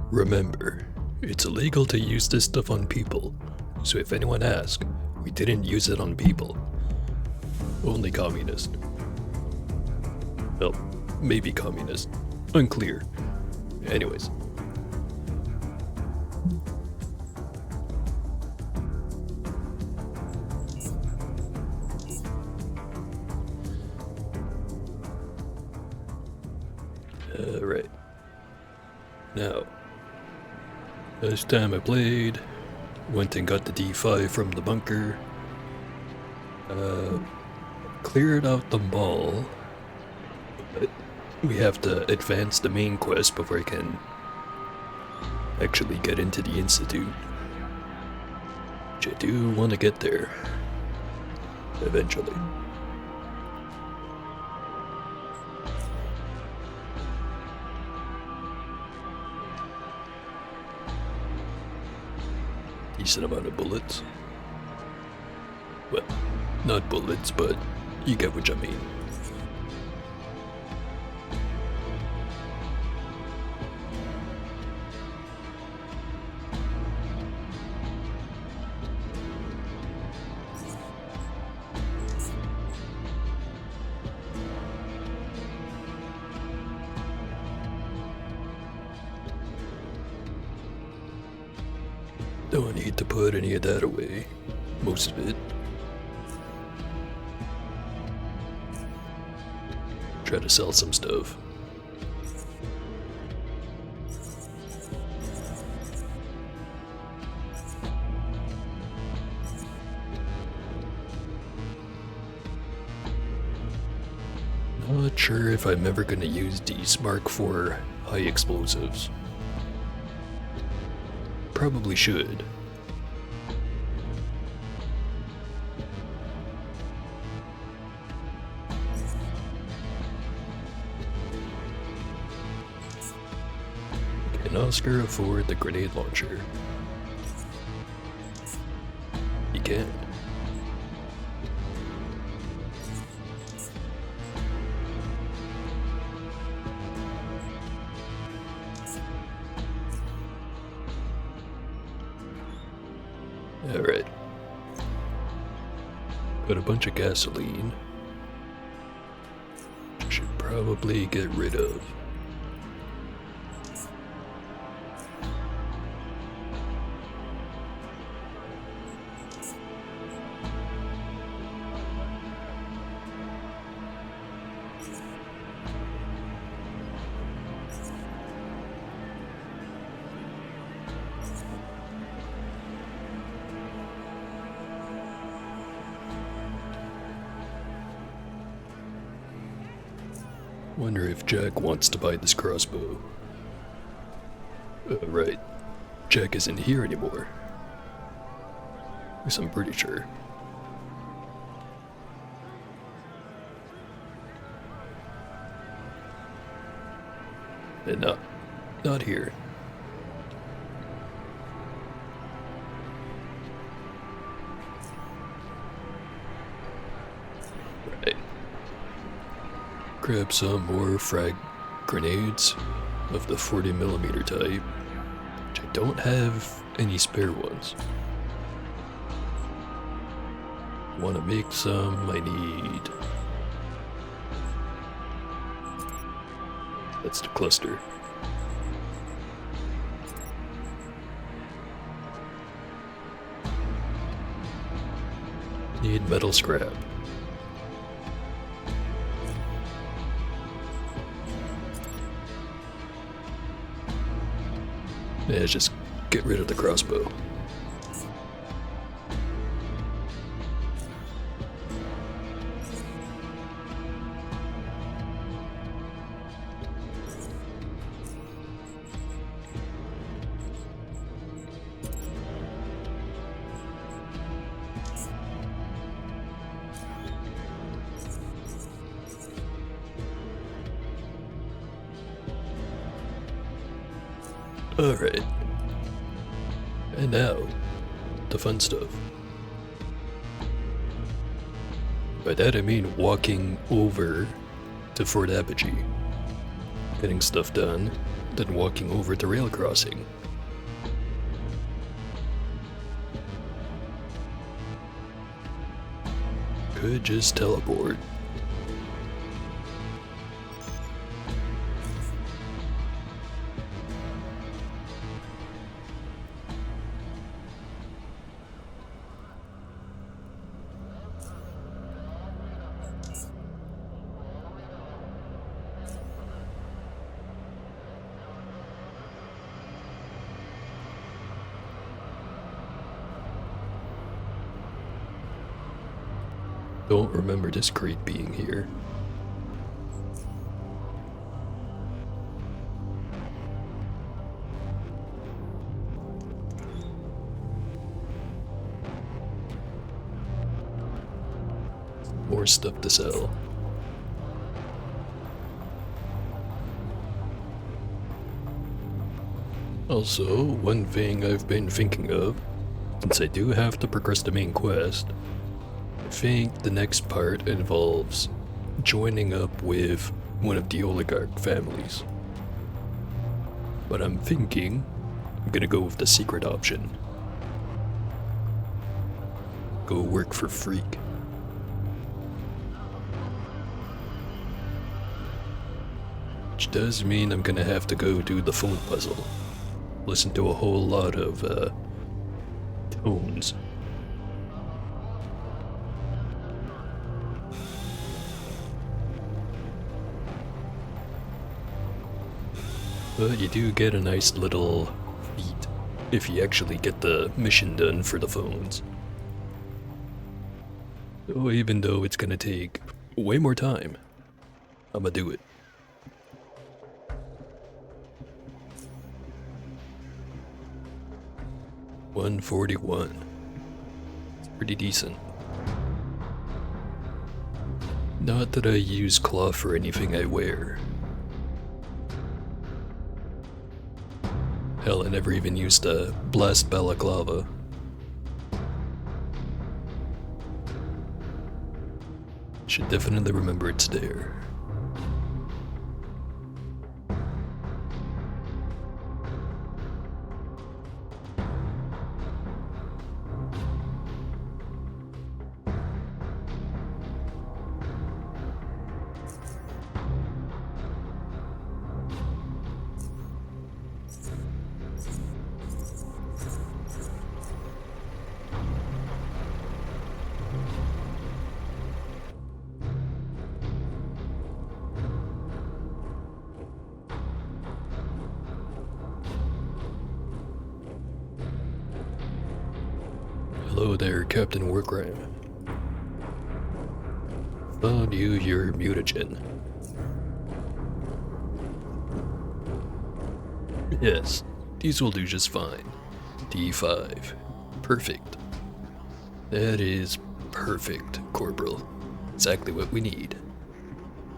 Remember, it's illegal to use this stuff on people, so if anyone asks, we didn't use it on people. Only communist. Well, maybe communist. Unclear. Anyways. Right. Now, last time I played, went and got the D5 from the bunker, cleared out the mall, but we have to advance the main quest before I can actually get into the Institute. Which I do want to get there, eventually. Decent amount of bullets. Well, not bullets, but you get what I mean. Don't need to put any of that away. Most of it. Try to sell some stuff. Not sure if I'm ever gonna use these Mark IV high explosives. Probably should. Can Oscar afford the grenade launcher? He can. Alright. Got a bunch of gasoline. Should probably get rid of. Wonder if Jack wants to buy this crossbow. Right. Jack isn't here anymore. At least I'm pretty sure. And not here. Right. Grab some more frag grenades of the 40mm type, which I don't have any spare ones. Want to make some? I need. That's the cluster. Need metal scrap. Yeah, just get rid of the crossbow. Alright. And now, the fun stuff. By that I mean walking over to Fort Apogee, getting stuff done, than walking over the rail crossing. Could just teleport. Don't remember this crate being here. More stuff to sell. Also, one thing I've been thinking of, since I do have to progress the main quest, I think the next part involves joining up with one of the oligarch families. But I'm thinking I'm gonna go with the secret option. Go work for Freak. Which does mean I'm gonna have to go do the phone puzzle. Listen to a whole lot of, tones. But you do get a nice little feat if you actually get the mission done for the phones. So even though it's gonna take way more time, I'ma do it. $141. It's pretty decent. Not that I use cloth for anything I wear. Hell, I never even used a blast balaclava. Should definitely remember it's there. Hello there, Captain Workram. Found you your mutagen. Yes, these will do just fine. D5. Perfect. That is perfect, Corporal. Exactly what we need.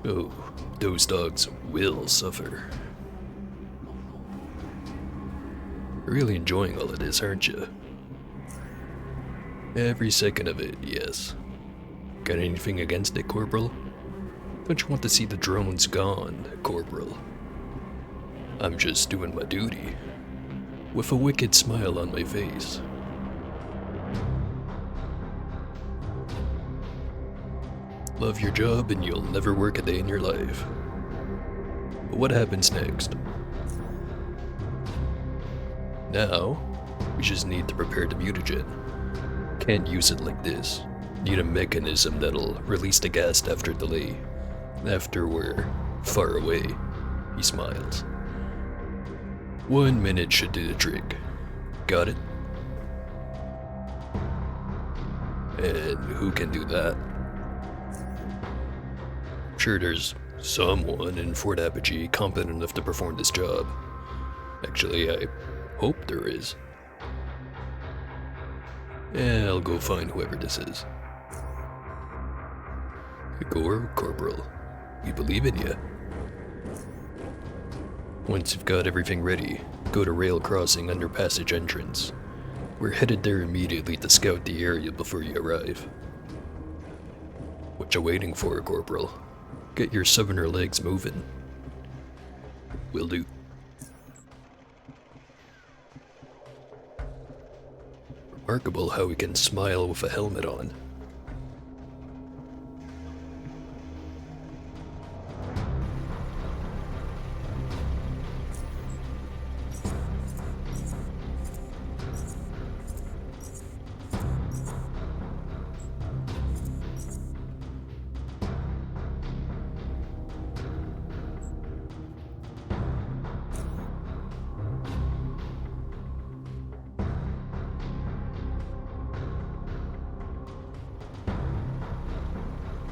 Oh, those dogs will suffer. Really enjoying all of this, aren't you? Every second of it, yes. Got anything against it, Corporal? Don't you want to see the drones gone, Corporal? I'm just doing my duty. With a wicked smile on my face. Love your job and you'll never work a day in your life. But what happens next? Now, we just need to prepare the mutagen. Can't use it like this. Need a mechanism that'll release the gas after delay. After we're far away. He smiles. 1 minute should do the trick. Got it? And who can do that? Sure, there's someone in Fort Apogee competent enough to perform this job. Actually, I hope there is. Yeah, I'll go find whoever this is. Igor, Corporal, we believe in you. Once you've got everything ready, go to rail crossing under passage entrance. We're headed there immediately to scout the area before you arrive. What you waiting for, Corporal? Get your 7 legs moving. Will do. Remarkable how he can smile with a helmet on.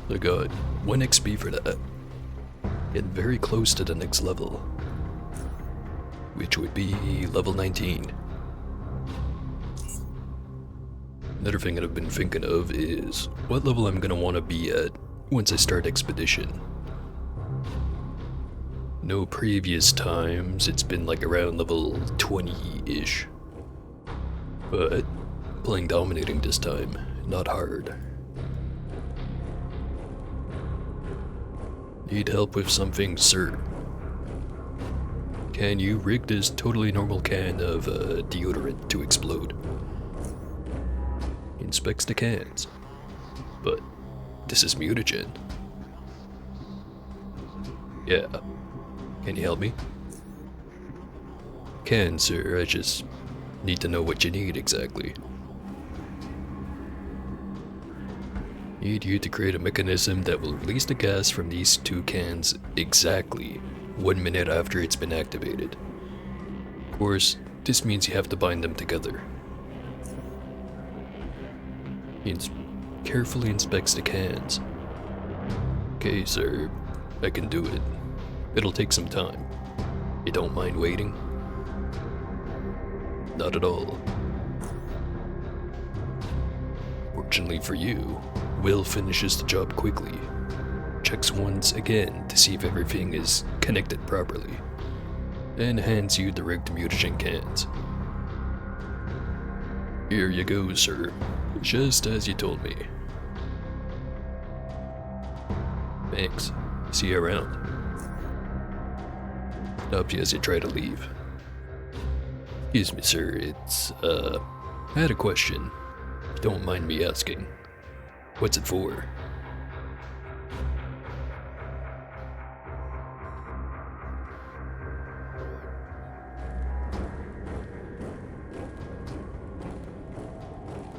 I got 1 XP for that. Getting very close to the next level, which would be level 19. Another thing that I've been thinking of is what level I'm gonna want to be at once I start Expedition. No previous times, it's been like around level 20-ish. But playing Dominating this time, not hard. Need help with something, sir? Can you rig this totally normal can of deodorant to explode? Inspects the cans. But this is mutagen. Yeah. Can you help me? Can, sir. I just need to know what you need exactly. Need you to create a mechanism that will release the gas from these 2 cans exactly 1 minute after it's been activated. Of course, this means you have to bind them together. He carefully inspects the cans. Okay, sir, I can do it. It'll take some time. You don't mind waiting? Not at all. Fortunately for you, Will finishes the job quickly. Checks once again to see if everything is connected properly, and hands you the rigged mutagen cans. Here you go, sir. Just as you told me. Thanks. See you around. Stop you as you try to leave. Excuse me, sir. I had a question. If you don't mind me asking. What's it for?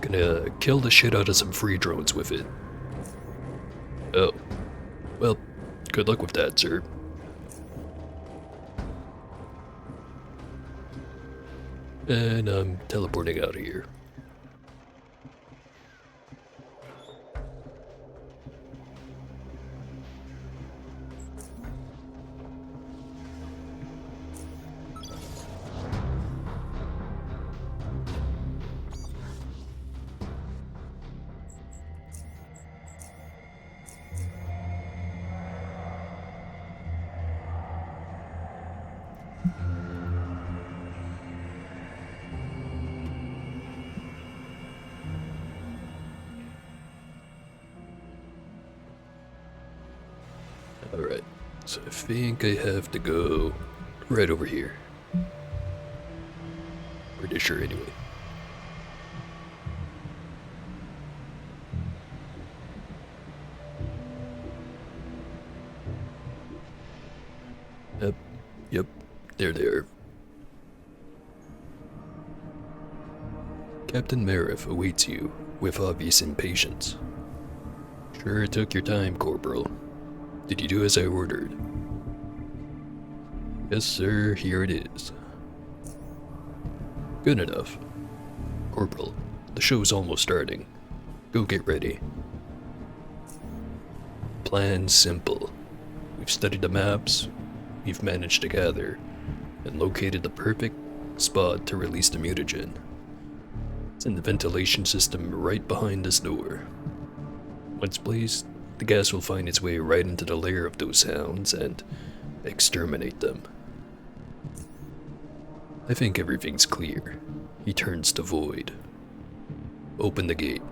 Gonna kill the shit out of some free drones with it. Oh. Well, good luck with that, sir. And I'm teleporting out of here. Alright, so I think I have to go right over here. Pretty sure anyway. Yep, there they are. Captain Marif awaits you with obvious impatience. Sure took your time, Corporal. Did you do as I ordered? Yes, sir, here it is. Good enough. Corporal, the show's almost starting. Go get ready. Plan's simple. We've studied the maps, we've managed to gather, and located the perfect spot to release the mutagen. It's in the ventilation system right behind this door. Once placed, the gas will find its way right into the lair of those hounds and exterminate them. I think everything's clear. He turns to Void. Open the gate.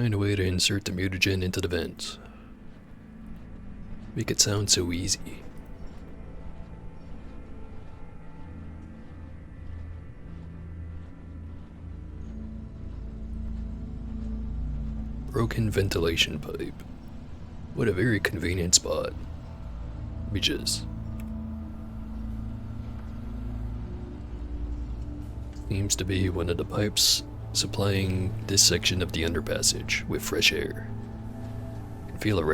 Find a way to insert the mutagen into the vents. Make it sound so easy. Broken ventilation pipe. What a very convenient spot. Let me just... Seems to be one of the pipes supplying this section of the underpassage with fresh air. Can feel a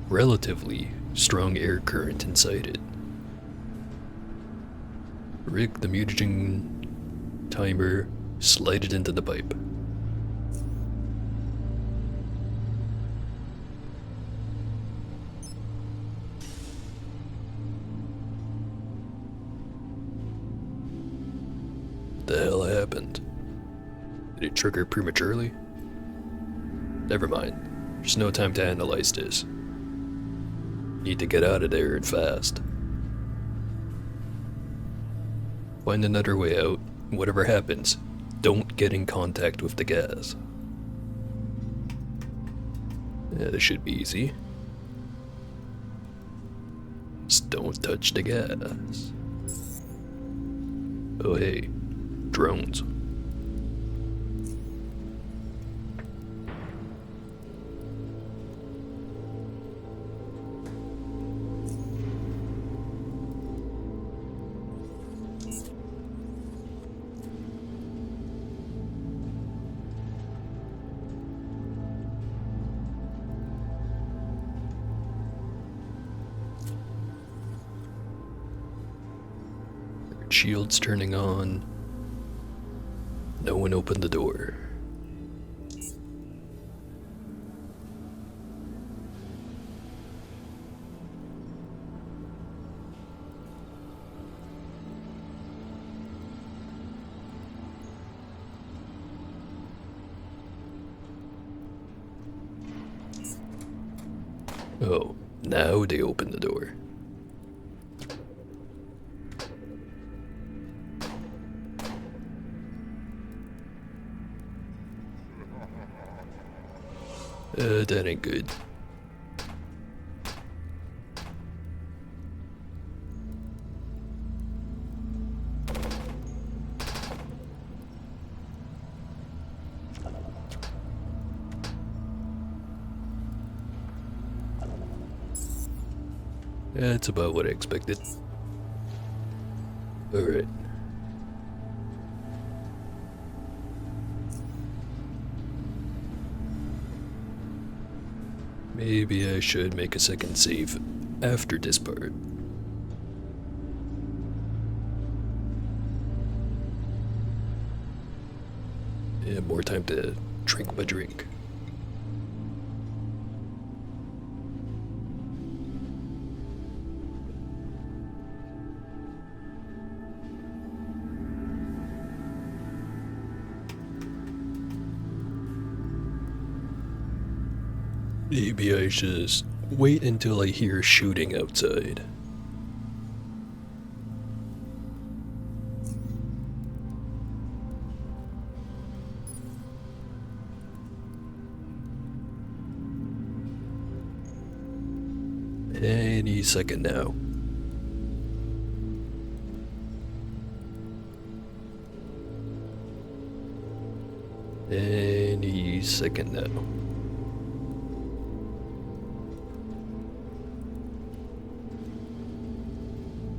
relatively strong air current inside it. Rig the mutagen timer, slide it into the pipe. What the hell happened? Did it trigger prematurely? Never mind. There's no time to analyze this. Need to get out of there and fast. Find another way out. Whatever happens, don't get in contact with the gas. Yeah, this should be easy. Just don't touch the gas. Oh hey, drones. Shields turning on. No one opened the door. Oh, now they open the door. That ain't good. That's about what I expected. Alright. Maybe I should make a second save after this part. Yeah, more time to drink my drink. Maybe I should just wait until I hear shooting outside. Any second now. Any second now.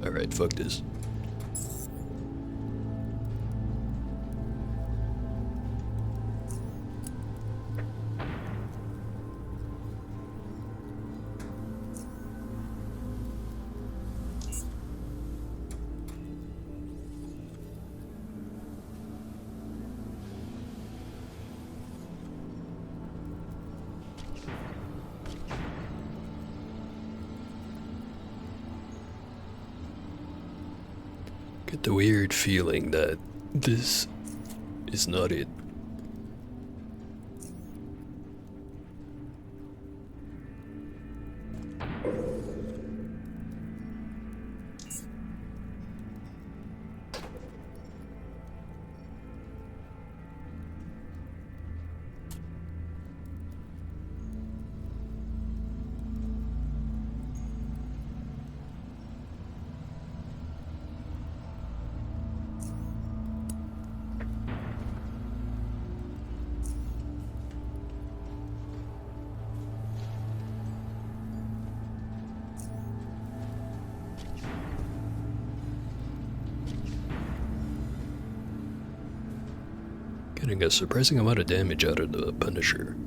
Alright, fuck this. Get the weird feeling that this is not it. Getting a surprising amount of damage out of the Punisher.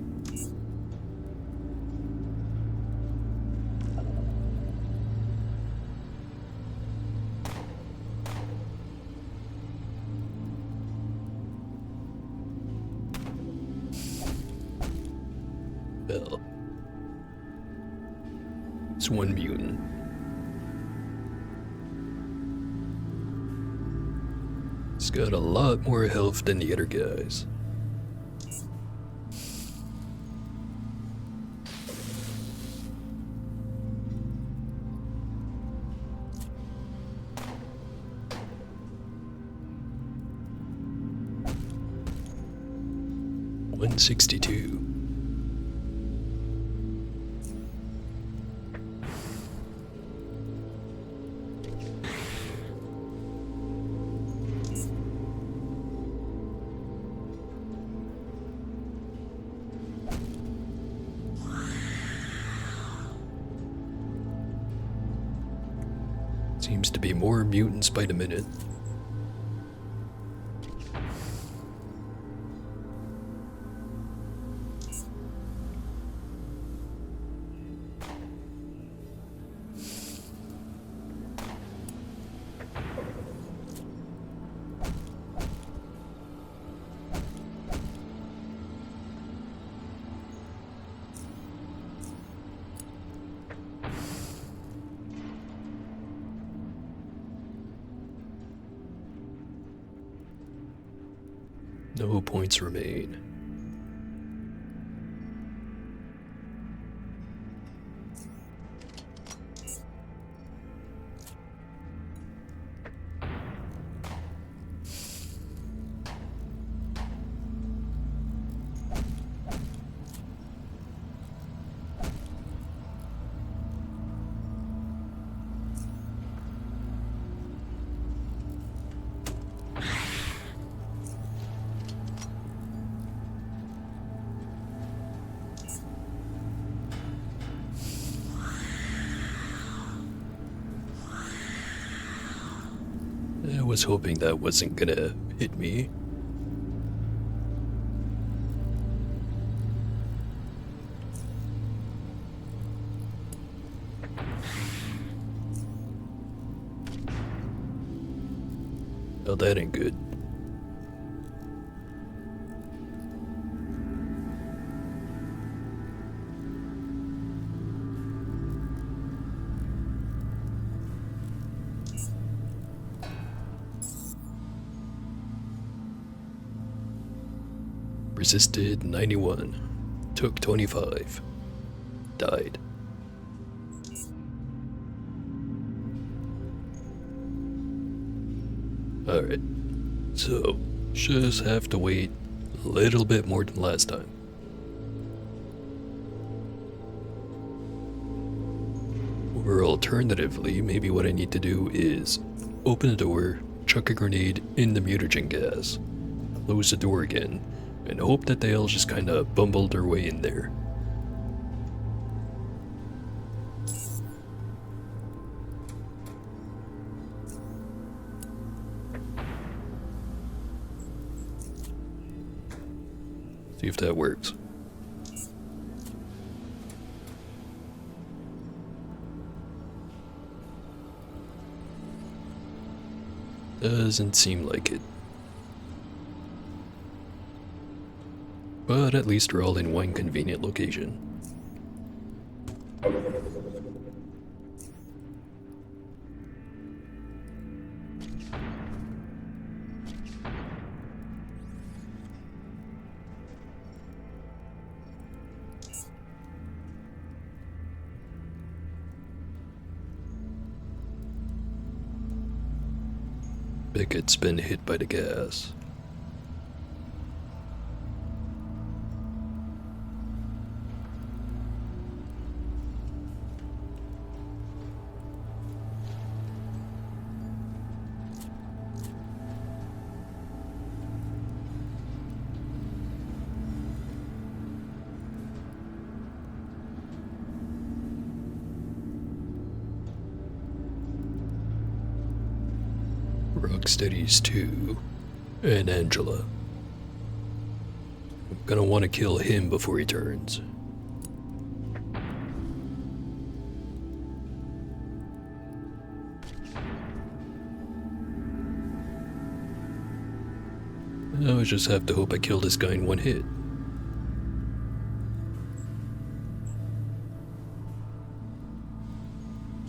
Well, it's one mutant. He's got a lot more health than the other guys. $162. Seems to be more mutants by the minute. No points remain. I was hoping that wasn't gonna hit me. Oh, that ain't good. Resisted 91. Took 25. Died. Alright. So, just have to wait a little bit more than last time. Or alternatively, maybe what I need to do is open the door, chuck a grenade in the mutagen gas, close the door again, and hope that they all just kinda bumble their way in there. See if that works. Doesn't seem like it. But at least we're all in one convenient location. Beckett's been hit by the gas. Rocksteady's 2, and Angela. I'm gonna want to kill him before he turns. I just have to hope I kill this guy in one hit.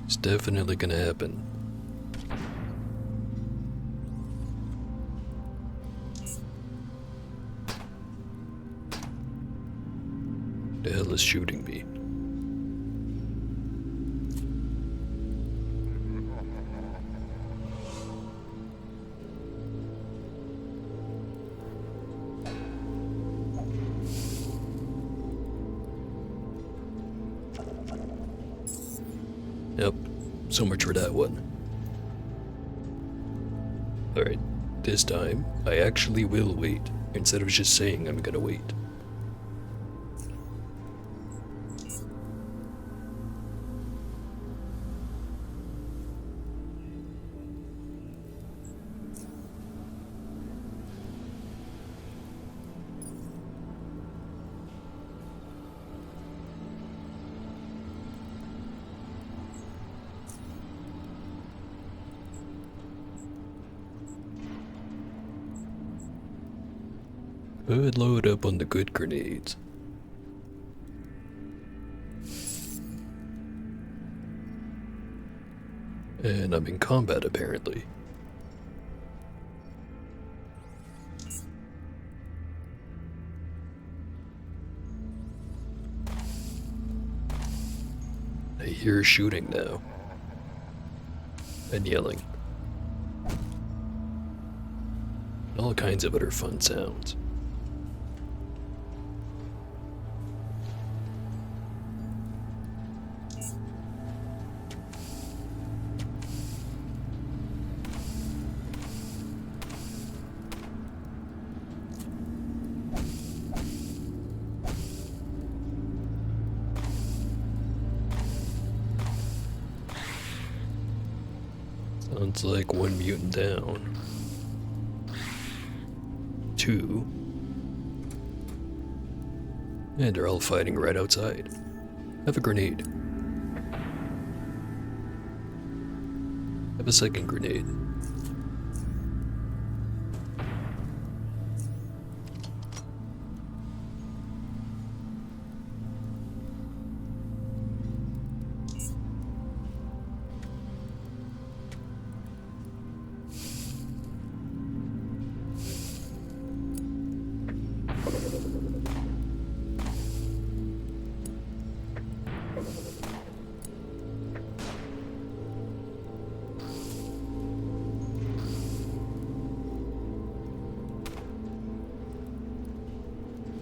It's definitely gonna happen. The hell is shooting me? Yep, so much for that one. Alright, this time I actually will wait, instead of just saying I'm gonna wait. Good, load up on the good grenades. And I'm in combat apparently. I hear shooting now. And yelling. And all kinds of other fun sounds. Sounds like one mutant down. 2. And they're all fighting right outside. Have a grenade. Have a second grenade.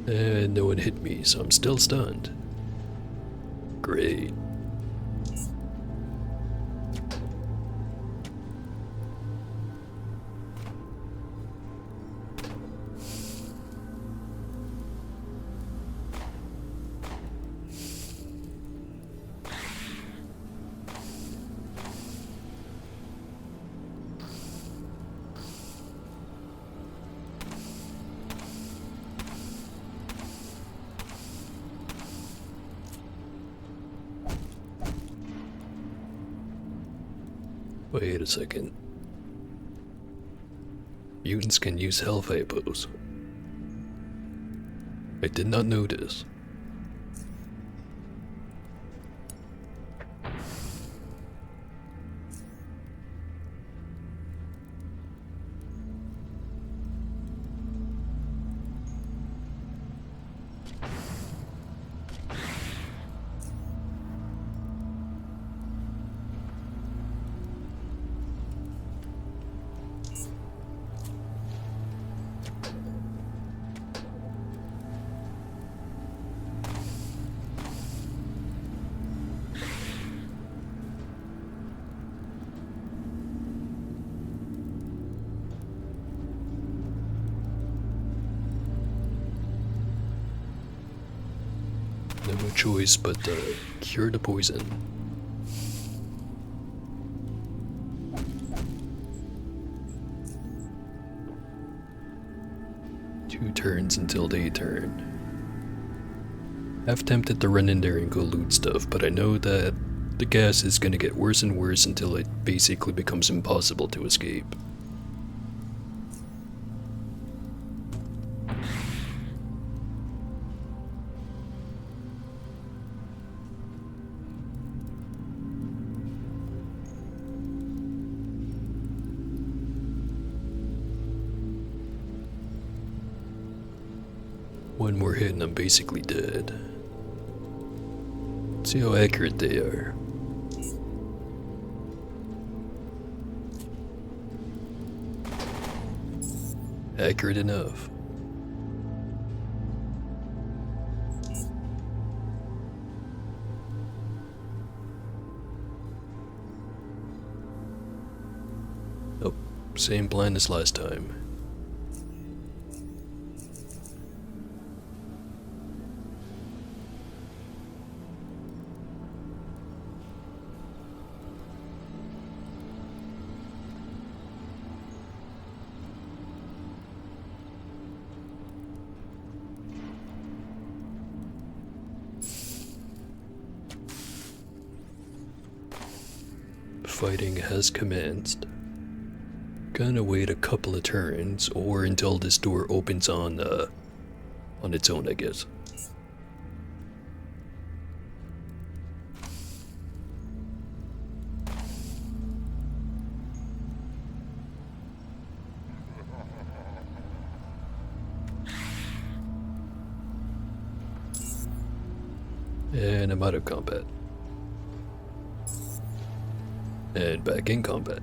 And no one hit me, so I'm still stunned. Great. Wait a second. Mutants can use health hypos. I did not notice. No choice but to cure the poison. 2 turns until they turn. Half tempted to run in there and go loot stuff, but I know that the gas is gonna get worse and worse until it basically becomes impossible to escape. One more hit and I'm basically dead. See how accurate they are. Accurate enough. Oh, same plan as last time. Fighting has commenced. Gonna wait a couple of turns, or until this door opens on its own, I guess. And I'm out of combat. And back in combat.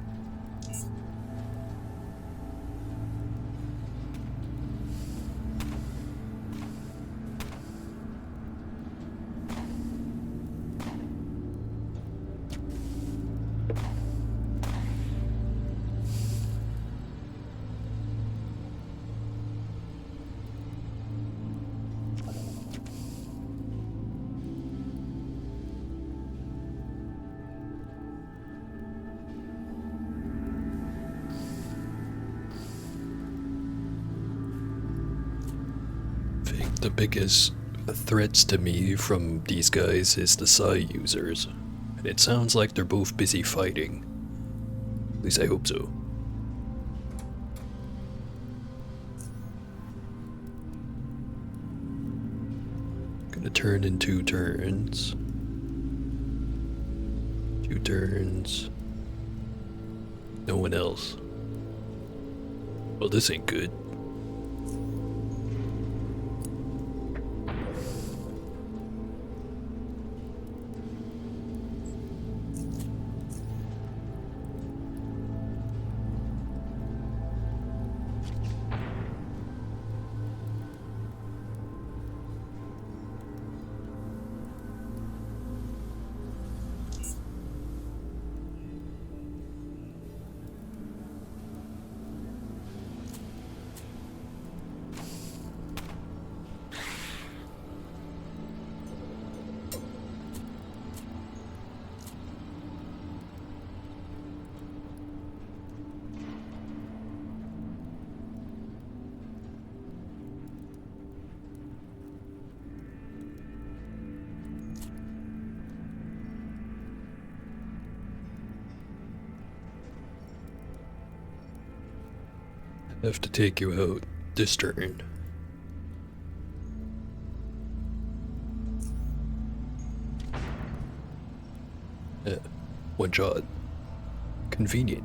The biggest threats to me from these guys is the Psi users. And it sounds like they're both busy fighting. At least I hope so. Gonna turn in 2 turns. 2 turns. No one else. Well, this ain't good. I have to take you out this turn. Yeah, one shot. Convenient.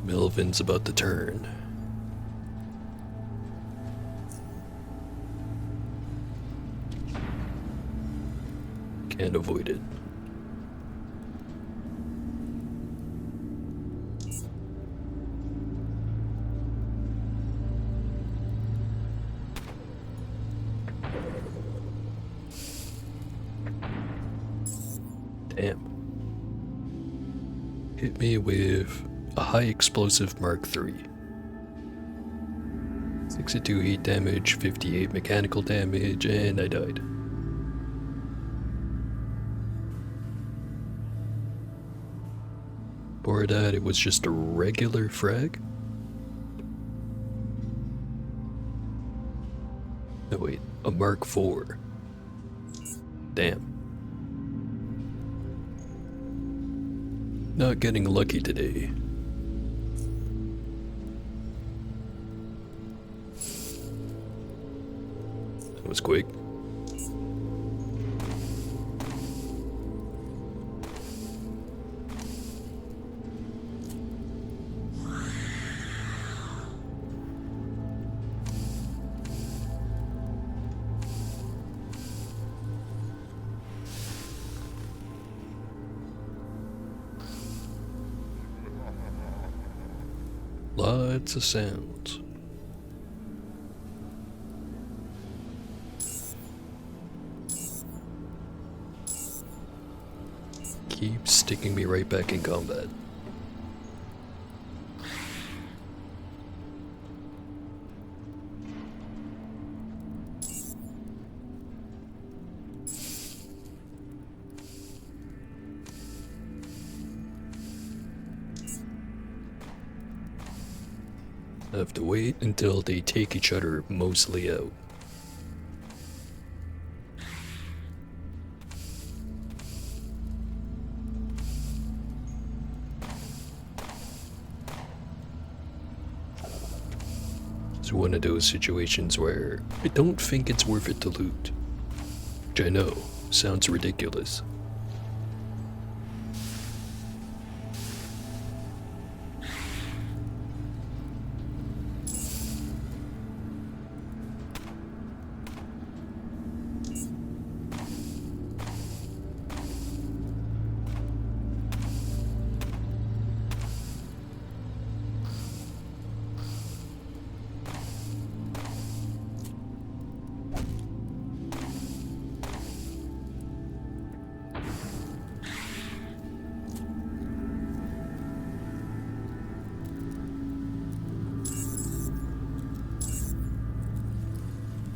Melvin's about to turn. Can't avoid it. Damn. Hit me with a high explosive Mark III. 62 heat damage, 58 mechanical damage, and I died. Or that it was just a regular frag? Oh wait, a Mark IV. Damn. Not getting lucky today. That was quick. Lots of sounds. Keep sticking me right back in combat. I have to wait until they take each other mostly out. It's one of those situations where I don't think it's worth it to loot. Which I know sounds ridiculous.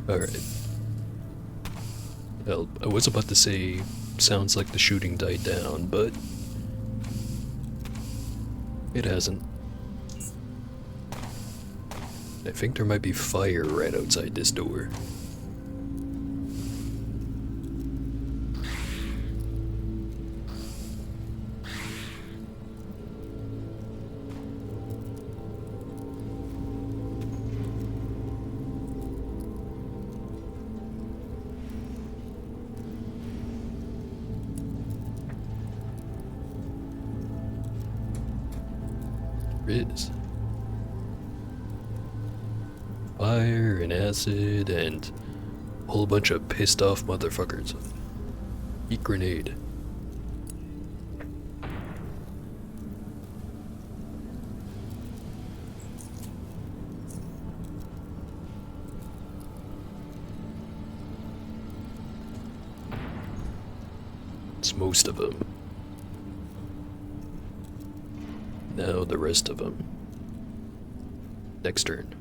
Alright. Well, I was about to say, sounds like the shooting died down, but it hasn't. I think there might be fire right outside this door. Is fire and acid and a whole bunch of pissed off motherfuckers. Heat grenade. It's most of them. Now the rest of them. Next turn.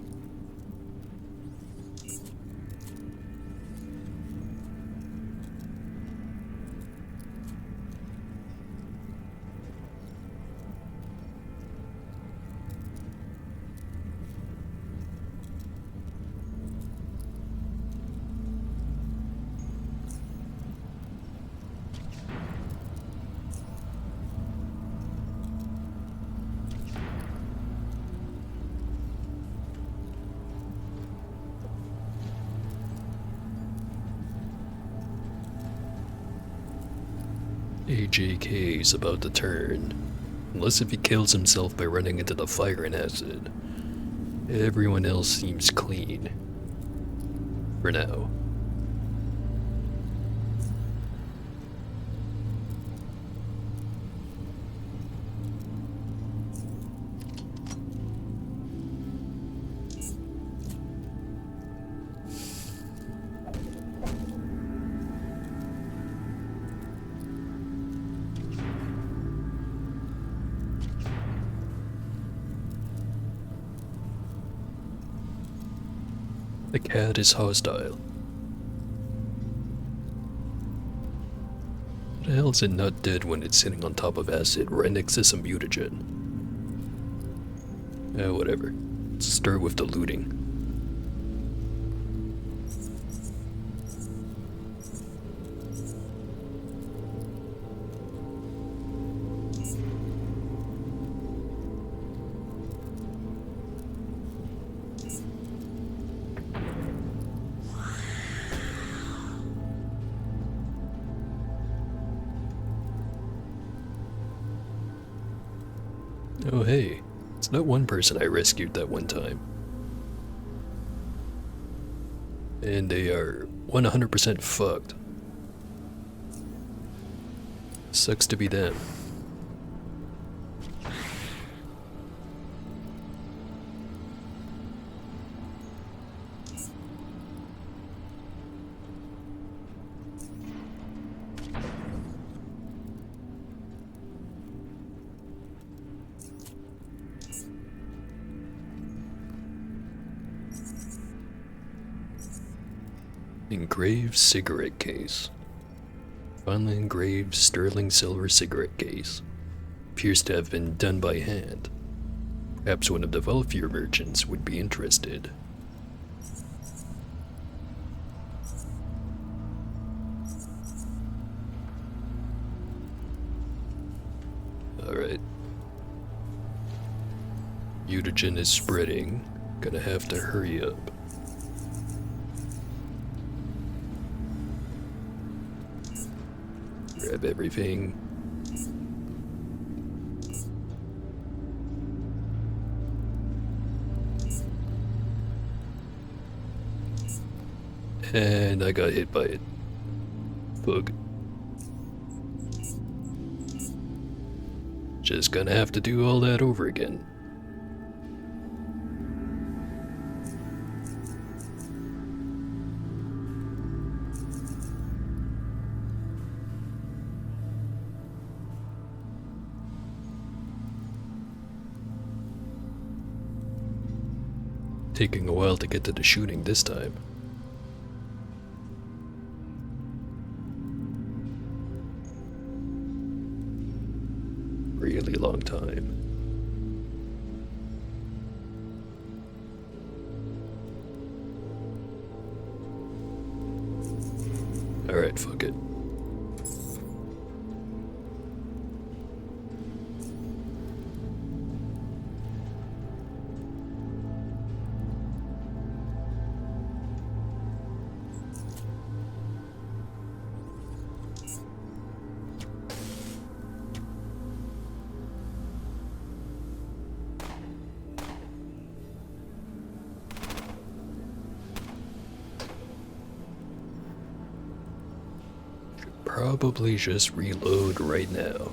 AJK is about to turn. Unless if he kills himself by running into the fire and acid. Everyone else seems clean. For now. The cat is hostile. What hell's it not dead when it's sitting on top of acid right next to some mutagen? Whatever. Let's start with the looting. Oh hey, it's not one person I rescued that one time. And they are 100% fucked. Sucks to be them. Engraved cigarette case. Finely engraved sterling silver cigarette case. Appears to have been done by hand. Perhaps one of the wealthier merchants would be interested. Alright. Mutagen is spreading. Gonna have to hurry up. Grab everything. And I got hit by it. Bug. Just gonna have to do all that over again. Taking a while to get to the shooting this time. Really long time. Alright, fuck it. Probably just reload right now.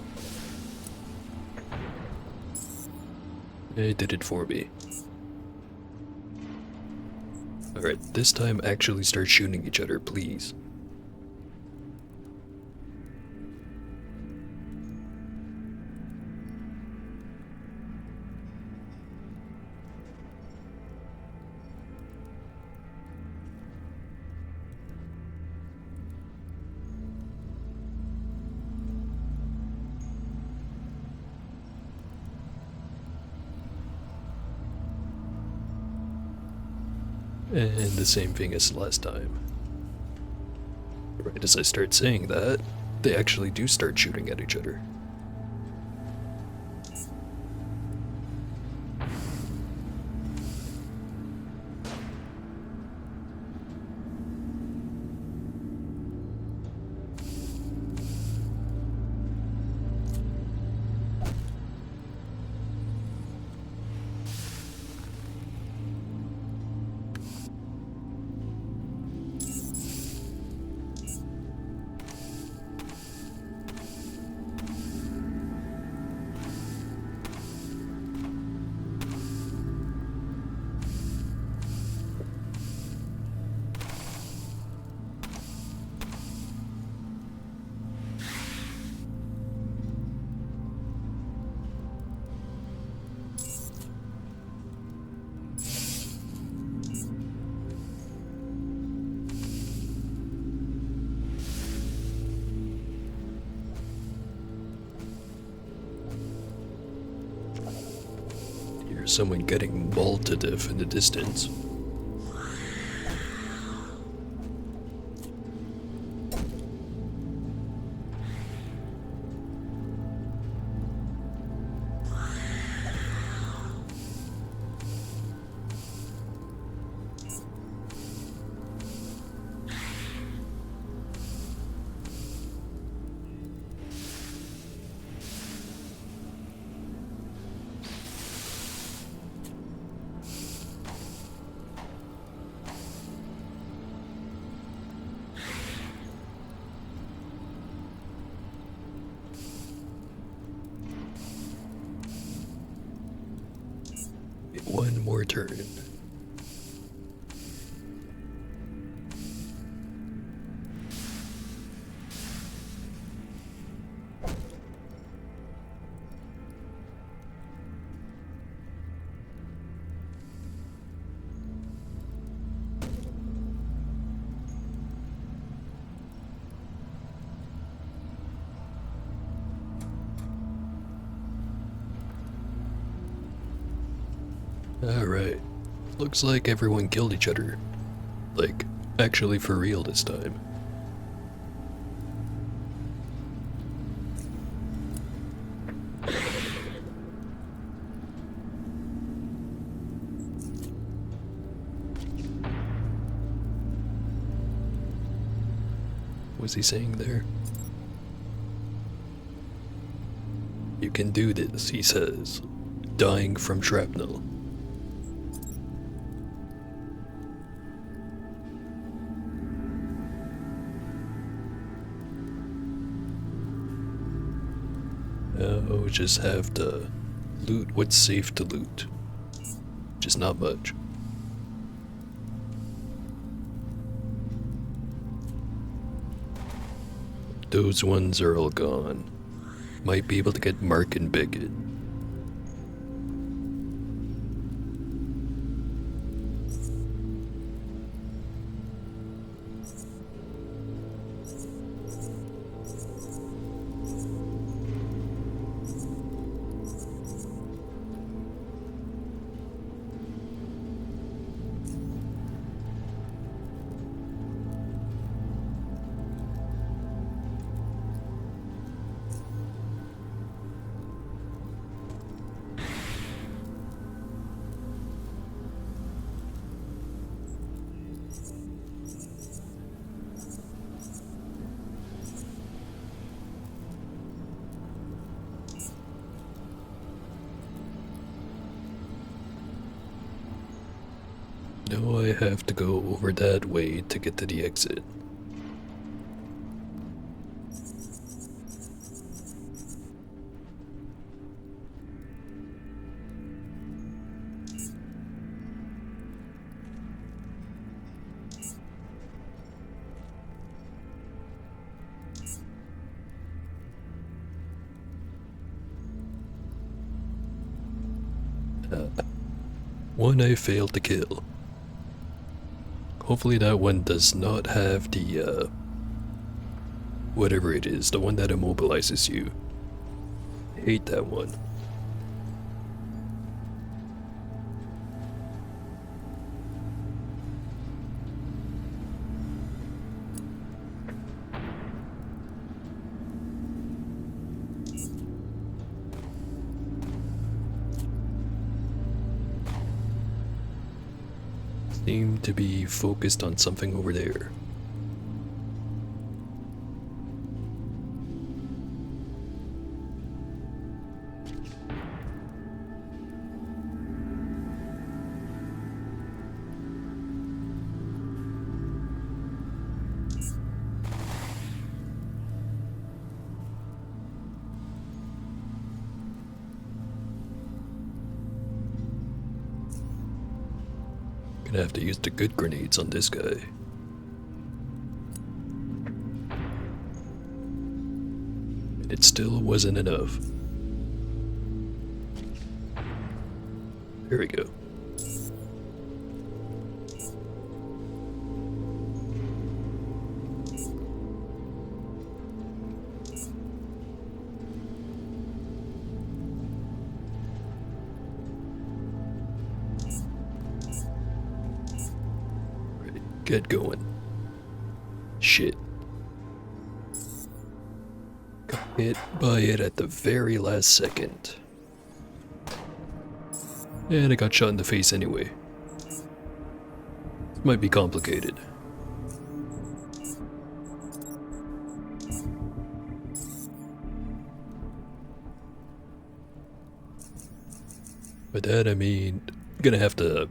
It did it for me. Alright, this time actually start shooting each other, please. And the same thing as last time. Right as I start saying that, they actually do start shooting at each other. hear someone getting mauled to death in the distance. One more turn. Alright. Looks like everyone killed each other. Like, actually for real this time. What's he saying there? You can do this, he says. Dying from shrapnel. Now just have to loot what's safe to loot. Just not much. Those ones are all gone. Might be able to get Mark and Bigot. Now I have to go over that way to get to the exit. One I failed to kill. Hopefully that one does not have the, whatever it is, the one that immobilizes you. I hate that one. Seem to be focused on something over there. Gonna have to use the good grenades on this guy. And it still wasn't enough. Here we go. Get going. Shit. Got hit by it at the very last second. And I got shot in the face anyway. Might be complicated. By that I mean, I'm gonna have to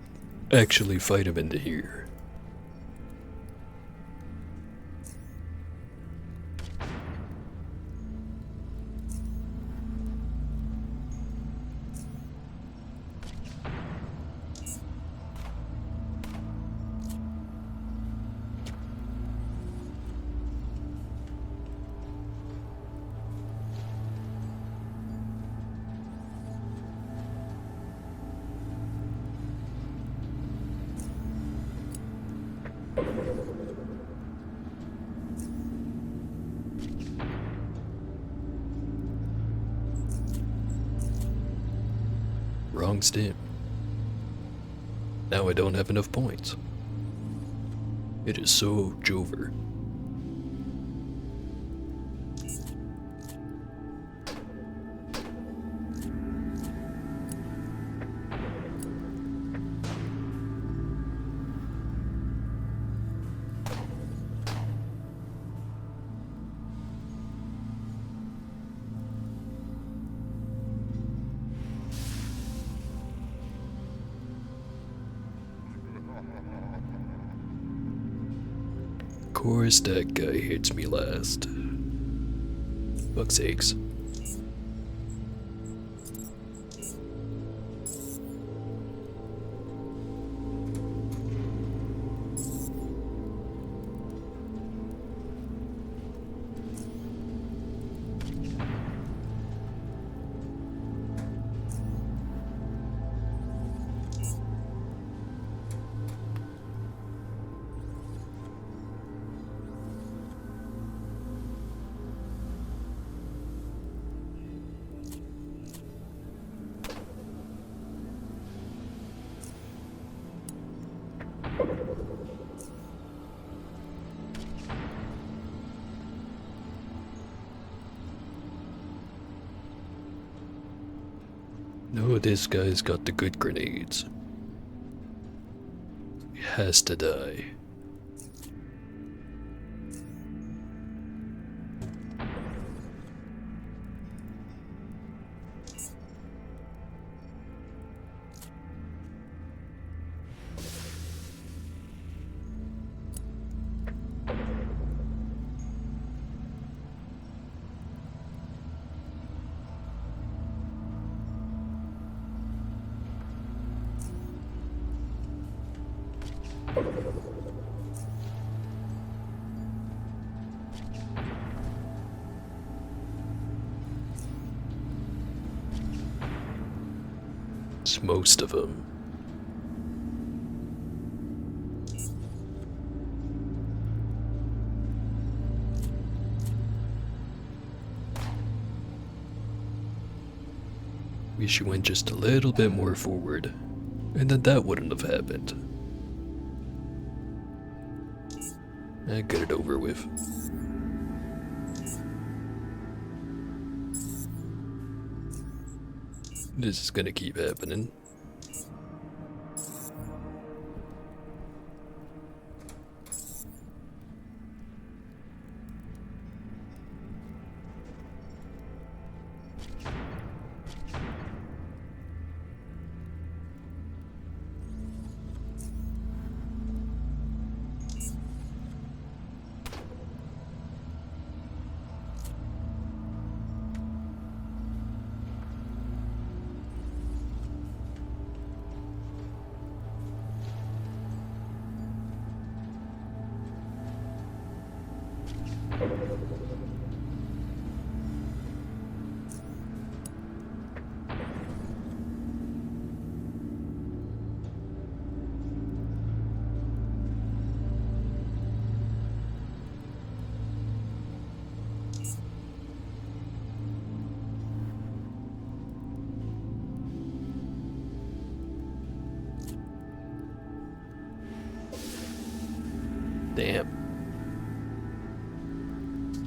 actually fight him into here. Wrong stim. Now I don't have enough points. It is so Jover. Of course that guy hits me last. Fuck's sakes. No, this guy's got the good grenades. He has to die. It's most of them. Wish you went just a little bit more forward, and then that wouldn't have happened. Get it over with. This is gonna keep happening. Damn.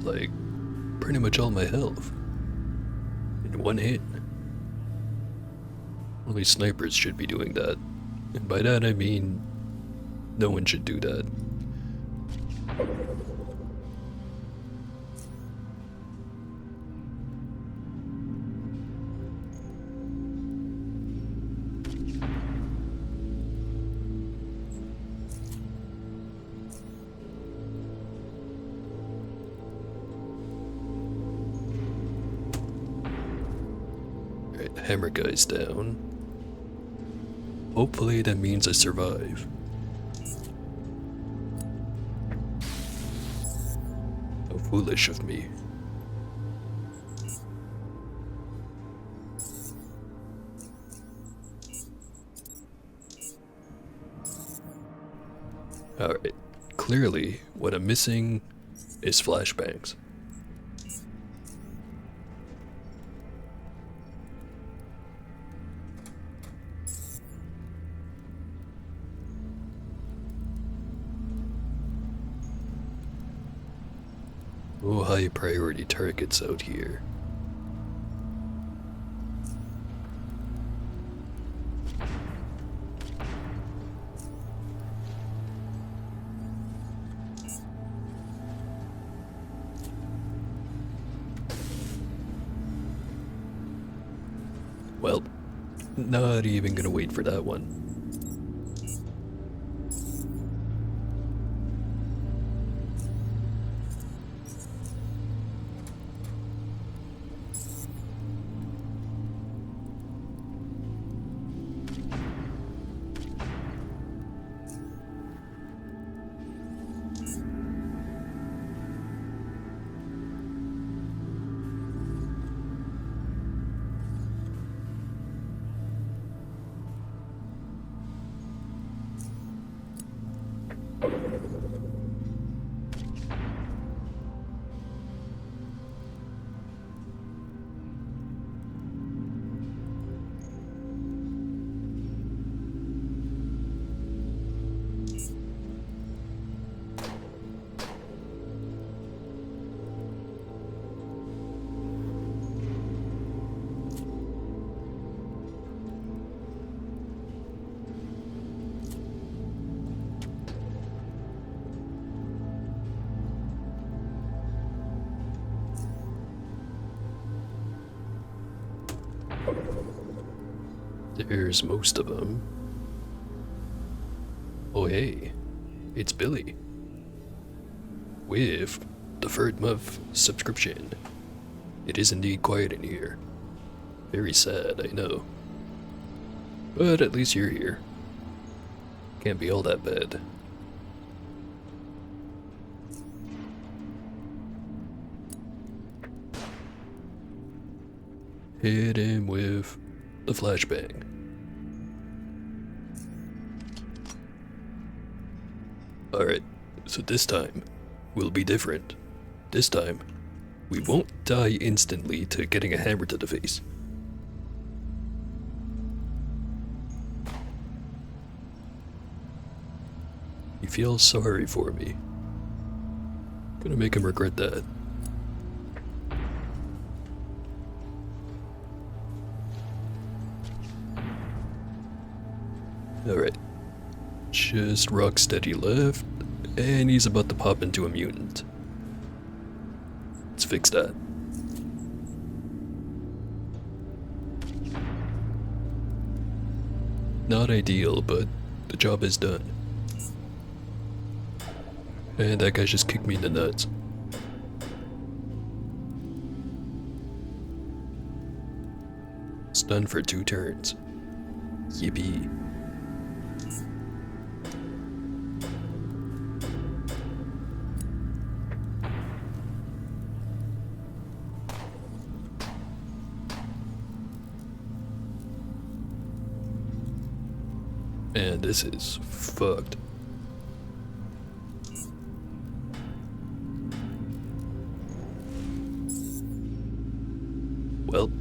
Like, pretty much all my health. In one hit. Only snipers should be doing that. And by that I mean, no one should do that. Alright, the hammer guy's down. Hopefully that means I survive. How foolish of me. Alright, clearly what I'm missing is flashbangs. Oh, high priority targets out here. Well, not even gonna wait for that one. There's most of them. Oh hey, it's Billy. With the third month subscription. It is indeed quiet in here. Very sad, I know. But at least you're here. Can't be all that bad. Hit him with the flashbang. Alright, so this time will be different. This time, we won't die instantly to getting a hammer to the face. He feels sorry for me. Gonna make him regret that. Alright. Just rock steady left, and he's about to pop into a mutant. Let's fix that. Not ideal, but the job is done. And that guy just kicked me in the nuts. Stun for 2 turns. Yippee. Man, this is fucked. Well.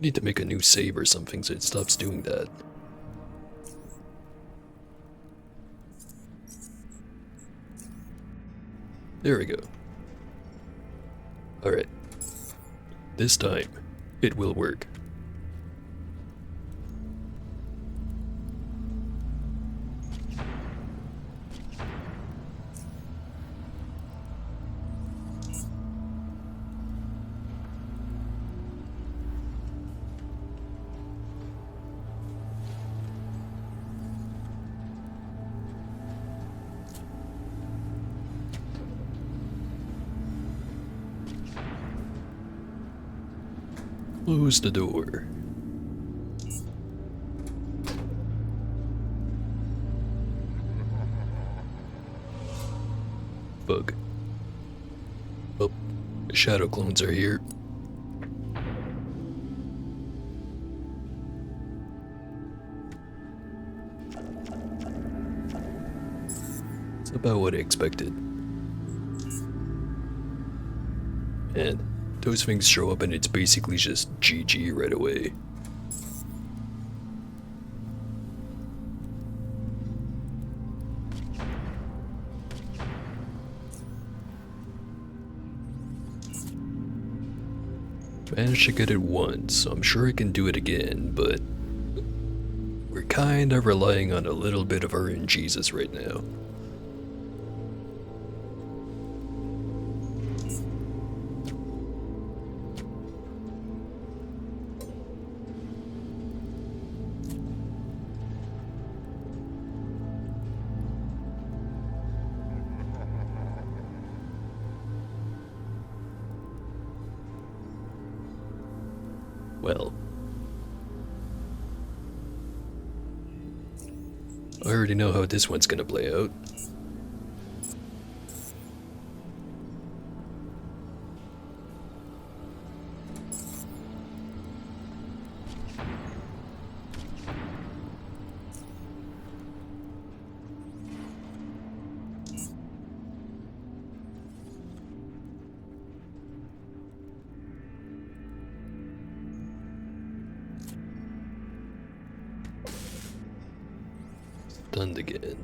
Need to make a new save or something so it stops doing that. There we go. Alright. This time, it will work. Close the door. Bug. Oh, the shadow clones are here. It's about what I expected. And those things show up and it's basically just GG right away. Managed to get it once, so I'm sure I can do it again, but we're kinda relying on a little bit of RNGesus right now. Well, I already know how this one's gonna play out. Stunned again.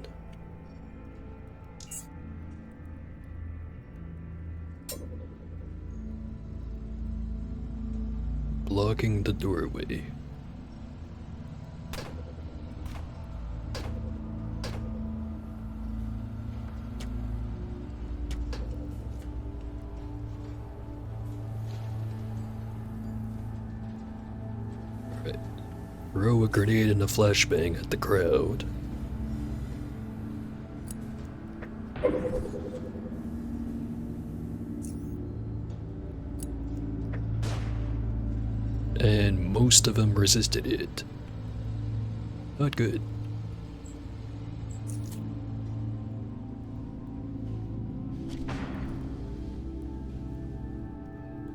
Blocking the doorway. Right. Throw a grenade and a flashbang at the crowd. And most of them resisted it. Not good.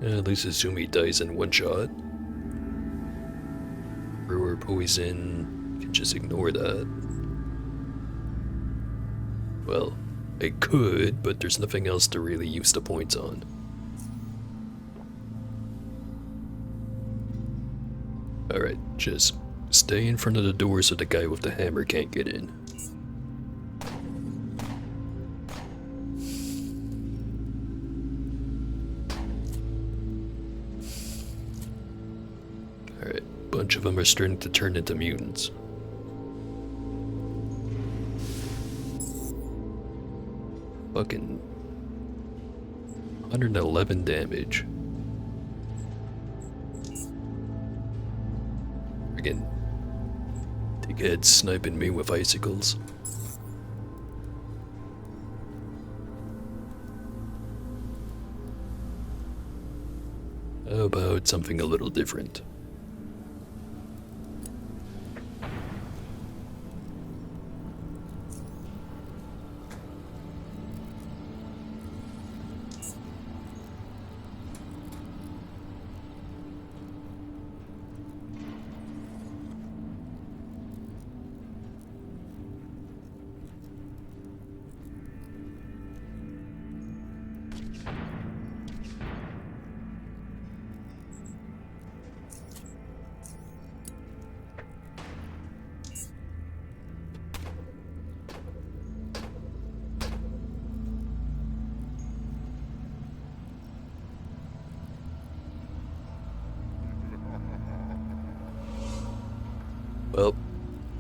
At least Izumi dies in one shot. Brewer poison, can just ignore that. Well, I could, but there's nothing else to really use the points on. Alright, just stay in front of the door so the guy with the hammer can't get in. Alright, bunch of them are starting to turn into mutants. Fucking 111 damage. Again, dickheads sniping me with icicles. How about something a little different?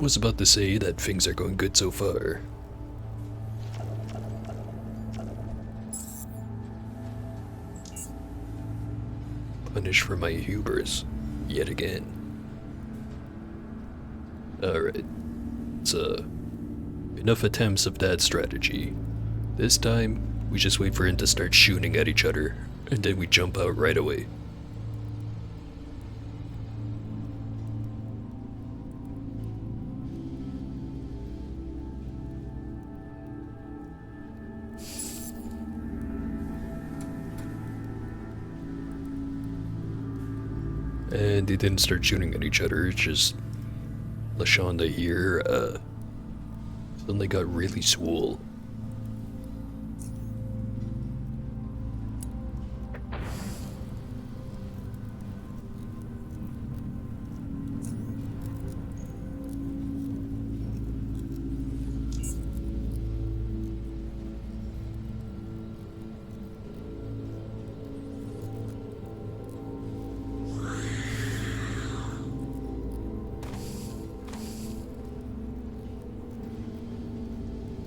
Was about to say that things are going good so far. Punished for my hubris, yet again. Alright, so enough attempts of that strategy. This time, we just wait for him to start shooting at each other, and then we jump out right away. And they didn't start shooting at each other, it's just LaShonda here, suddenly got really swole.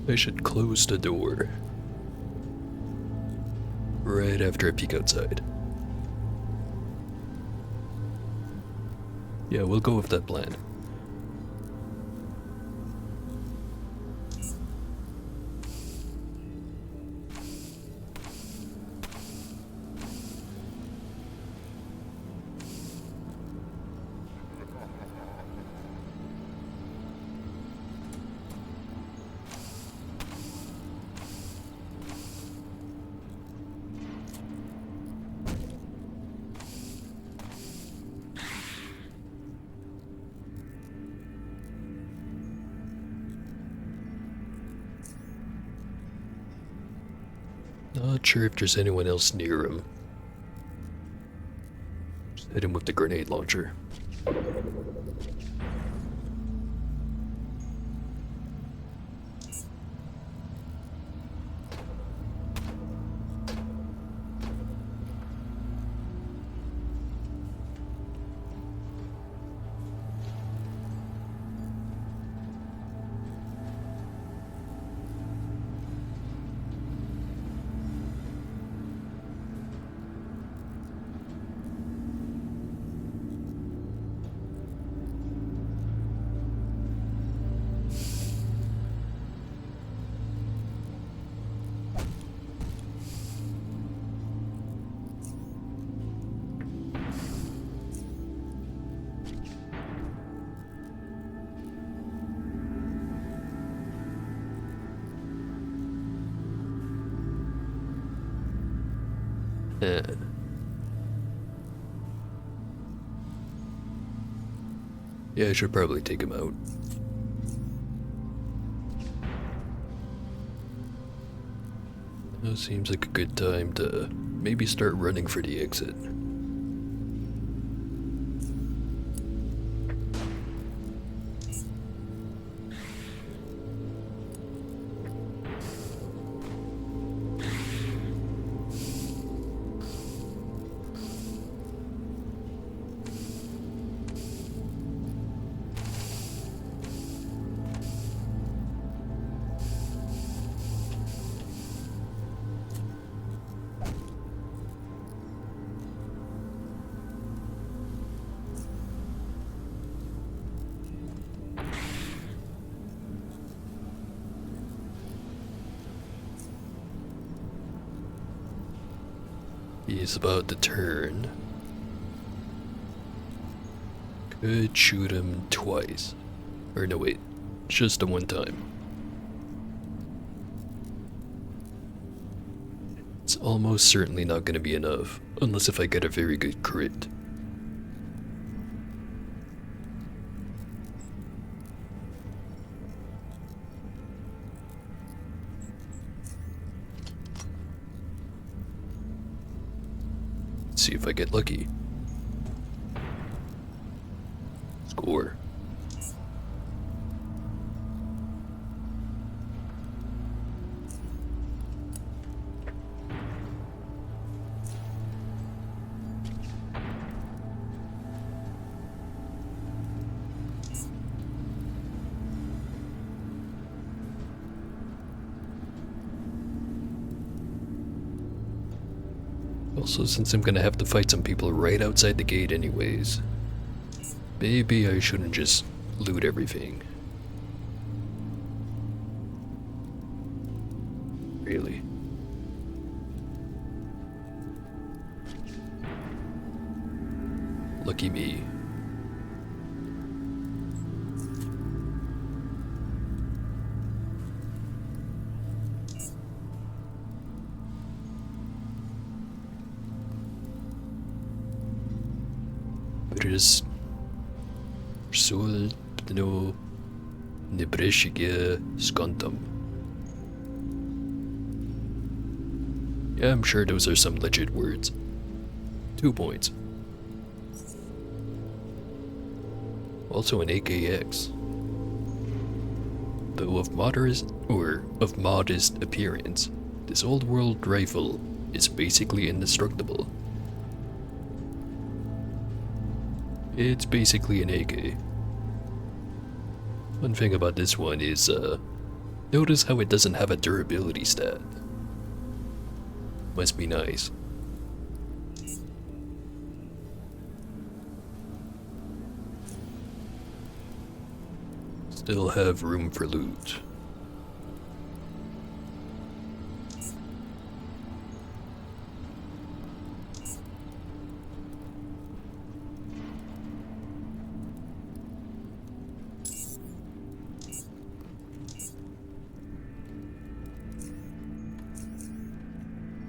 I should close the door right after I peek outside. Yeah, we'll go with that plan. Not sure if there's anyone else near him. Just hit him with the grenade launcher. Yeah, I should probably take him out. Now seems like a good time to maybe start running for the exit. He's about to turn. Could shoot him twice. Or no, wait. Just the one time. It's almost certainly not gonna be enough, unless if I get a very good crit. See if I get lucky. Score. Also, since I'm gonna have to fight some people right outside the gate anyways, maybe I shouldn't just loot everything. Really. Lucky me. Brys Sol no Nebreshige Skontum. Yeah, I'm sure those are some legit words. 2 points. Also an AKX. Though of modest appearance, this old world rifle is basically indestructible. It's basically an AK. One thing about this one is, notice how it doesn't have a durability stat. Must be nice. Still have room for loot.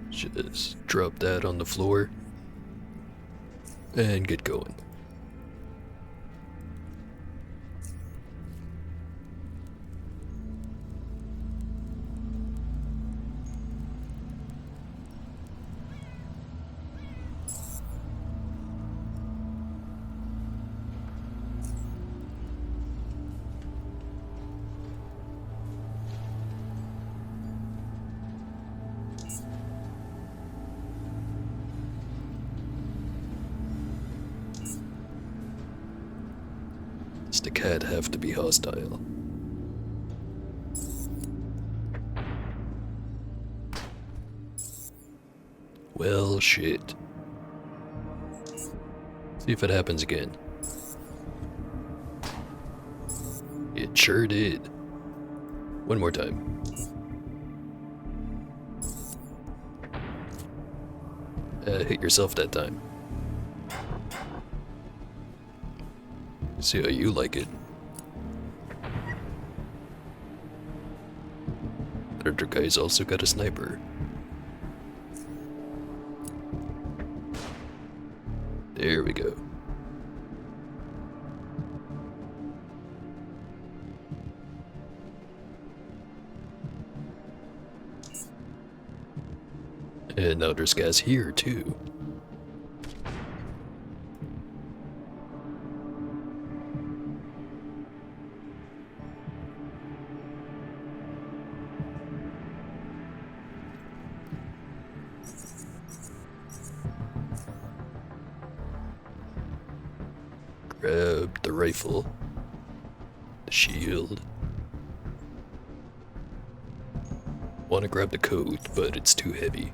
Just drop that on the floor and get going. Does the cat have to be hostile? Well, shit. See if it happens again. It sure did. One more time. Hit yourself that time. See how you like it. That other guy's also got a sniper. There we go. And now there's gas here too. Grab the rifle, the shield. Want to grab the coat, but it's too heavy.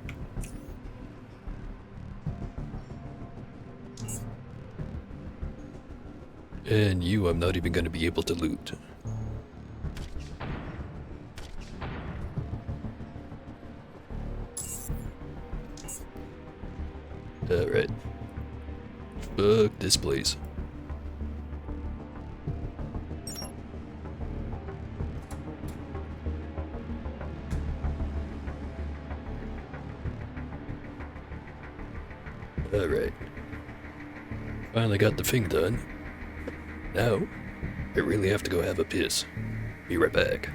And you, I'm not even going to be able to loot. Alright. Fuck this place. Alright. Finally got the thing done. Now, I really have to go have a piss. Be right back.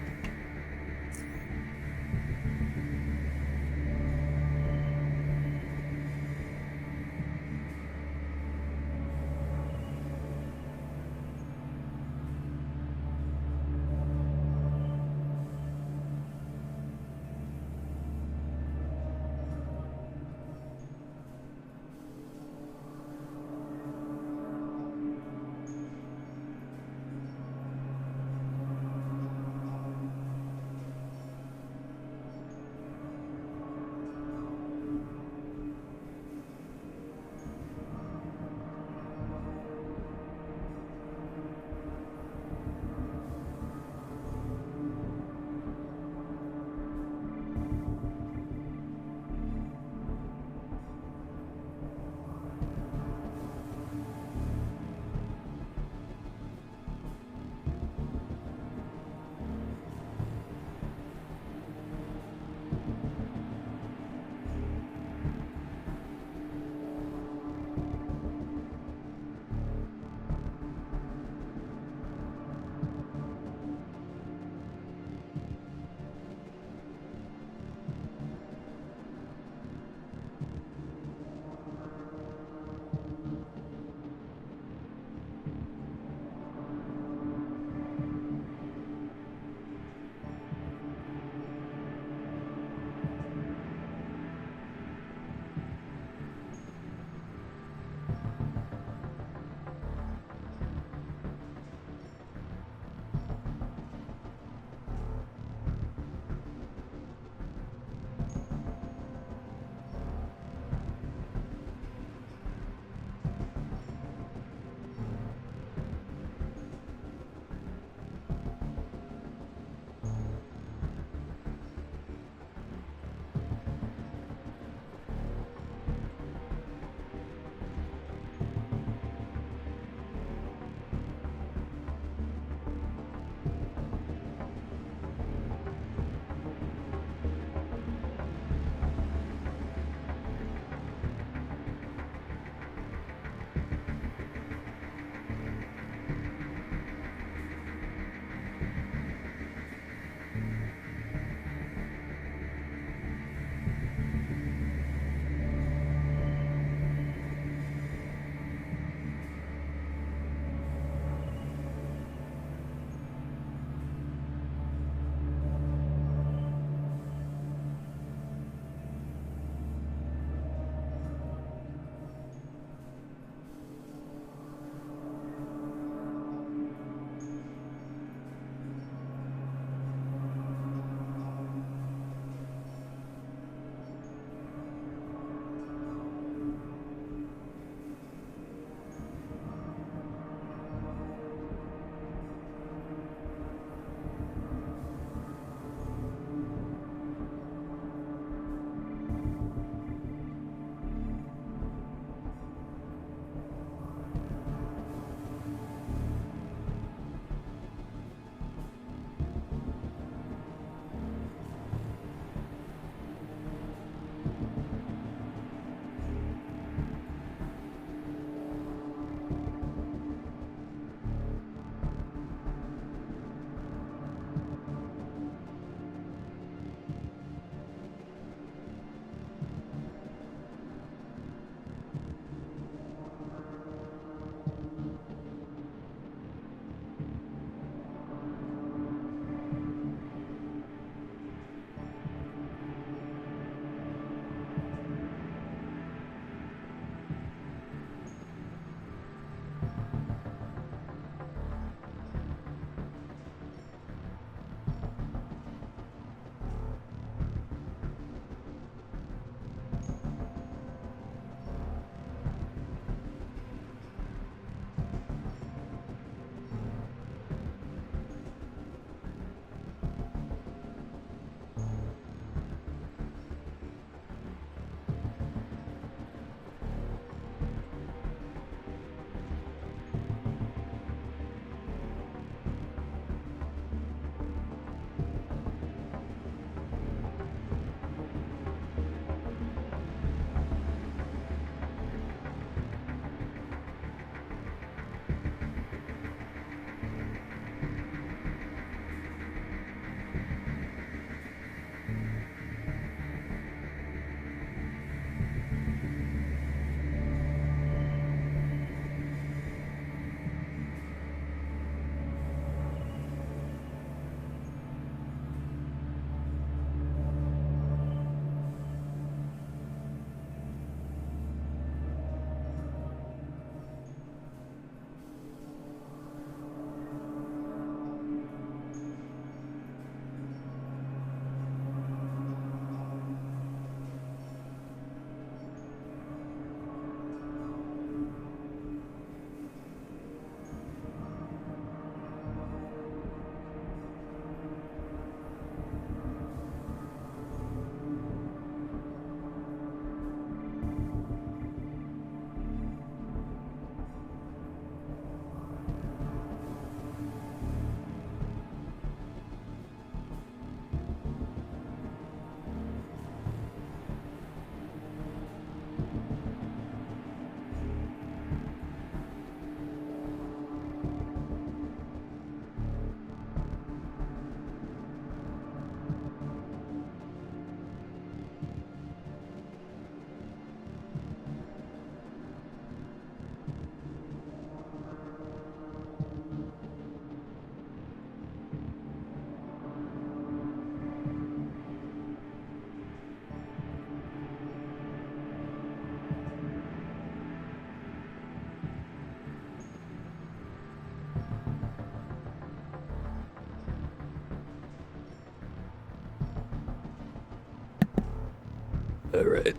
Alright,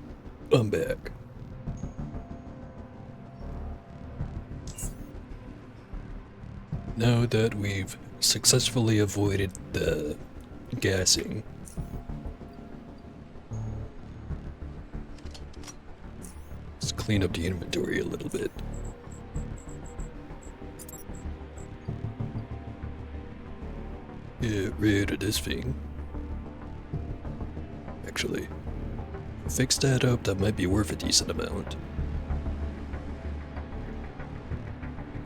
I'm back. Now that we've successfully avoided the gassing, let's clean up the inventory a little bit. Get rid of this thing. Actually, fix that up, that might be worth a decent amount.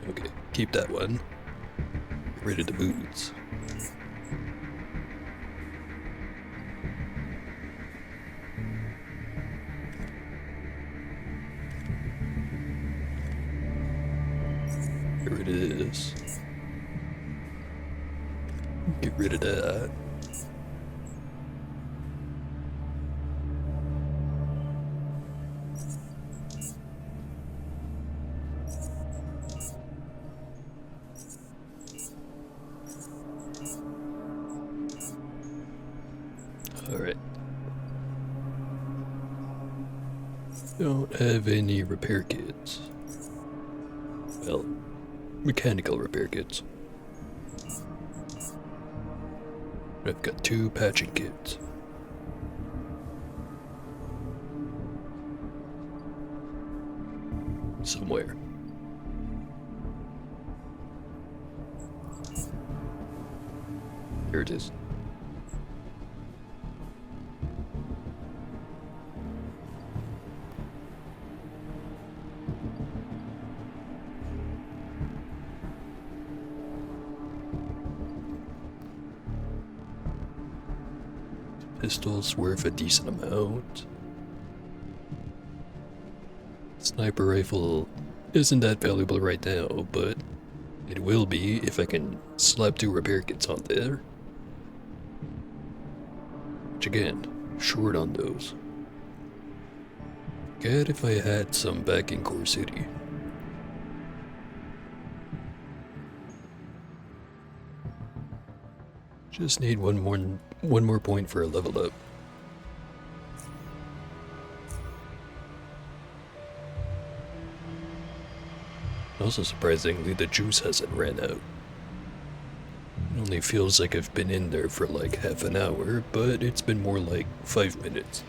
Okay, keep that one. Get rid of the boots. Get rid of this. Get rid of that. Alright. Don't have any repair kits. Well, mechanical repair kits. I've got 2 patching kits. Somewhere. Here it is. Pistol's worth a decent amount. Sniper rifle isn't that valuable right now, but it will be if I can slap 2 repair kits on there. Which again, short on those. Good if I had some back in Core City. Just need one more point for a level up. Also surprisingly, the juice hasn't ran out. It only feels like I've been in there for like half an hour, but it's been more like 5 minutes.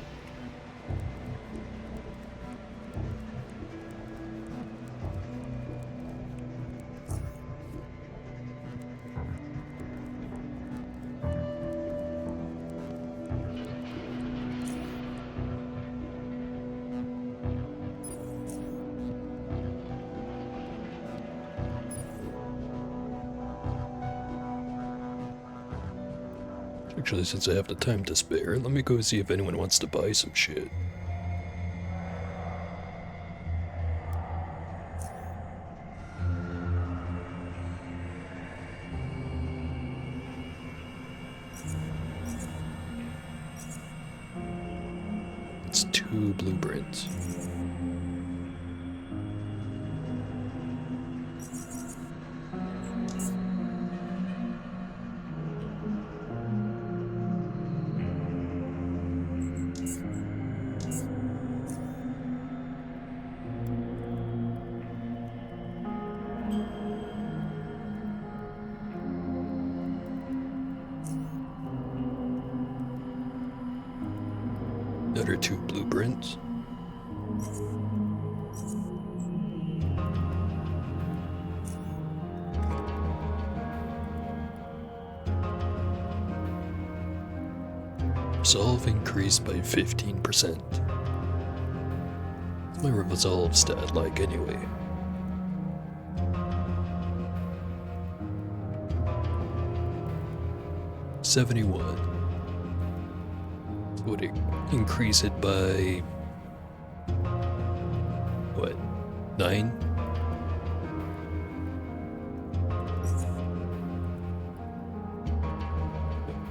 Actually, since I have the time to spare, let me go see if anyone wants to buy some shit. It's 2 blueprints. Another 2 blueprints. Resolve increased by 15%. What's my resolve stat like anyway? $71. Would it increase it by what? 9?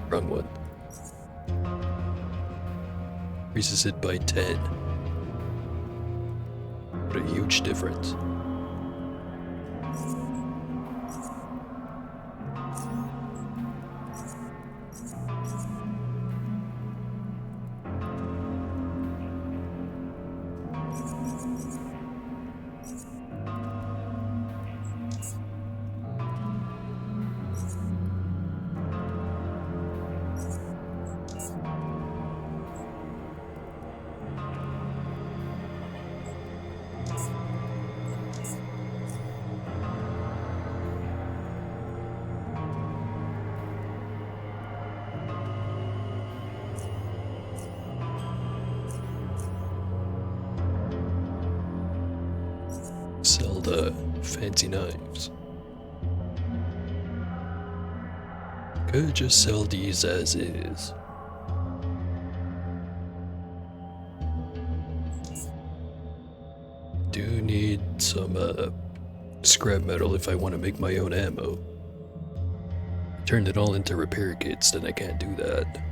Wrong one. Increases it by 10. What a huge difference. Sell the fancy knives. Could just sell these as is. Do need some scrap metal if I want to make my own ammo. Turned it all into repair kits, then I can't do that.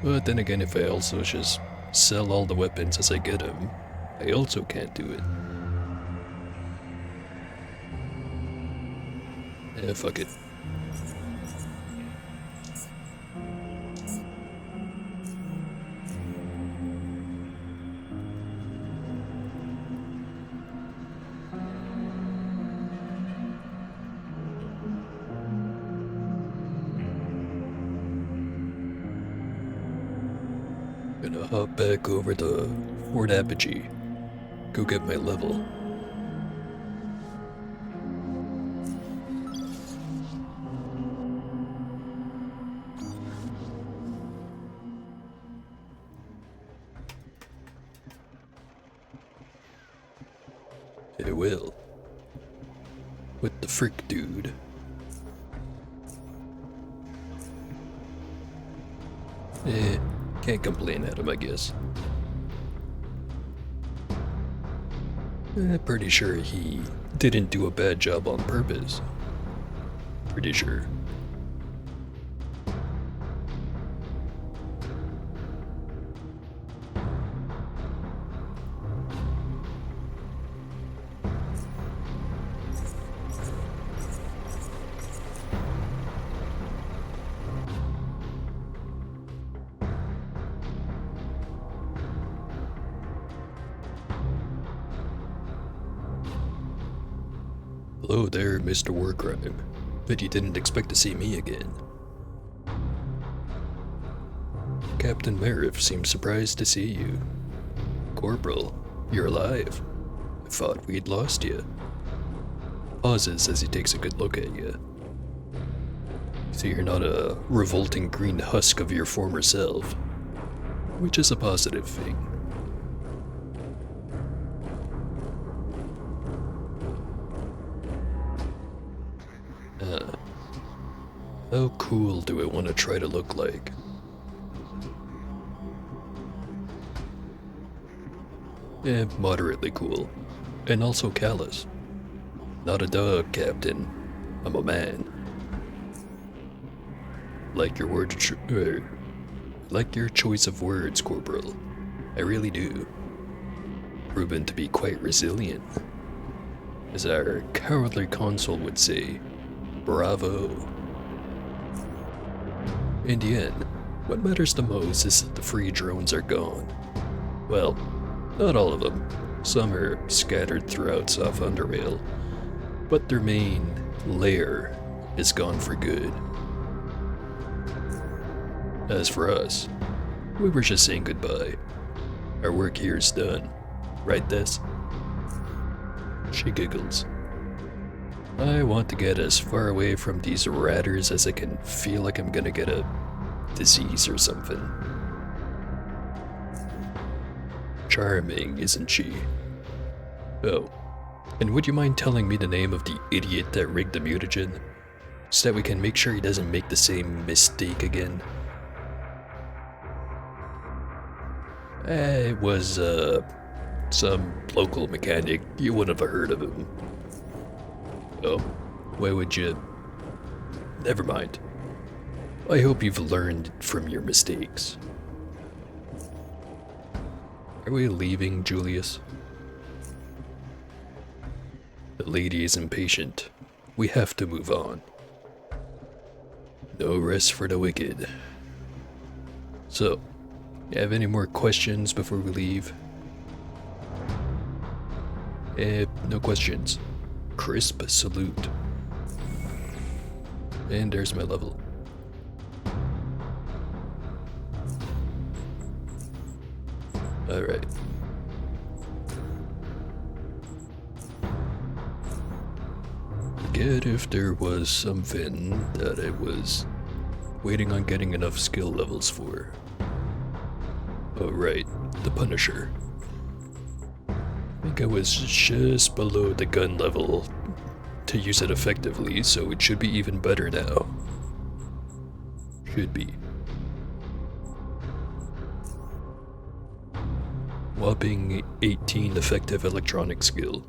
But then again, if I also just sell all the weapons as I get them, I also can't do it. Yeah, fuck it. Gonna hop back over to Fort Apogee. Go get my level. It will. What the frick, dude? Can't complain at him, I guess. Pretty sure he didn't do a bad job on purpose. Pretty sure. Hello there, Mr. Warcrime. Bet you didn't expect to see me again. Captain Merriff seems surprised to see you. Corporal, you're alive. I thought we'd lost you. Pauses as he takes a good look at you. So you're not a revolting green husk of your former self, which is a positive thing. How cool do I want to try to look like? Moderately cool. And also callous. Not a dog, Captain. I'm a man. Like your like your choice of words, Corporal. I really do. Proven to be quite resilient. As our cowardly consul would say, bravo. In the end, what matters the most is that the free drones are gone. Well, not all of them. Some are scattered throughout South Underrail, but their main lair is gone for good. As for us, we were just saying goodbye. Our work here is done. Right, Des? She giggles. I want to get as far away from these ratters as I can feel like I'm gonna get a disease or something. Charming, isn't she? Oh, and would you mind telling me the name of the idiot that rigged the mutagen? So that we can make sure he doesn't make the same mistake again. It was, some local mechanic. You wouldn't have heard of him. Oh, why would you? Never mind. I hope you've learned from your mistakes. Are we leaving, Julius? The lady is impatient. We have to move on. No rest for the wicked. So, you have any more questions before we leave? No questions. Crisp salute. And there's my level. Alright. Forget if there was something that I was waiting on getting enough skill levels for. Oh right, the Punisher. I think I was just below the gun level to use it effectively, so it should be even better now. Should be. Whopping 18 effective electronic skill.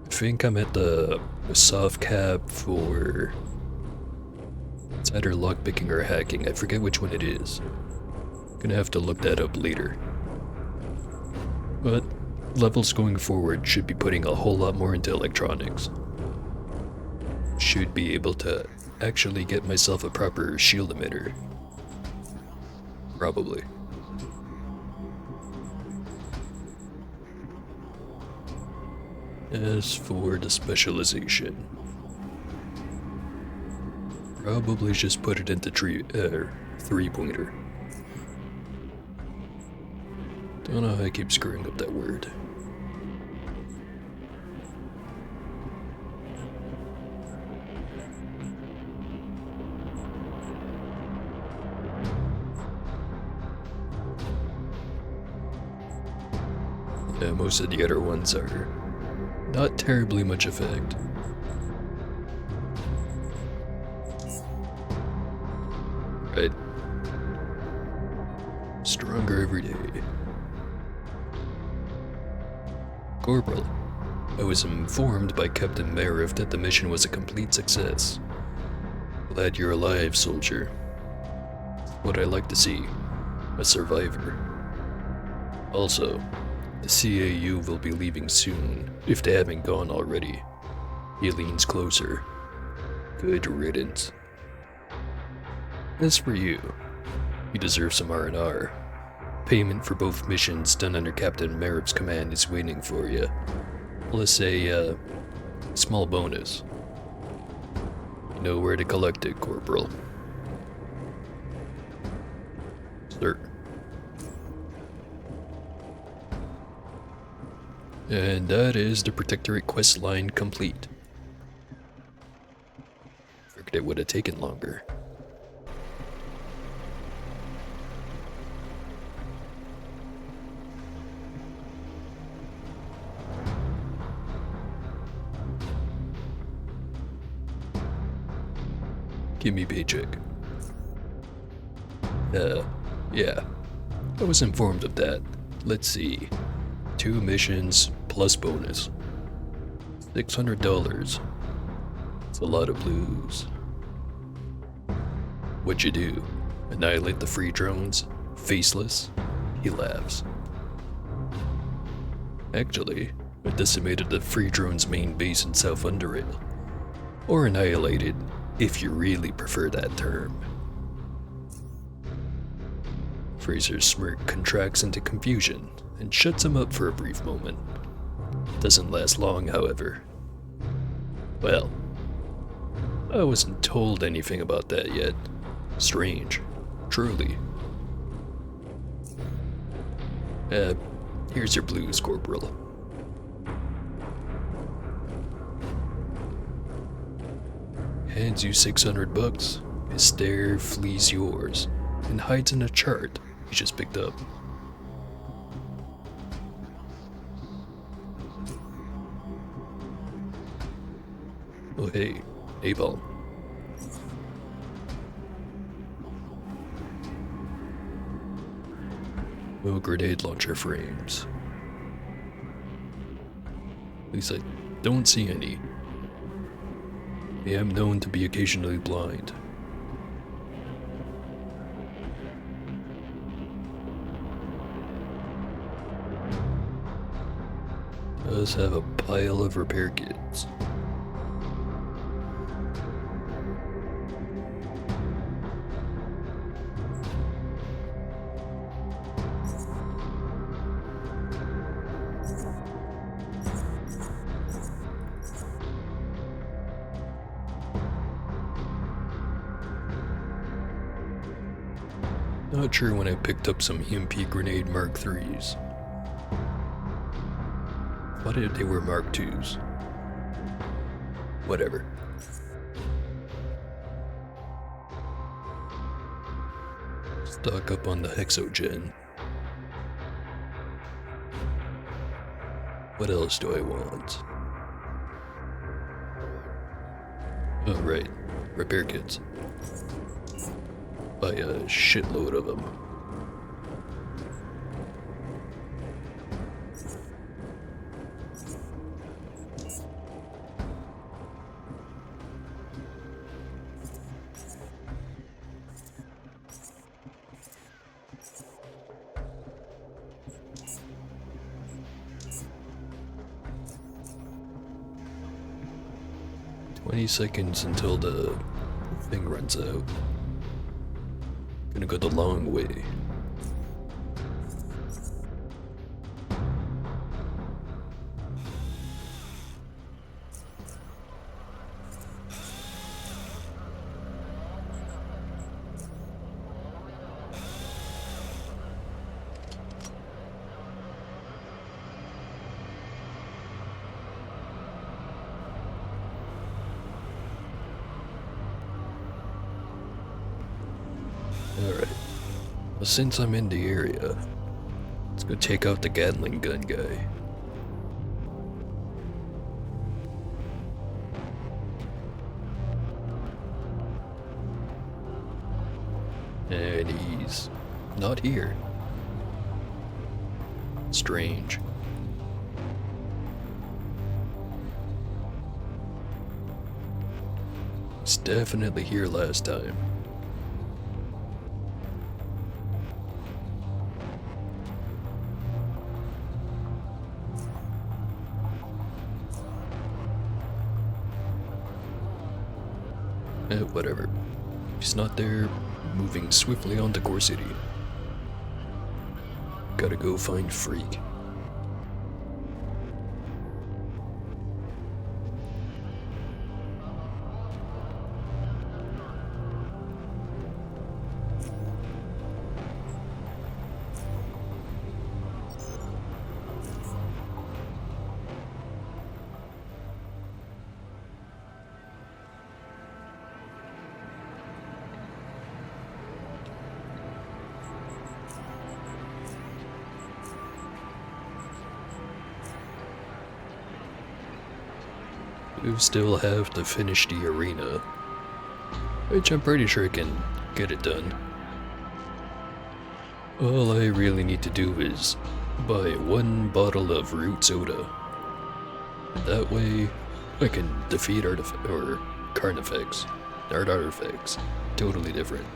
I think I'm at the soft cap for... It's either lockpicking or hacking, I forget which one it is. Gonna have to look that up later. But levels going forward should be putting a whole lot more into electronics. Should be able to actually get myself a proper shield emitter. Probably. As for the specialization, probably just put it into three-pointer. Don't know how I keep screwing up that word. Yeah, most of the other ones are not terribly much effect. Right. Stronger every day. Corporal, I was informed by Captain Merriff that the mission was a complete success. Glad you're alive, soldier. What I like to see, a survivor. Also, the CAU will be leaving soon, if they haven't gone already. He leans closer. Good riddance. As for you, you deserve some R&R. Payment for both missions done under Captain Merritt's command is waiting for you. Plus a, small bonus. You know where to collect it, Corporal. Sir. And that is the Protectorate quest line complete. Figured it would have taken longer. Give me paycheck. Yeah. I was informed of that. Let's see. 2 missions plus bonus. $600. It's a lot of blues. What'd you do? Annihilate the free drones? Faceless? He laughs. Actually, I decimated the free drone's main base in South Underrail. Or annihilated, if you really prefer that term. Fraser's smirk contracts into confusion and shuts him up for a brief moment. Doesn't last long, however. Well, I wasn't told anything about that yet. Strange, truly. Here's your blues, Corporal. Hands you $600. His stare flees yours and hides in a chart he just picked up. Oh hey, A-bomb. No grenade launcher frames. At least I don't see any. I am known to be occasionally blind. Does have a pile of repair kits. Not sure when I picked up some EMP grenade Mark IIIs. Thought they were Mark IIs. Whatever. Stock up on the Hexogen. What else do I want? Oh, right. Repair kits. Buy a shitload of them. Seconds until the thing runs out. Gonna go the long way. Alright. Well, since I'm in the area, let's go take out the Gatling gun guy. And he's not here. Strange. He's definitely here last time. Whatever. He's not there, moving swiftly on to Core City. Gotta go find Freak. We still have to finish the arena, which I'm pretty sure I can get it done. All I really need to do is buy one bottle of root soda. That way, I can defeat Carnifex. Art artifacts. Totally different.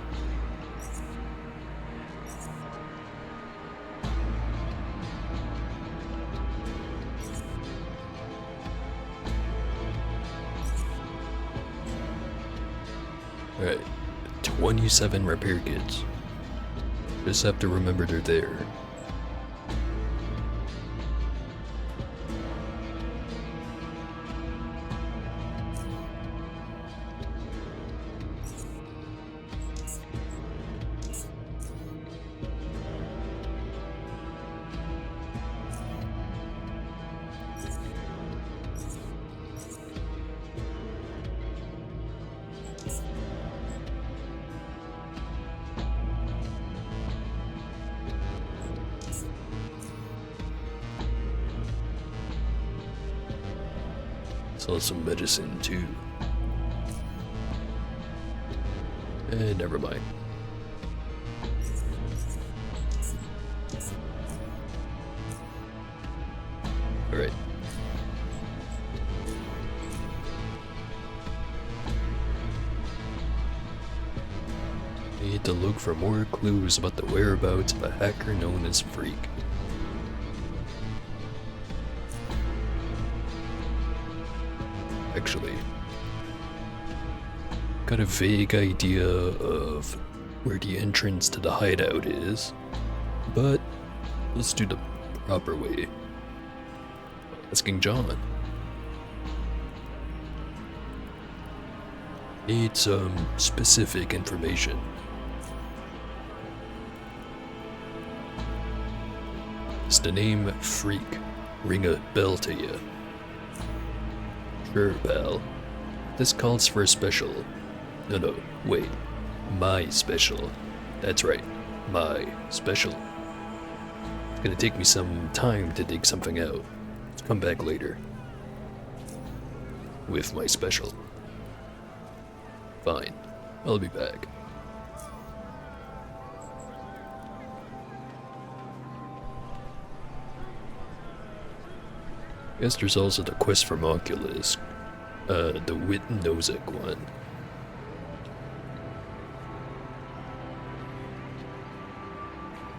Alright, 27 repair kits. Just have to remember they're there. Saw some medicine too. Never mind. Alright. Need to look for more clues about the whereabouts of a hacker known as Freak. Actually, got a vague idea of where the entrance to the hideout is, but let's do the proper way. Asking John. Need some specific information. Does the name Freak ring a bell to you? Sure, pal. This calls for a special. No, wait. My special. That's right, my special. It's gonna take me some time to dig something out. Let's come back later. With my special. Fine, I'll be back. Guess there's also the quest from Oculus. The Wit-Nozick one.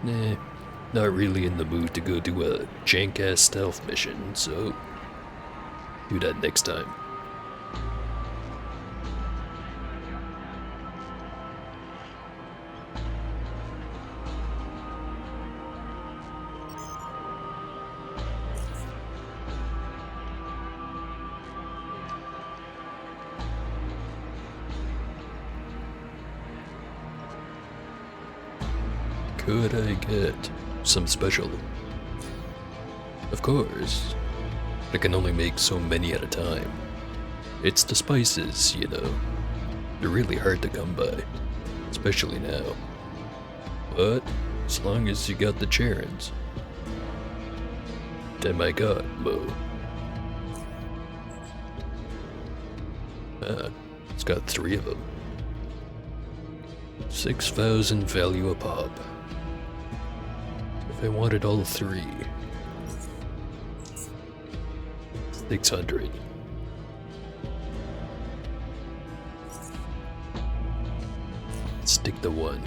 Nah, not really in the mood to go do a jank-ass stealth mission, so do that next time. Could I get some special? Of course. I can only make so many at a time. It's the spices, you know. They're really hard to come by, especially now. But as long as you got the Charons. Damn, I got Mo. It's got 3 of them. 6,000 value a pop. If I wanted all 3. 600. Stick to 1.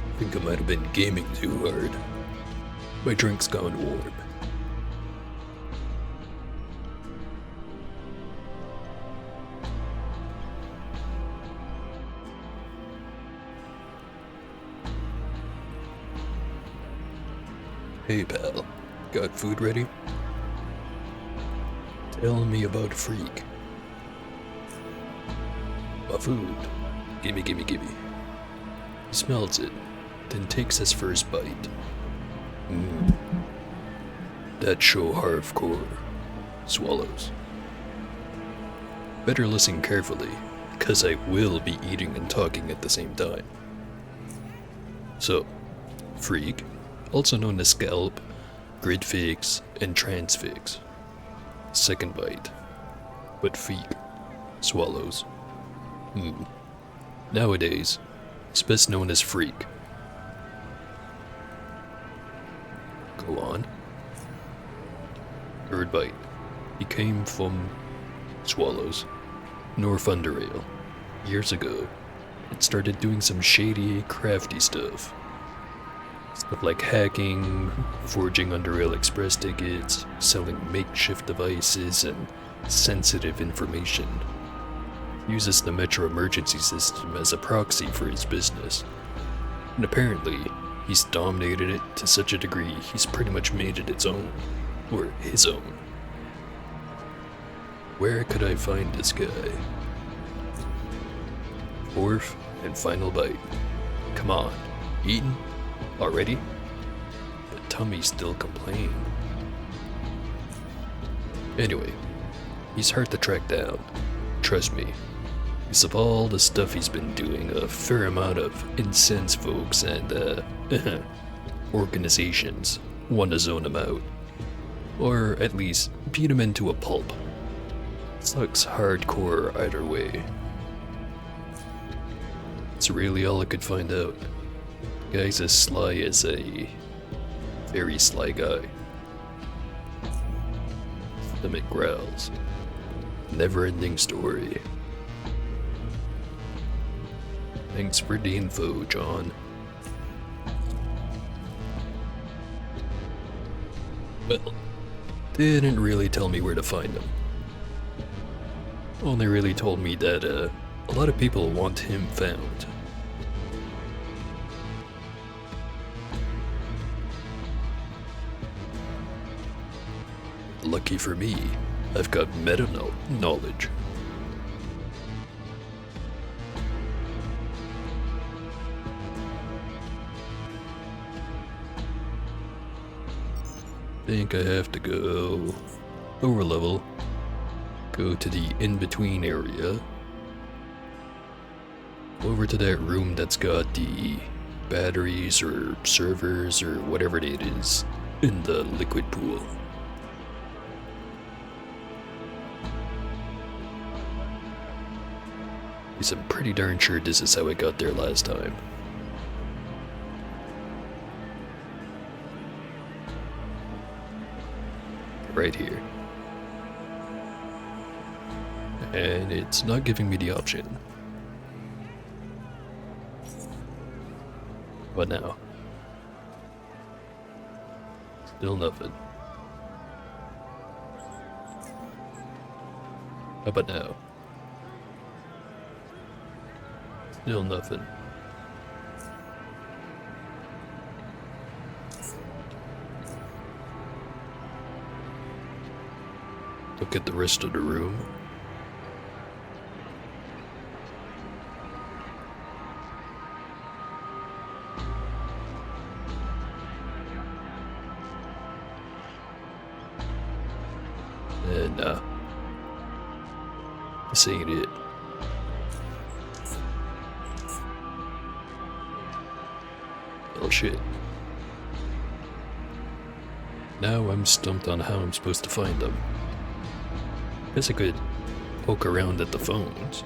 I think I might have been gaming too hard. My drink's gone warm. Hey pal, got food ready? Tell me about Freak. My food. Gimme. He smells it, then takes his first bite. That's so hardcore. Swallows. Better listen carefully, cause I will be eating and talking at the same time. So, Freak, also known as Scalp, Grid Fix, and Transfix. Second bite. But Freak swallows. Nowadays, it's best known as Freak. Go on. Third bite. He came from swallows. North Underrail. Years ago, it started doing some shady, crafty stuff. Stuff like hacking, forging Underrail Express tickets, selling makeshift devices, and sensitive information. Uses the Metro emergency system as a proxy for his business. And apparently, he's dominated it to such a degree he's pretty much made it its own. Or his own. Where could I find this guy? Fourth and final bite. Come on, eaten? Already? But tummy still complain. Anyway, he's hard to track down. Trust me. Because of all the stuff he's been doing, a fair amount of incensed folks and, organizations want to zone him out. Or at least beat him into a pulp. Sucks hardcore either way. It's really all I could find out. The guy's as sly as a very sly guy. Stomach growls. Never-ending story. Thanks for the info, John. Well, didn't really tell me where to find them. Only really told me that a lot of people want him found. Lucky for me, I've got meta knowledge. Think I have to go lower level, go to the in-between area, over to that room that's got the batteries or servers or whatever it is in the liquid pool. Because I'm pretty darn sure this is how I got there last time. Right here. And it's not giving me the option. What now? Still nothing. How about now? Still nothing. Look at the rest of the room. And this ain't it. Oh shit. Now I'm stumped on how I'm supposed to find them. Guess I could poke around at the phones.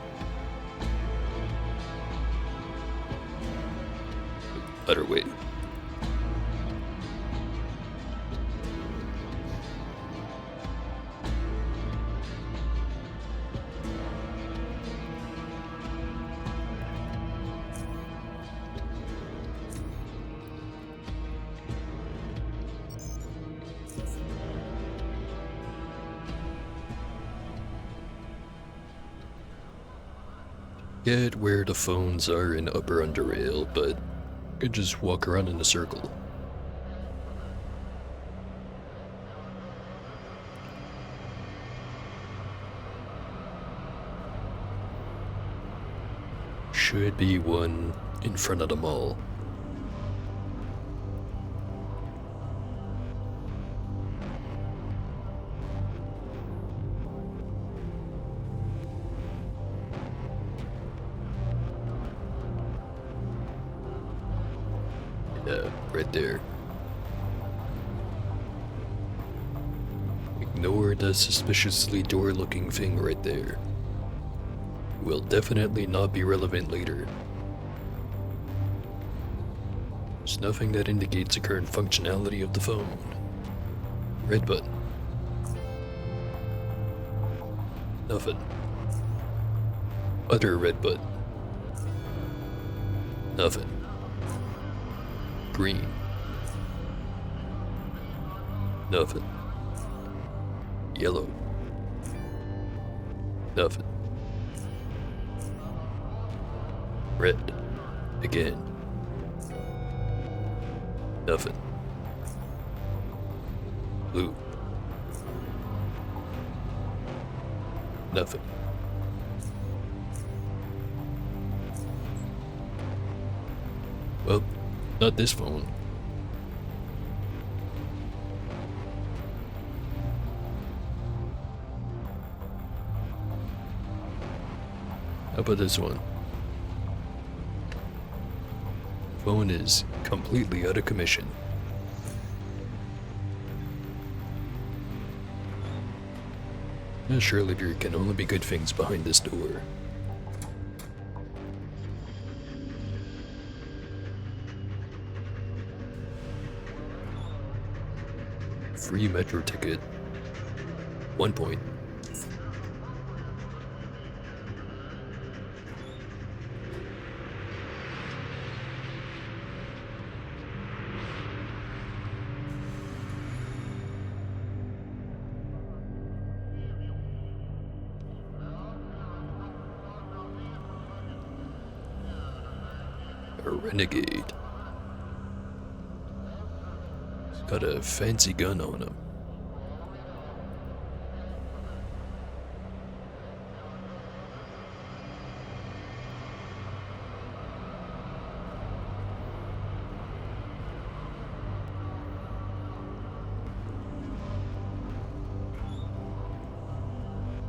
Better wait. Get where the phones are in Upper Underrail, but I could just walk around in a circle. Should be one in front of the mall. Yeah, right there. Ignore the suspiciously door-looking thing right there. Will definitely not be relevant later. There's nothing that indicates the current functionality of the phone. Red button. Nothing. Other red button. Nothing. Green. Nothing. Yellow. Nothing. Red. Again. Nothing. Blue. Nothing. Well, not this phone. How about this one? Phone is completely out of commission. Surely there can only be good things behind this door. Free metro ticket. 1 point. A renegade. He's got a fancy gun on him.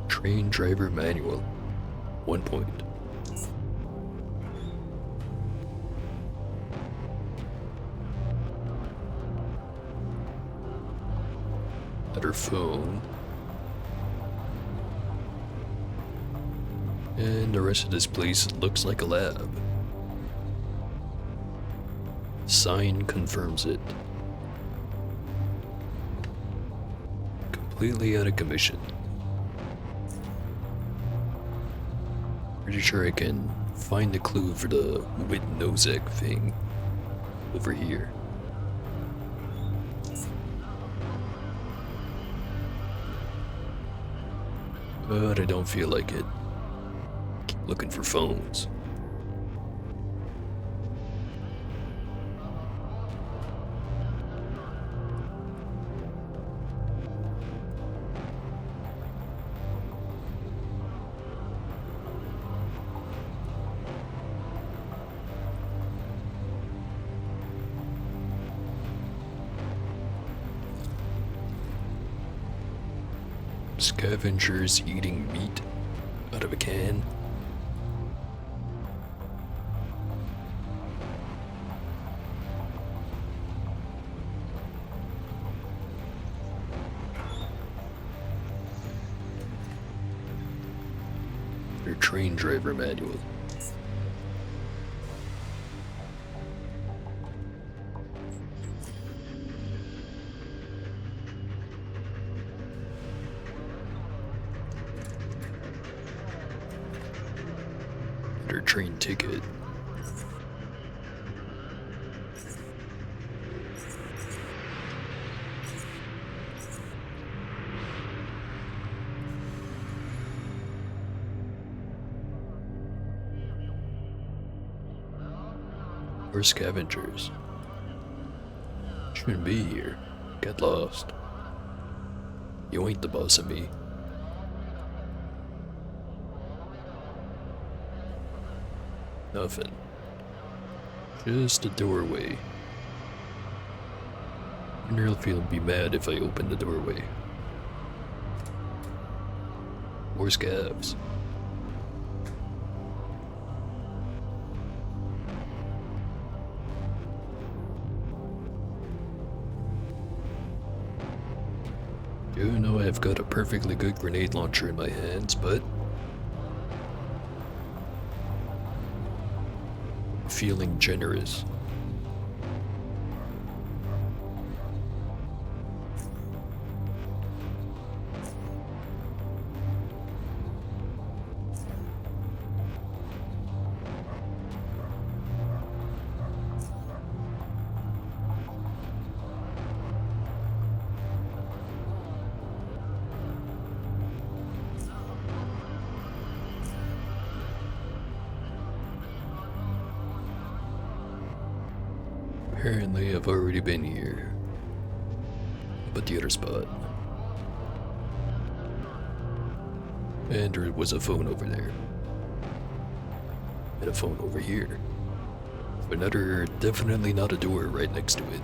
Train driver manual. 1 point. Another phone. And the rest of this place looks like a lab. Sign confirms it. Completely out of commission. Pretty sure I can find the clue for the Widnozek thing over here. But I don't feel like it. Keep looking for phones. Scavengers eating meat out of a can. Their train driver manual. Their train ticket. We're scavengers. Shouldn't be here. Get lost. You ain't the boss of me. Nothing. Just a doorway. Underrail will be mad if I open the doorway. More scavs. You know I've got a perfectly good grenade launcher in my hands, but feeling generous. Apparently I've already been here. But the other spot. And there was a phone over there. And a phone over here. Another, definitely not a door right next to it.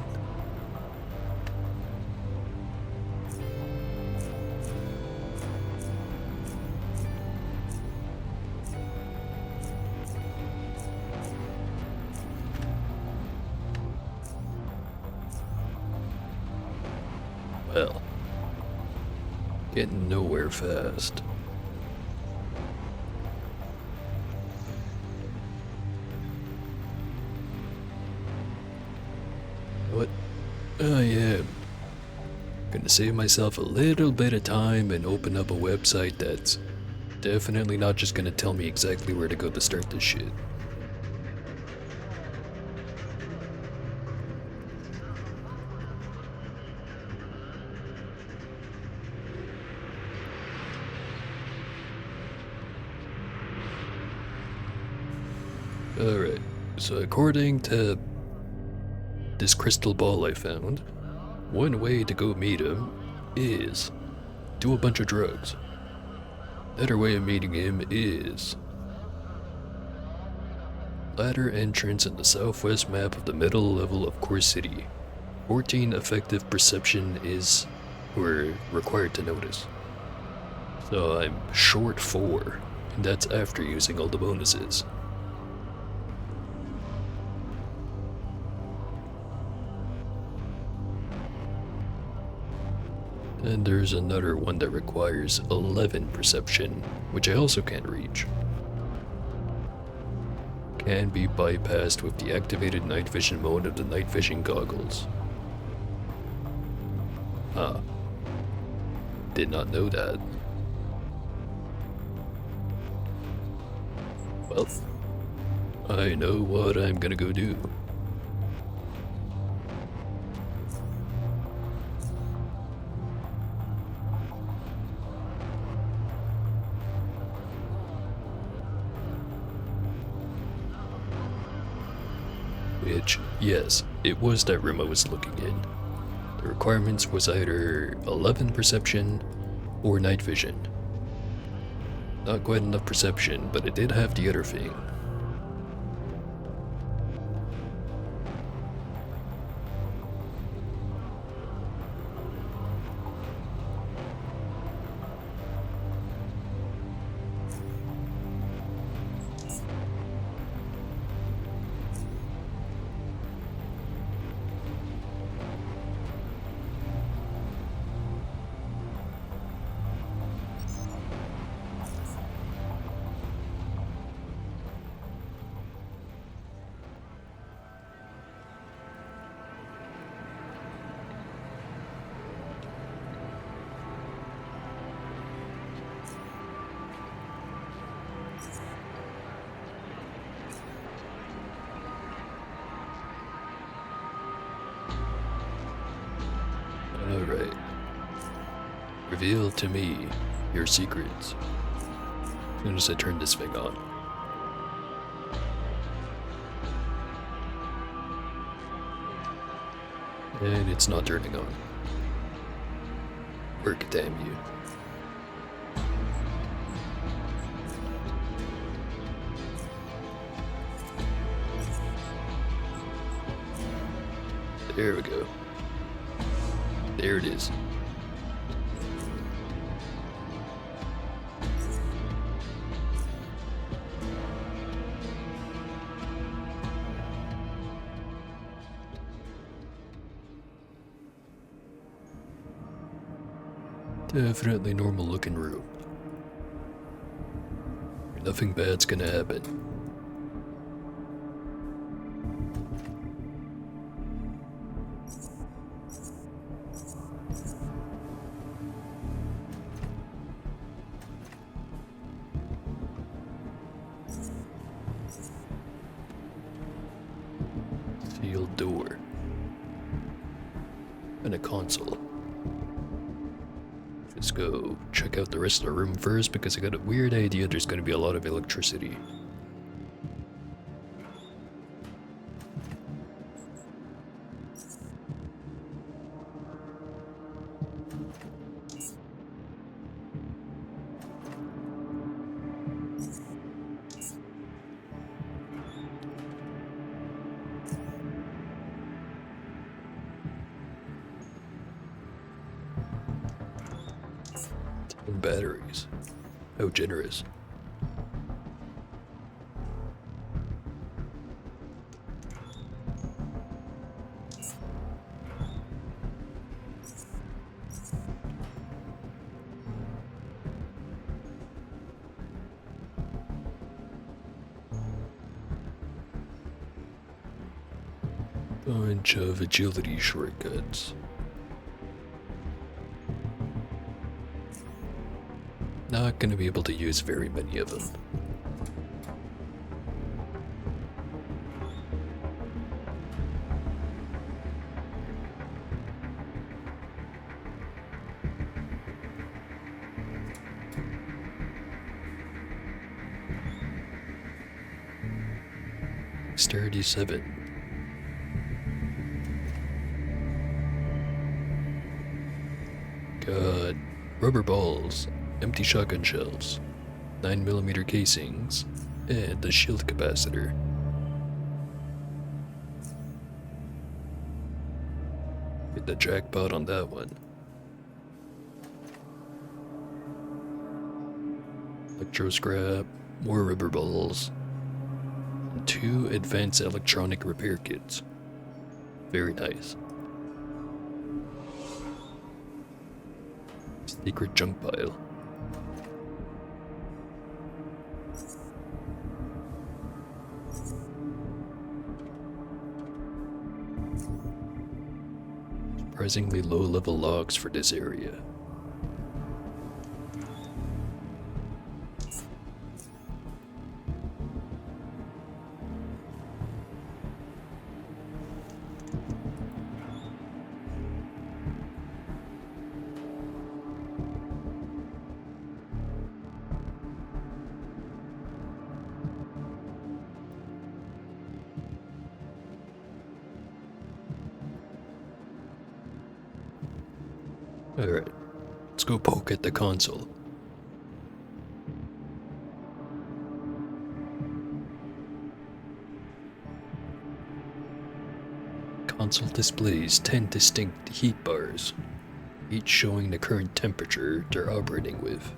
Well, getting nowhere fast. What? Oh yeah. Gonna save myself a little bit of time and open up a website that's definitely not just gonna tell me exactly where to go to start this shit. Alright, So according to this crystal ball I found, one way to go meet him is do a bunch of drugs. Another way of meeting him is ladder entrance in the southwest map of the middle level of Core City. 14 effective perception is we're required to notice. So I'm short 4, and that's after using all the bonuses. And there's another one that requires 11 perception, which I also can't reach. Can be bypassed with the activated night vision mode of the night vision goggles. Huh. Did not know that. Well, I know what I'm gonna go do. Which, yes, it was that room I was looking in. The requirements was either 11 perception or night vision. Not quite enough perception, but it did have the other thing. Alright. Reveal to me your secrets. As soon as I turn this thing on. And it's not turning on. Work, damn you. There we go. There it is. Definitely normal looking room. Nothing bad's gonna happen. Sealed door. And a console. Let's go check out the rest of the room first because I got a weird idea there's going to be a lot of electricity. And batteries. How generous. Bunch of agility shortcuts. Not gonna be able to use very many of them. Dexterity 7. Got rubber balls, empty shotgun shells, 9mm casings, and the shield capacitor. Hit the jackpot on that one. Electro scrap, more rubber balls, and 2 advanced electronic repair kits. Very nice. Secret junk pile. Surprisingly low level logs for this area. Alright, let's go poke at the console. Console displays 10 distinct heat bars, each showing the current temperature they're operating with.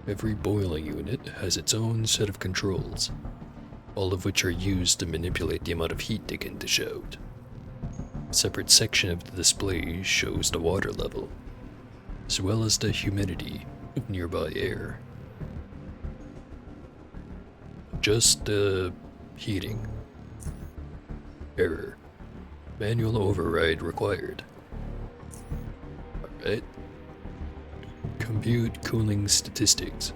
Every boiling unit has its own set of controls, all of which are used to manipulate the amount of heat they can dish out. A separate section of the display shows the water level, as well as the humidity of nearby air. Just heating. Error. Manual override required. Alright. Compute cooling statistics.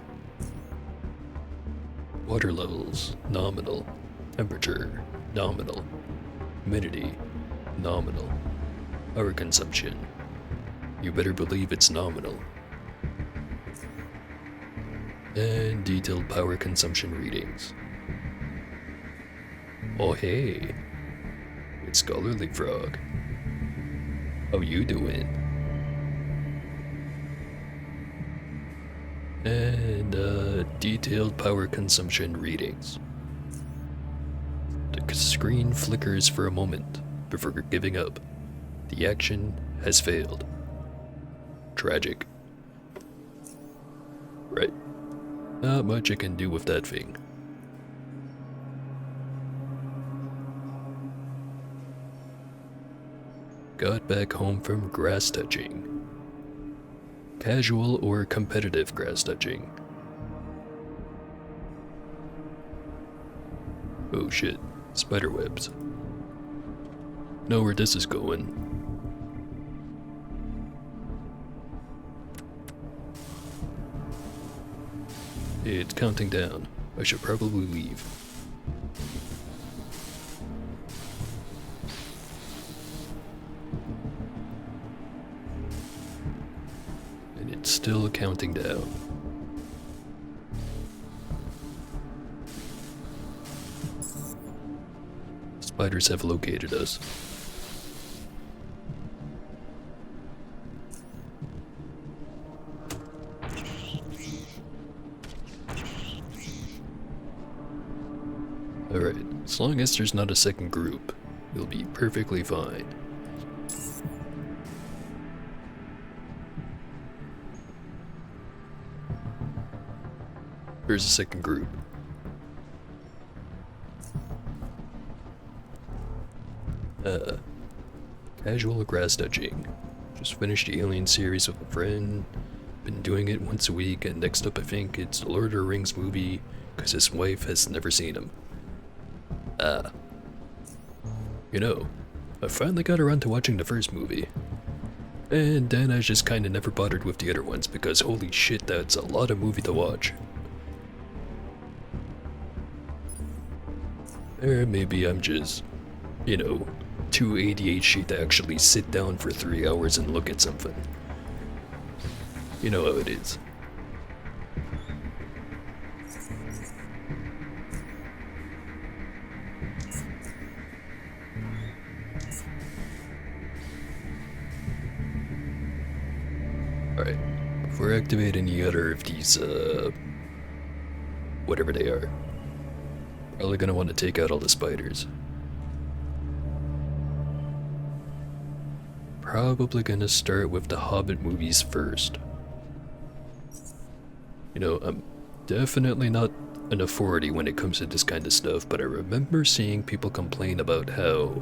Water levels, nominal. Temperature, nominal. Humidity, nominal. Power consumption. You better believe it's nominal. And detailed power consumption readings. Oh hey, it's Scholarly Frog. How you doing? And detailed power consumption readings. The screen flickers for a moment before giving up. The action has failed. Tragic. Right. Not much I can do with that thing. Got back home from grass touching. Casual or competitive grass touching. Oh shit, spiderwebs. Know where this is going. It's counting down. I should probably leave. And it's still counting down. Spiders have located us. Alright, as long as there's not a second group, we'll be perfectly fine. There's a second group. Casual grass touching. Just finished the Alien series with a friend. Been doing it once a week, and next up I think it's the Lord of the Rings movie, because his wife has never seen him. You know, I finally got around to watching the first movie. And then I just kinda never bothered with the other ones because holy shit, that's a lot of movie to watch. Or maybe I'm just, you know, too ADHD to actually sit down for 3 hours and look at something. You know how it is. Alright, before I activate any other of these, whatever they are, probably gonna want to take out all the spiders. Probably gonna start with the Hobbit movies first. You know, I'm definitely not an authority when it comes to this kind of stuff, but I remember seeing people complain about how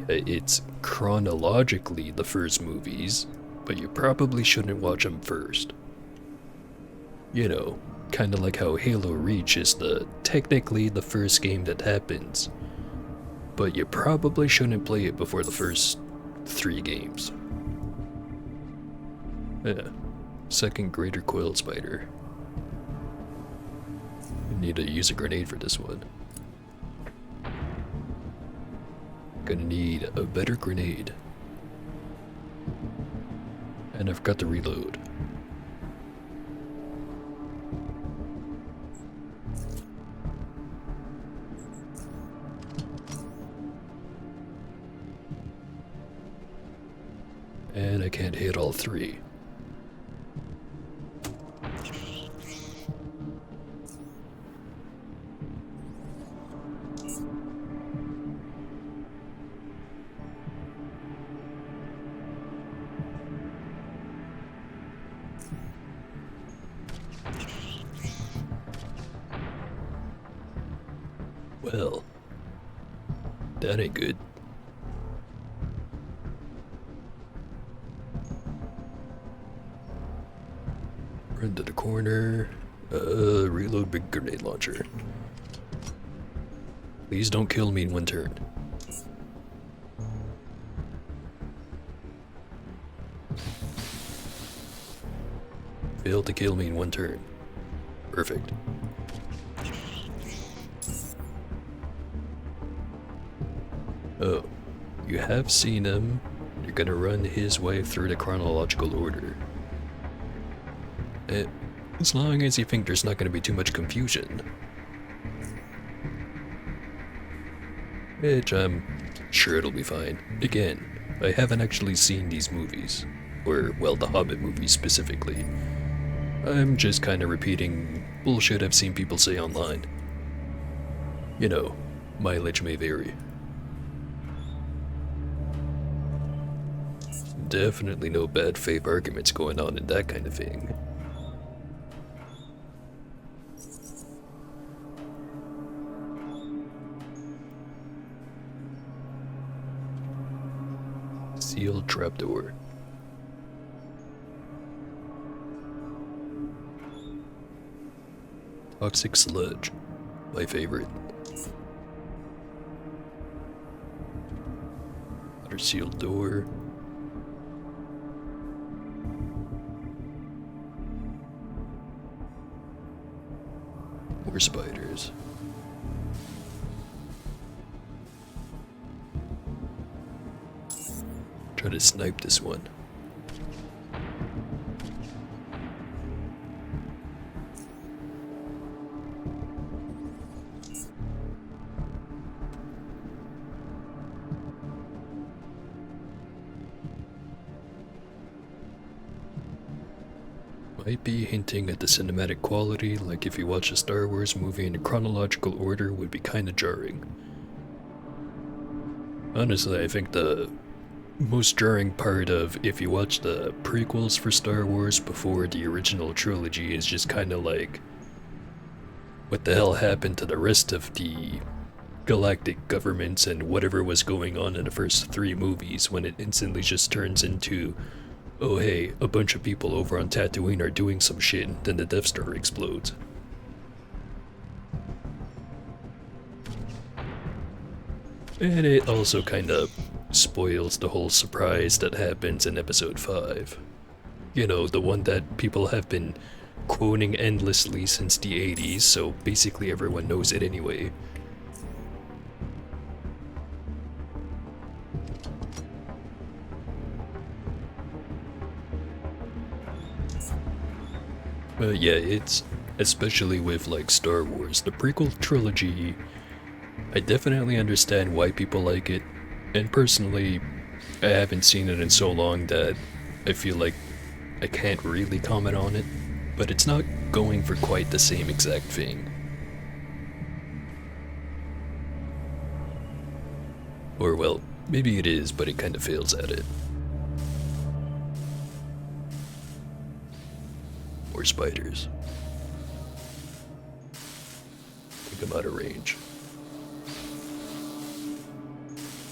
it's chronologically the first movies, but you probably shouldn't watch them first. You know, kinda like how Halo Reach is technically the first game that happens, but you probably shouldn't play it before the first 3 games. Yeah, second greater coil spider. Need to use a grenade for this one. Gonna need a better grenade. And I've got to reload. And I can't hit all 3. Well, that ain't good. Run to the corner. Reload big grenade launcher. Please don't kill me in one turn. Failed to kill me in one turn. Perfect. Oh, you have seen him. You're gonna run his way through the chronological order. As long as you think there's not gonna be too much confusion. Which I'm sure it'll be fine. Again, I haven't actually seen these movies. Or, well, the Hobbit movies specifically. I'm just kinda repeating bullshit I've seen people say online. You know, mileage may vary. Definitely no bad faith arguments going on in that kind of thing. Sealed trapdoor. Toxic sludge. My favorite. Another sealed door. More spiders. Try to snipe this one. Might be hinting at the cinematic quality, like if you watch a Star Wars movie in a chronological order would be kinda jarring. Honestly, I think the most jarring part of if you watch the prequels for Star Wars before the original trilogy is just kinda like, what the hell happened to the rest of the galactic governments and whatever was going on in the first 3 movies when it instantly just turns into, oh hey, a bunch of people over on Tatooine are doing some shit, and then the Death Star explodes. And it also kinda spoils the whole surprise that happens in episode 5. You know, the one that people have been quoting endlessly since the 80s, so basically everyone knows it anyway. Yeah, it's especially with like Star Wars, the prequel trilogy. I definitely understand why people like it, and personally, I haven't seen it in so long that I feel like I can't really comment on it, but it's not going for quite the same exact thing. Or well, maybe it is, but it kind of fails at it. More spiders. Take them out of range.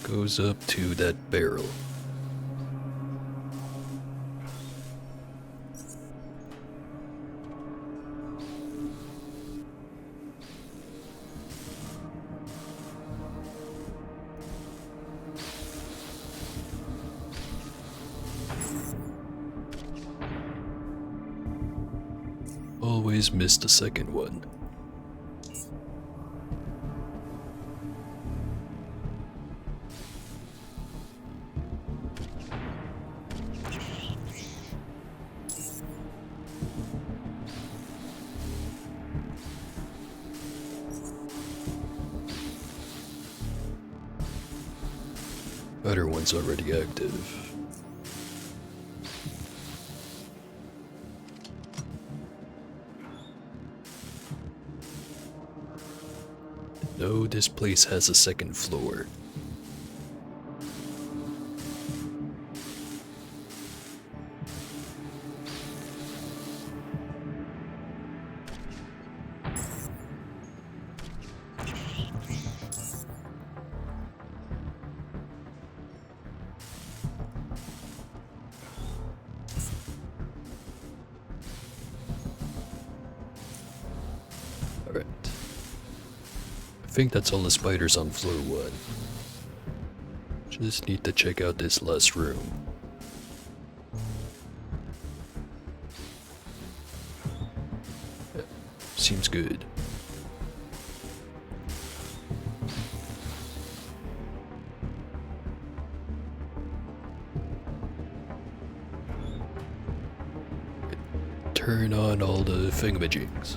Goes up to that barrel. Always missed the second one. Other one's already active. No, this place has a second floor. Alright. I think that's all the spiders on floor 1. Just need to check out this last room. Yeah, seems good. Turn on all the thingamajigs.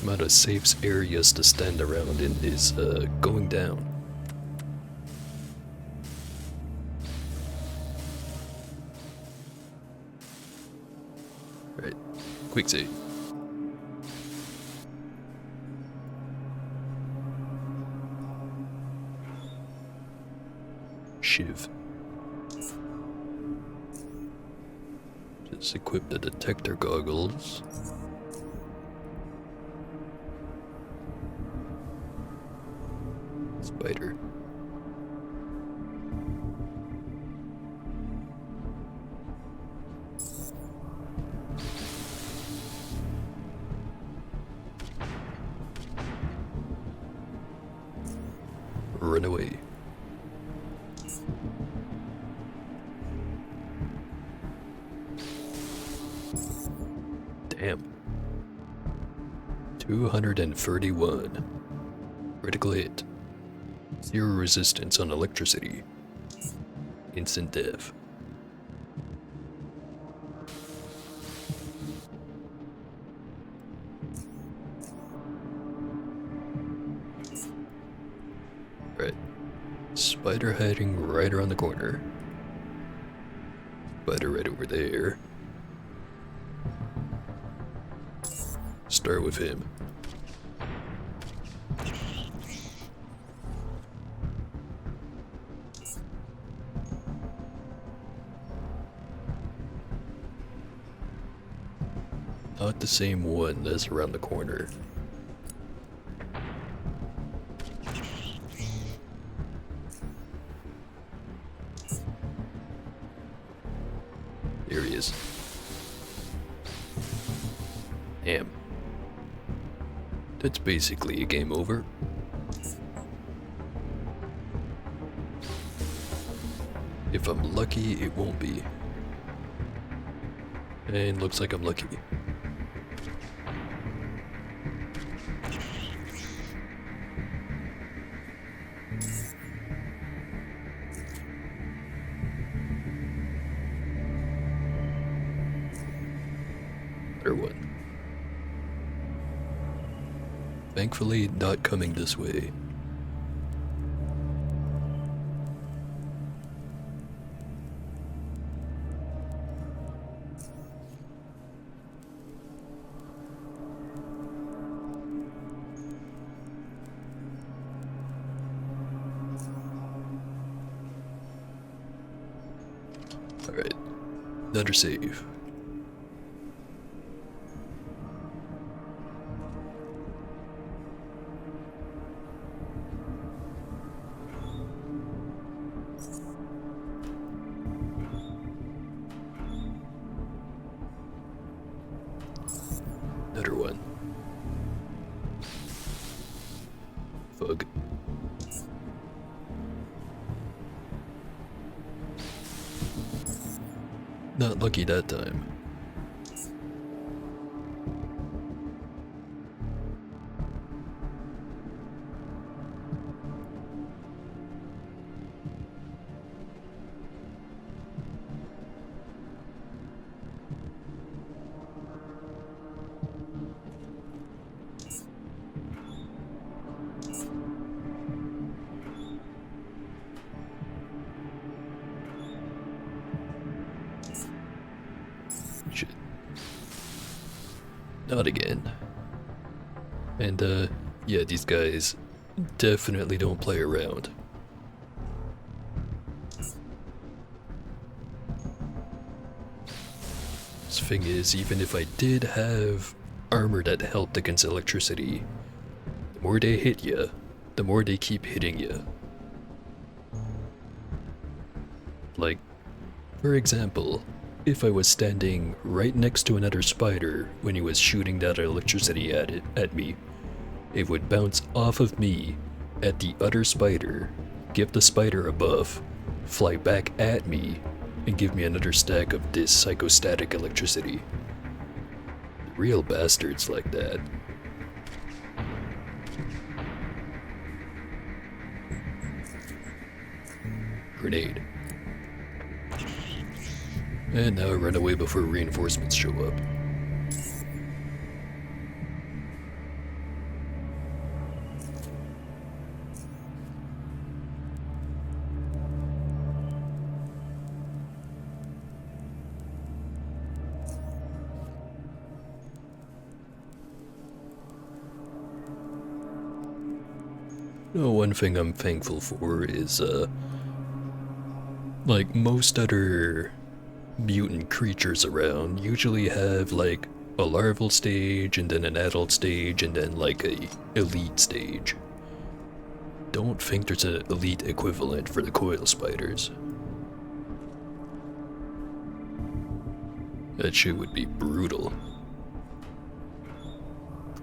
Amount of safe areas to stand around in is going down. Right, quick save. Shiv. Just equip the detector goggles. Spider. Run away. Damn. 231. Critical hit. 0 resistance on electricity. Instant death. Right. Spider hiding right around the corner. Spider right over there. Start with him. Not the same one that's around the corner. There he is. Damn. That's basically a game over. If I'm lucky, it won't be. And looks like I'm lucky. Better one. Thankfully, not coming this way. Alright, another save. Another one. Fug. Not lucky that time. Shit. Not again. And, yeah, these guys definitely don't play around. This thing is, even if I did have armor that helped against electricity, the more they hit you, the more they keep hitting you. Like, for example, if I was standing right next to another spider when he was shooting that electricity at me, it would bounce off of me at the other spider, give the spider a buff, fly back at me, and give me another stack of this psychostatic electricity. Real bastards like that. Grenade. And now run away before reinforcements show up. Oh, one thing I'm thankful for is, like most other mutant creatures around usually have like a larval stage and then an adult stage and then like a elite stage. Don't think there's an elite equivalent for the coil spiders. That shit would be brutal.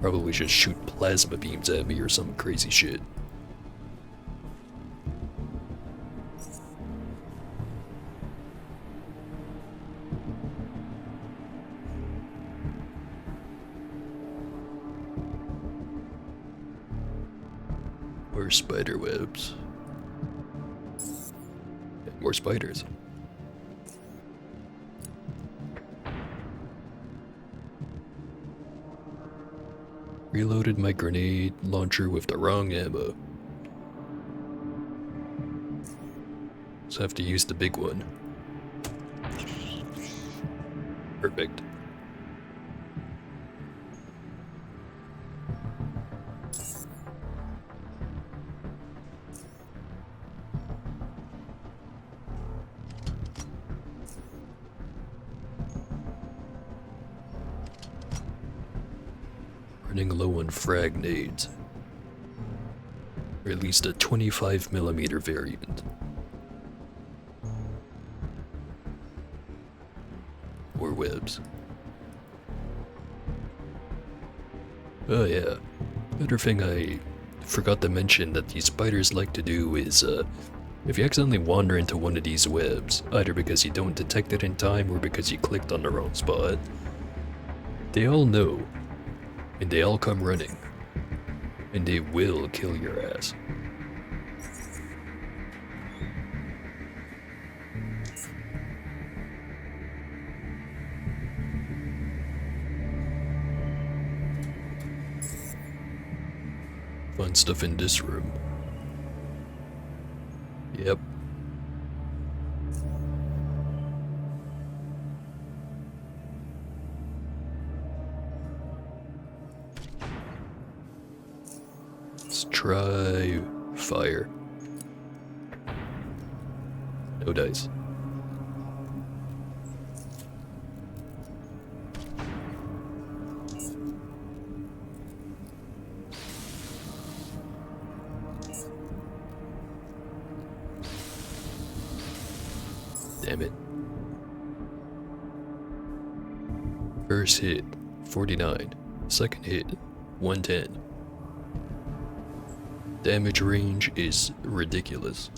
Probably just shoot plasma beams at me or some crazy shit. More spider webs. And more spiders. Reloaded my grenade launcher with the wrong ammo. So I have to use the big one. Perfect. Running low on frag nades. Or at least a 25mm variant. Or webs. Oh yeah. Another thing I forgot to mention that these spiders like to do is, if you accidentally wander into one of these webs, either because you don't detect it in time or because you clicked on the wrong spot, they all know. And they all come running. And they will kill your ass. found stuff in this room. Yep. Let's try fire. No dice. Damn it. First hit, 49. Second hit, 110. Damage range is ridiculous.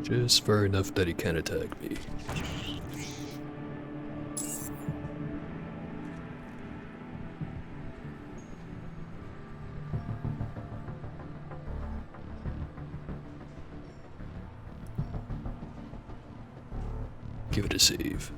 Just far enough that he can't attack me. Give it a save.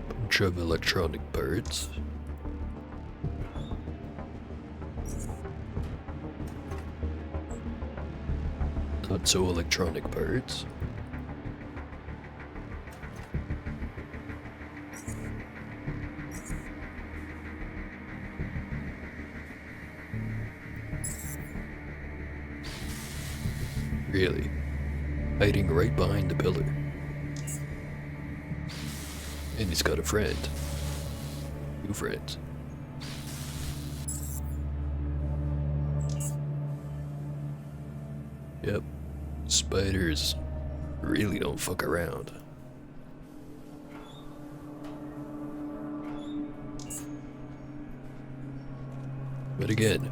Bunch of electronic parts. Not so electronic parts. Really? Hiding right behind the pillar. And he's got a friend. 2 friends. Yep. Spiders really don't fuck around. But again,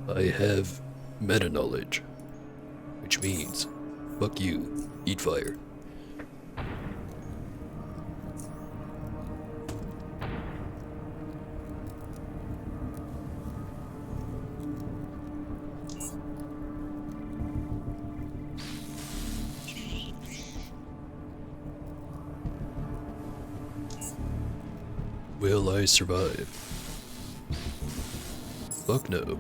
I have meta knowledge, which means, fuck you, eat fire. Will I survive? Fuck no.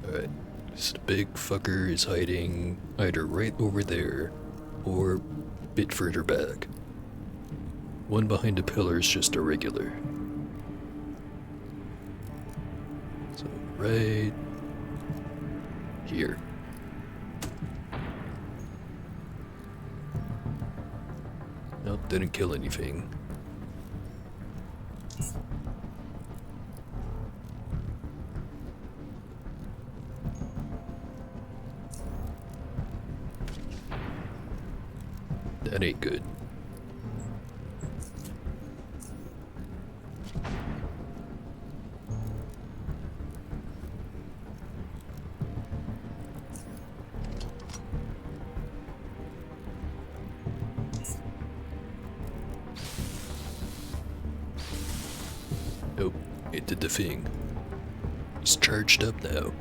Alright, this big fucker is hiding either right over there or a bit further back. One behind the pillar is just a regular. So, right here. Nope, didn't kill anything. That ain't good. Nope, it did the thing. He's charged up now.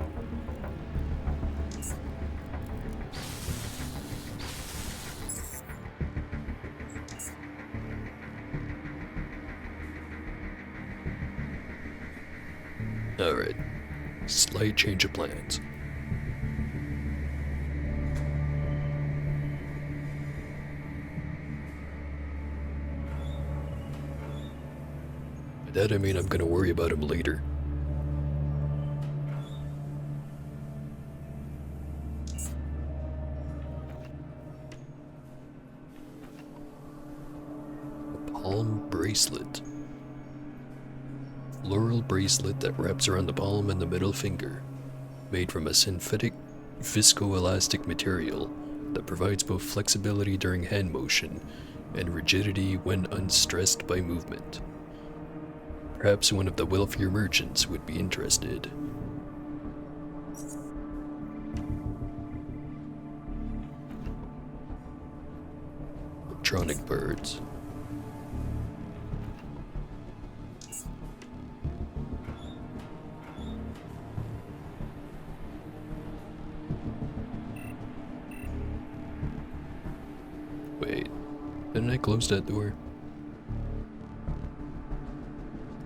Alright, slight change of plans. that I mean I'm gonna worry about him later. A palm bracelet. Floral bracelet that wraps around the palm and the middle finger. Made from a synthetic viscoelastic material that provides both flexibility during hand motion and rigidity when unstressed by movement. Perhaps one of the wealthier merchants would be interested. Electronic birds. Wait, didn't I close that door?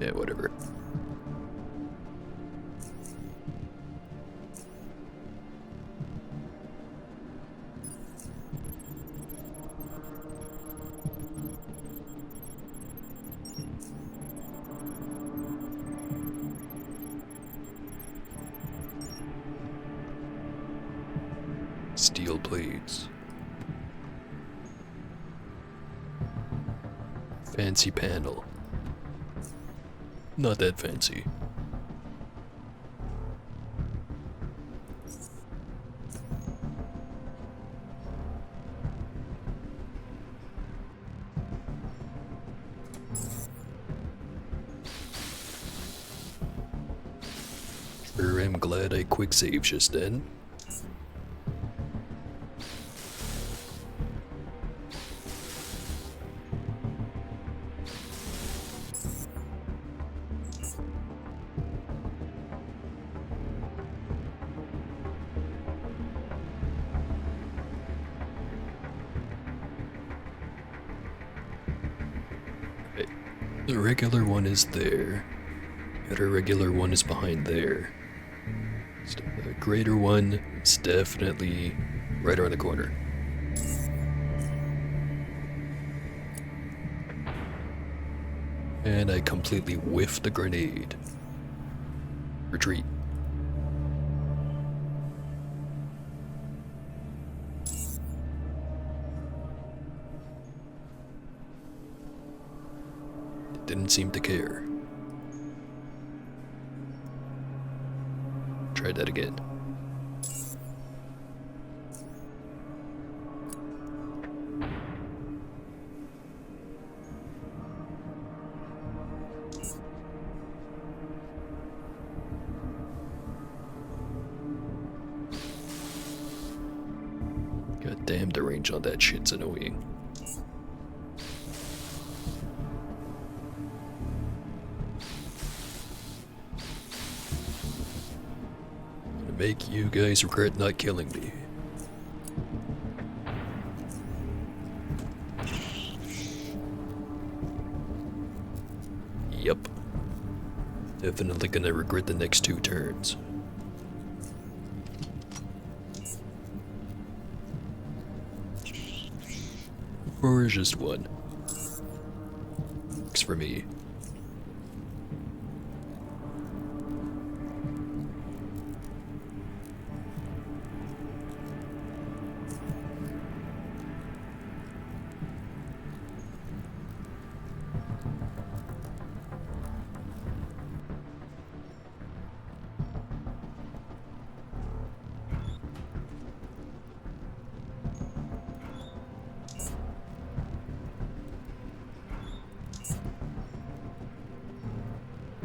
Yeah, whatever. Steel plates. Fancy panel. Not that fancy. Sure am glad I quick saved just then. The regular one is there. The other regular one is behind there. So the greater one is definitely right around the corner. And I completely whiffed the grenade. Retreat. Didn't seem to care. Try that again. God damn, the range on that shit's annoying. Make you guys regret not killing me. Yep. Definitely gonna regret the next 2 turns. Or just 1. Works for me.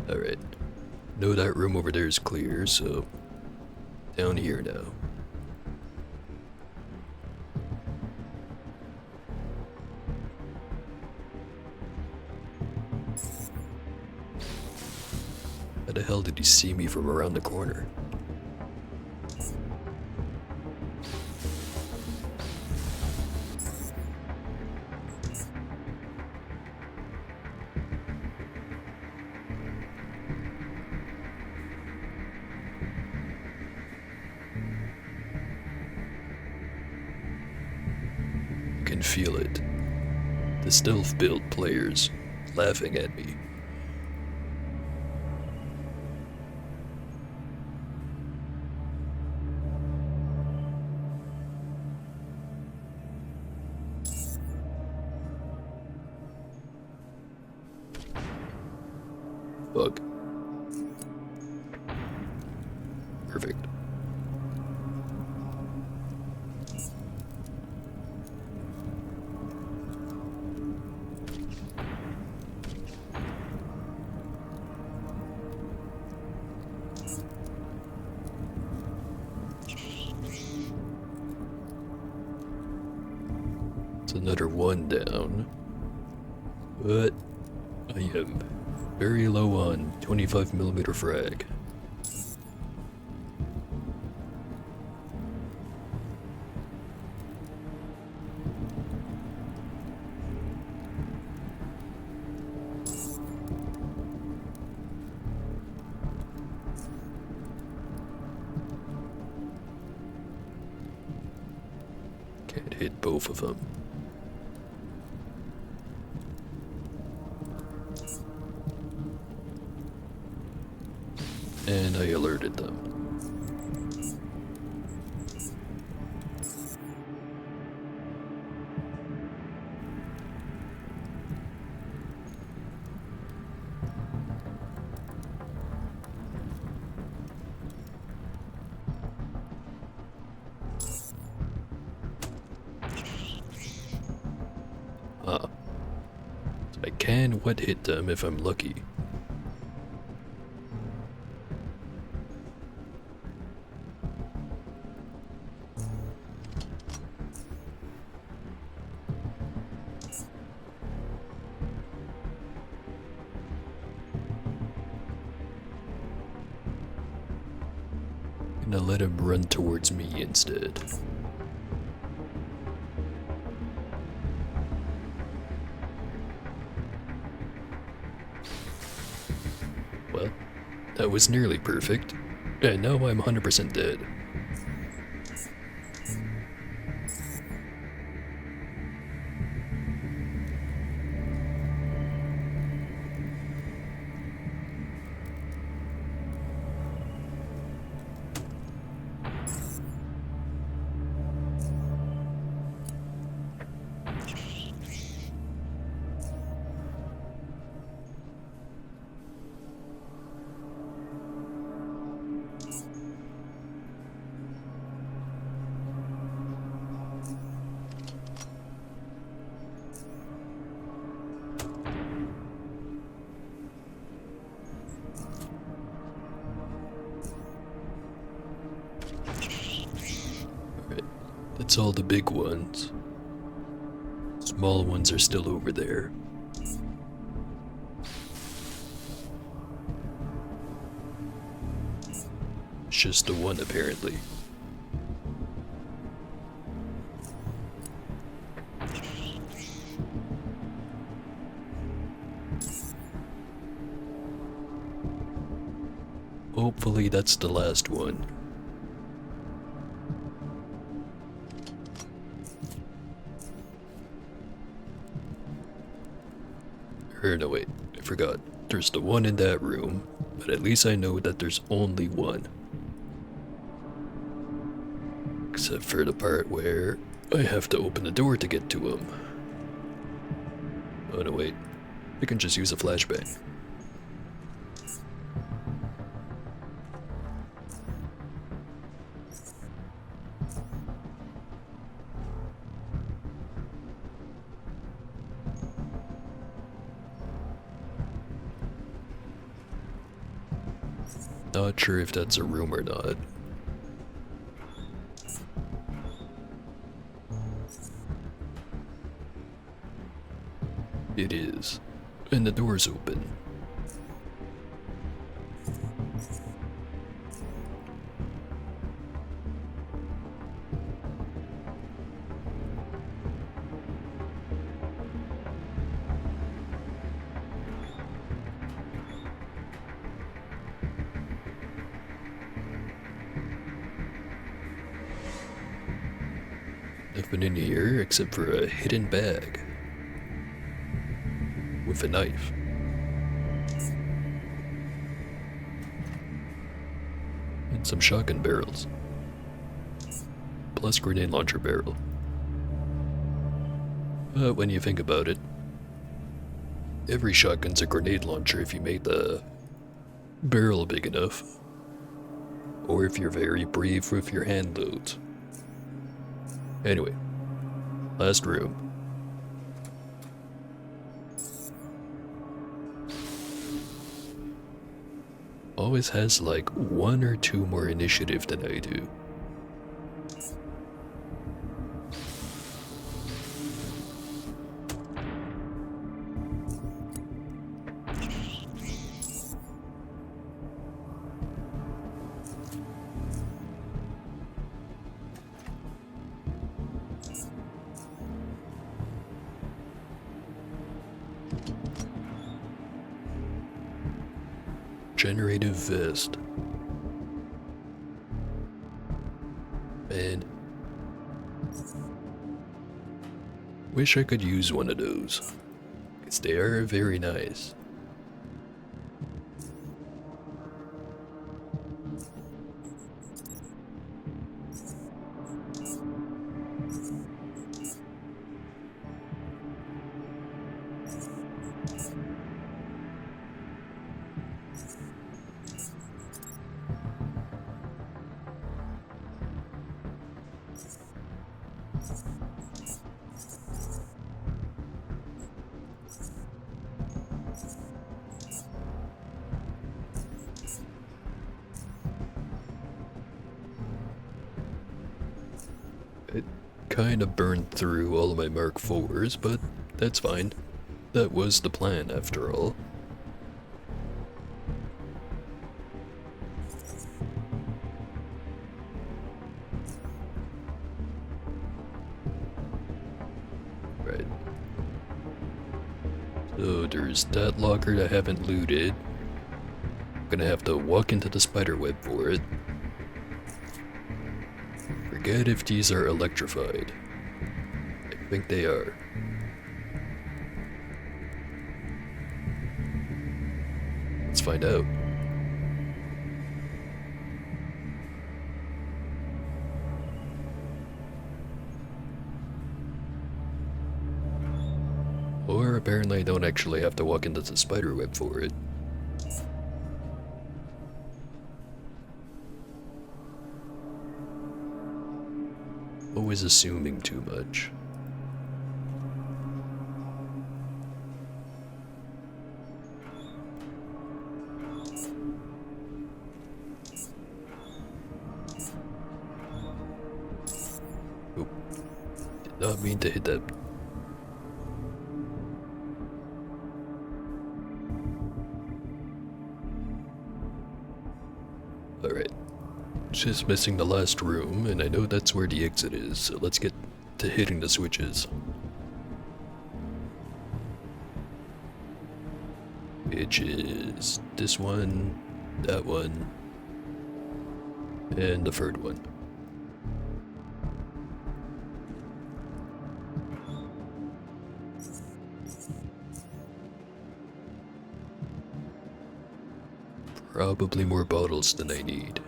Alright. Know that room over there is clear, so down here now. How the hell did he see me from around the corner? Can feel it. The stealth build players laughing at me. Perfect. It's another one down. But I am very low on 25mm frag. Can't hit both of them. And I alerted them. Ah. So I can wet hit them if I'm lucky. Gonna let him run towards me instead. Well, that was nearly perfect. And now I'm 100% dead. That's all the big ones. Small ones are still over there. It's just the one, apparently. Hopefully that's the last one. Or no, wait, I forgot. There's the one in that room, but at least I know that there's only one. Except for the part where I have to open the door to get to him. Oh no, wait. I can just use a flashbang. Not sure if that's a room or not. It is. And the door's open. Nothing in here except for a hidden bag. With a knife. And some shotgun barrels. Plus grenade launcher barrel. But when you think about it, every shotgun's a grenade launcher if you make the barrel big enough. or if you're very brave with your hand loads. Anyway, last room. Always has like 1 or 2 more initiative than I do. Generative vest. Man. Wish I could use one of those, because they are very nice. It kind of burned through all of my Mark IVs, but that's fine. That was the plan after all. Right. So there's that locker that I haven't looted. I'm gonna have to walk into the spiderweb for it. Forget if these are electrified. I think they are. Let's find out. Or apparently I don't actually have to walk into the spiderweb for it. Always assuming too much. Oop. Did not mean to hit that. Alright. Just missing the last room, and I know that's where the exit is, so let's get to hitting the switches. Which is this one, that one, and the third one. Probably more bottles than I need.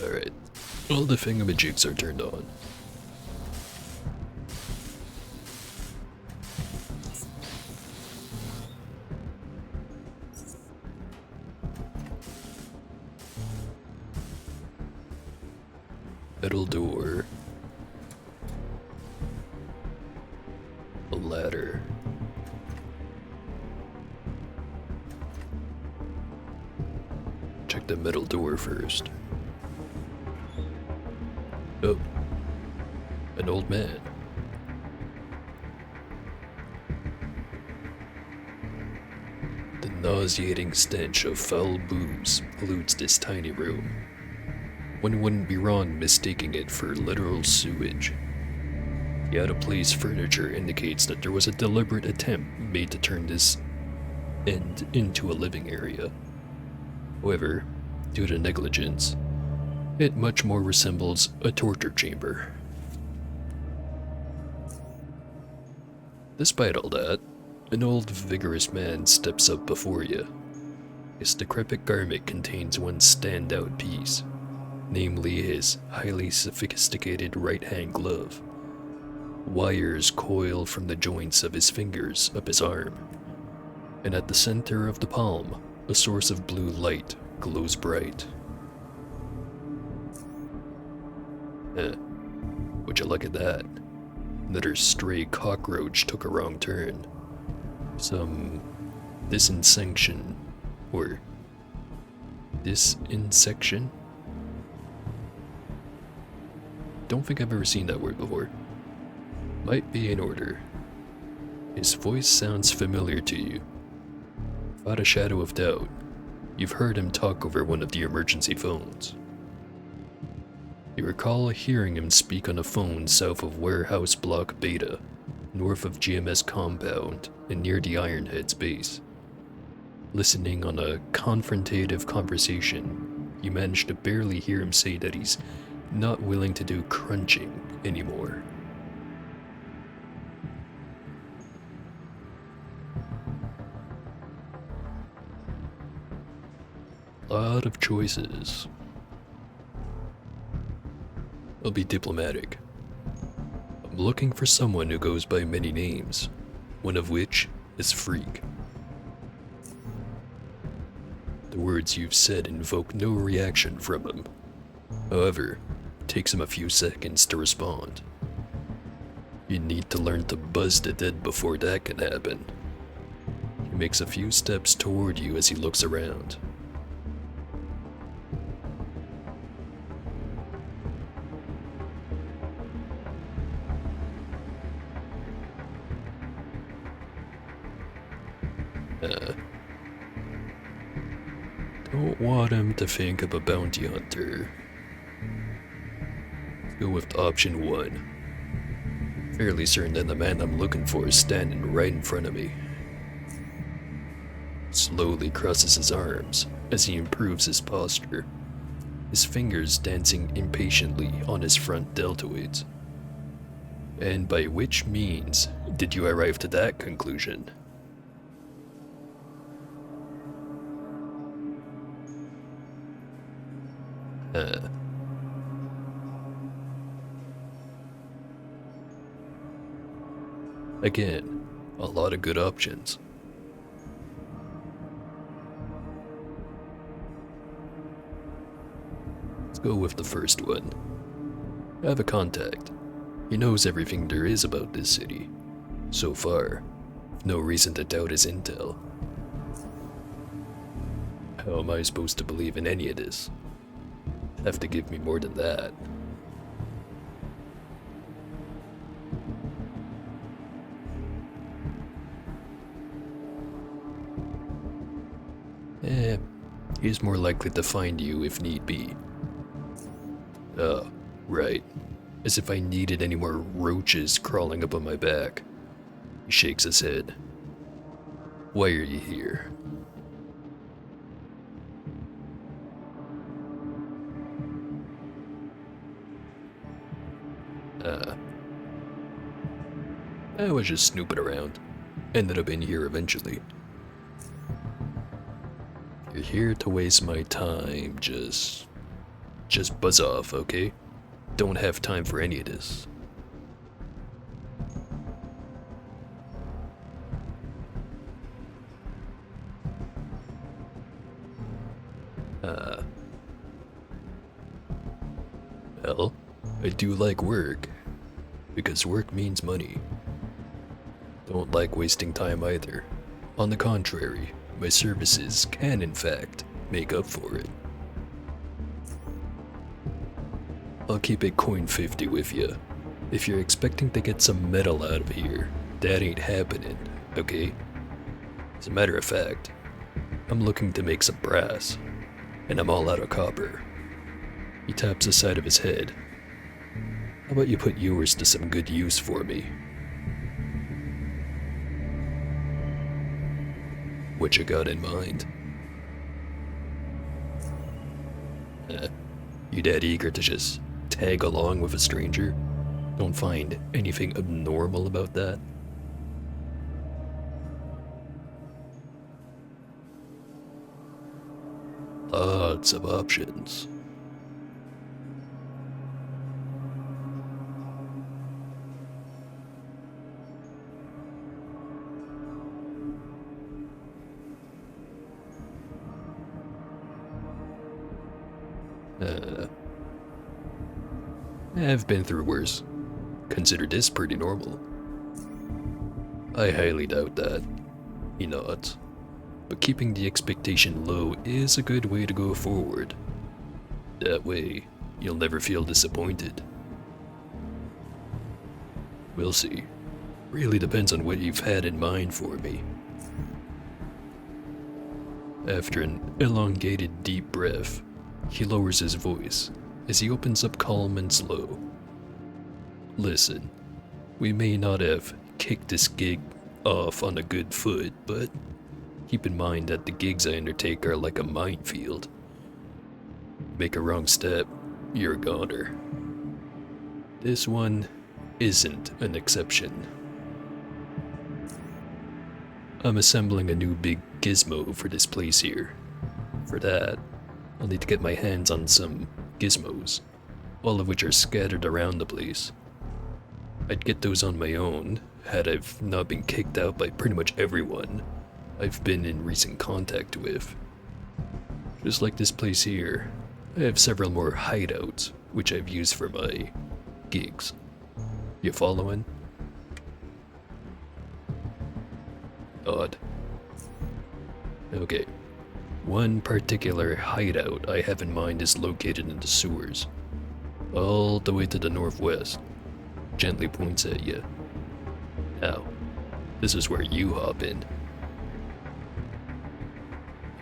Alright, all the thingamajigs are turned on. Metal door. A ladder. Check the metal door first. Oh, an old man. The nauseating stench of foul booze pollutes this tiny room. One wouldn't be wrong mistaking it for literal sewage. The out-of-place furniture indicates that there was a deliberate attempt made to turn this end into a living area. However, due to negligence, it much more resembles a torture chamber. Despite all that, an old, vigorous man steps up before you. His decrepit garment contains one standout piece, namely his highly sophisticated right-hand glove. Wires coil from the joints of his fingers up his arm, and at the center of the palm, a source of blue light glows bright. Would you look at that? Another stray cockroach took a wrong turn. Some disinsection, or disinsection? Don't think I've ever seen that word before. Might be in order. His voice sounds familiar to you. Without a shadow of doubt, you've heard him talk over one of the emergency phones. You recall hearing him speak on a phone south of Warehouse Block Beta, north of GMS Compound and near the Ironhead's base. Listening on a confrontative conversation, you managed to barely hear him say that he's not willing to do crunching anymore. Lot of choices. I'll be diplomatic. I'm looking for someone who goes by many names, one of which is Freak. The words you've said invoke no reaction from him. However, it takes him a few seconds to respond. You need to learn to buzz the dead before that can happen. He makes a few steps toward you as he looks around. Don't want him to think of a bounty hunter. Go with option 1. Fairly certain that the man I'm looking for is standing right in front of me. Slowly crosses his arms as he improves his posture, his fingers dancing impatiently on his front deltoids. And by which means did you arrive to that conclusion? Again, a lot of good options. Let's go with the first one. I have a contact. He knows everything there is about this city. So far, no reason to doubt his intel. How am I supposed to believe in any of this? Have to give me more than that. He's more likely to find you if need be. Oh, right. As if I needed any more roaches crawling up on my back. He shakes his head. Why are you here? I was just snooping around. Ended up in here eventually. You're here to waste my time, just buzz off, okay? Don't have time for any of this. Well, I do like work, because work means money. Don't like wasting time either. On the contrary, my services can in fact make up for it. I'll keep it coin 50 with you. If you're expecting to get some metal out of here, that ain't happening, okay? As a matter of fact, I'm looking to make some brass, and I'm all out of copper. He taps the side of his head. How about you put yours to some good use for me? What you got in mind? You that eager to just tag along with a stranger? Don't find anything abnormal about that? lots of options. I've been through worse. Consider this pretty normal. I highly doubt that. Not. But keeping the expectation low is a good way to go forward. That way, you'll never feel disappointed. We'll see. Really depends on what you've had in mind for me. After an elongated deep breath, he lowers his voice as he opens up calm and slow. Listen, we may not have kicked this gig off on a good foot, but keep in mind that the gigs I undertake are like a minefield. Make a wrong step, you're a goner. This one isn't an exception. I'm assembling a new big gizmo for this place here. For that, I'll need to get my hands on some gizmos, all of which are scattered around the place. I'd get those on my own, had I've not been kicked out by pretty much everyone I've been in recent contact with. Just like this place here, I have several more hideouts, which I've used for my gigs. You following? Odd. Okay. One particular hideout I have in mind is located in the sewers. All the way to the northwest. Gently points at you. Now, this is where you hop in.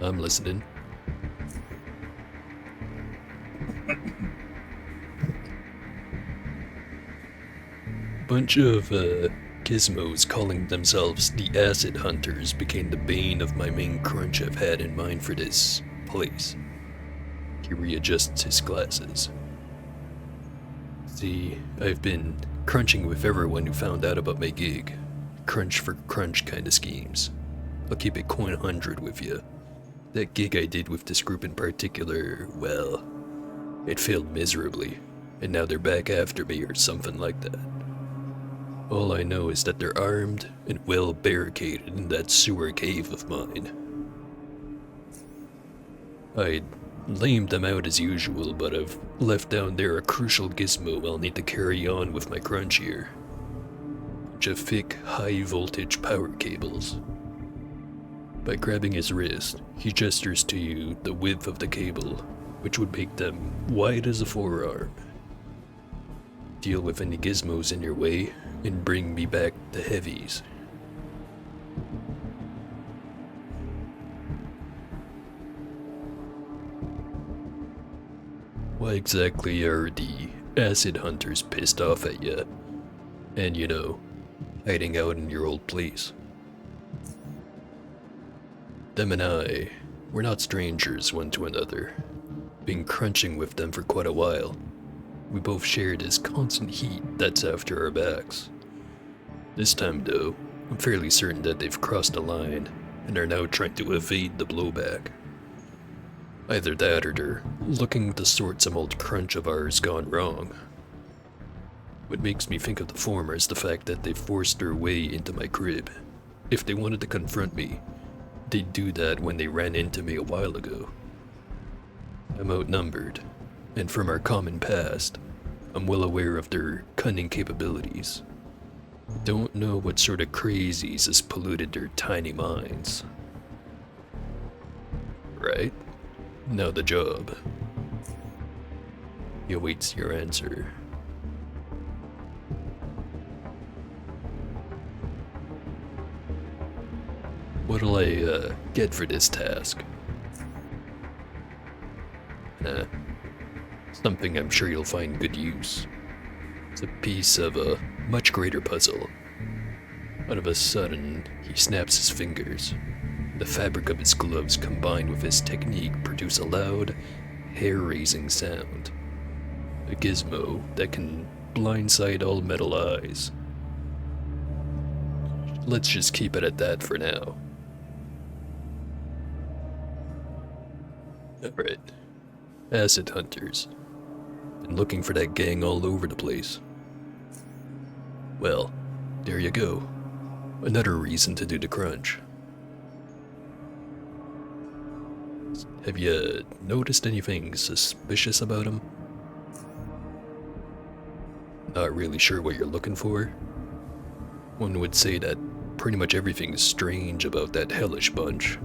I'm listening. Bunch of, gizmos calling themselves the Acid Hunters became the bane of my main crunch I've had in mind for this place. He readjusts his glasses. See, I've been crunching with everyone who found out about my gig. Crunch for crunch kind of schemes. I'll keep it coin 100 with you. That gig I did with this group in particular, well, it failed miserably, and now they're back after me or something like that. All I know is that they're armed and well barricaded in that sewer cave of mine. I'd lamed them out as usual, but I've left down there a crucial gizmo I'll need to carry on with my crunch here. Bunch of thick, high-voltage power cables. By grabbing his wrist, he gestures to you the width of the cable, which would make them wide as a forearm. Deal with any gizmos in your way, and bring me back the heavies. Why exactly are the Acid Hunters pissed off at you? And hiding out in your old place? Them and I, we're not strangers one to another. Been crunching with them for quite a while. We both share this constant heat that's after our backs. This time though, I'm fairly certain that they've crossed the line and are now trying to evade the blowback. Either that or they're looking to sort some old crunch of ours gone wrong. What makes me think of the former is the fact that they forced their way into my crib. If they wanted to confront me, they'd do that when they ran into me a while ago. I'm outnumbered, and from our common past, I'm well aware of their cunning capabilities. Don't know what sort of crazies has polluted their tiny minds. Right? Now the job. He awaits your answer. What'll I, get for this task? Something I'm sure you'll find good use. It's a piece of a much greater puzzle. All of a sudden, he snaps his fingers. The fabric of his gloves combined with his technique produce a loud, hair-raising sound. A gizmo that can blindside all metal eyes. Let's just keep it at that for now. Alright, Acid hunters. Been looking for that gang all over the place. Well, there you go. Another reason to do the crunch. Have you noticed anything suspicious about him? Not really sure what you're looking for? One would say that pretty much everything's strange about that hellish bunch.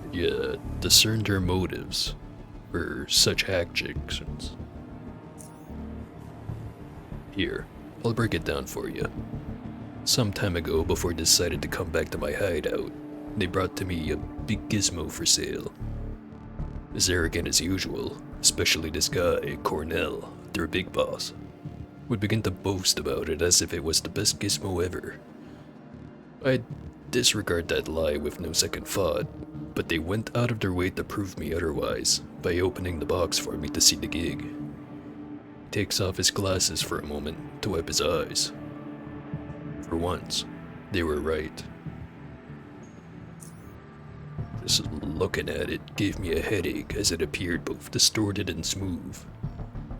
Could you discern their motives for such actions? Here, I'll break it down for you. Some time ago, before I decided to come back to my hideout, they brought to me a big gizmo for sale. As arrogant as usual, especially this guy, Cornell, their big boss, would begin to boast about it as if it was the best gizmo ever. I'd disregard that lie with no second thought, but they went out of their way to prove me otherwise by opening the box for me to see the gig. He takes off his glasses for a moment to wipe his eyes. For once, they were right. Just looking at it gave me a headache as it appeared both distorted and smooth.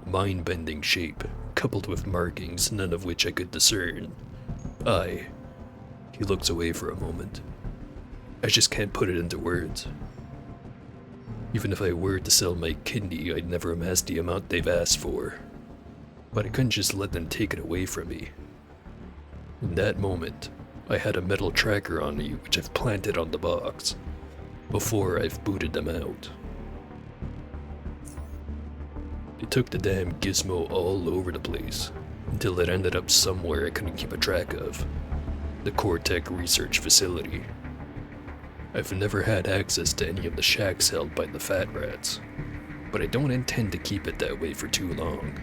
Mind-bending shape, coupled with markings none of which I could discern. He looks away for a moment. I just can't put it into words. Even if I were to sell my kidney, I'd never amass the amount they've asked for. But I couldn't just let them take it away from me. In that moment, I had a metal tracker on me which I've planted on the box, before I've booted them out. They took the damn gizmo all over the place, until it ended up somewhere I couldn't keep a track of. The Cortec research facility. I've never had access to any of the shacks held by the fat rats, but I don't intend to keep it that way for too long.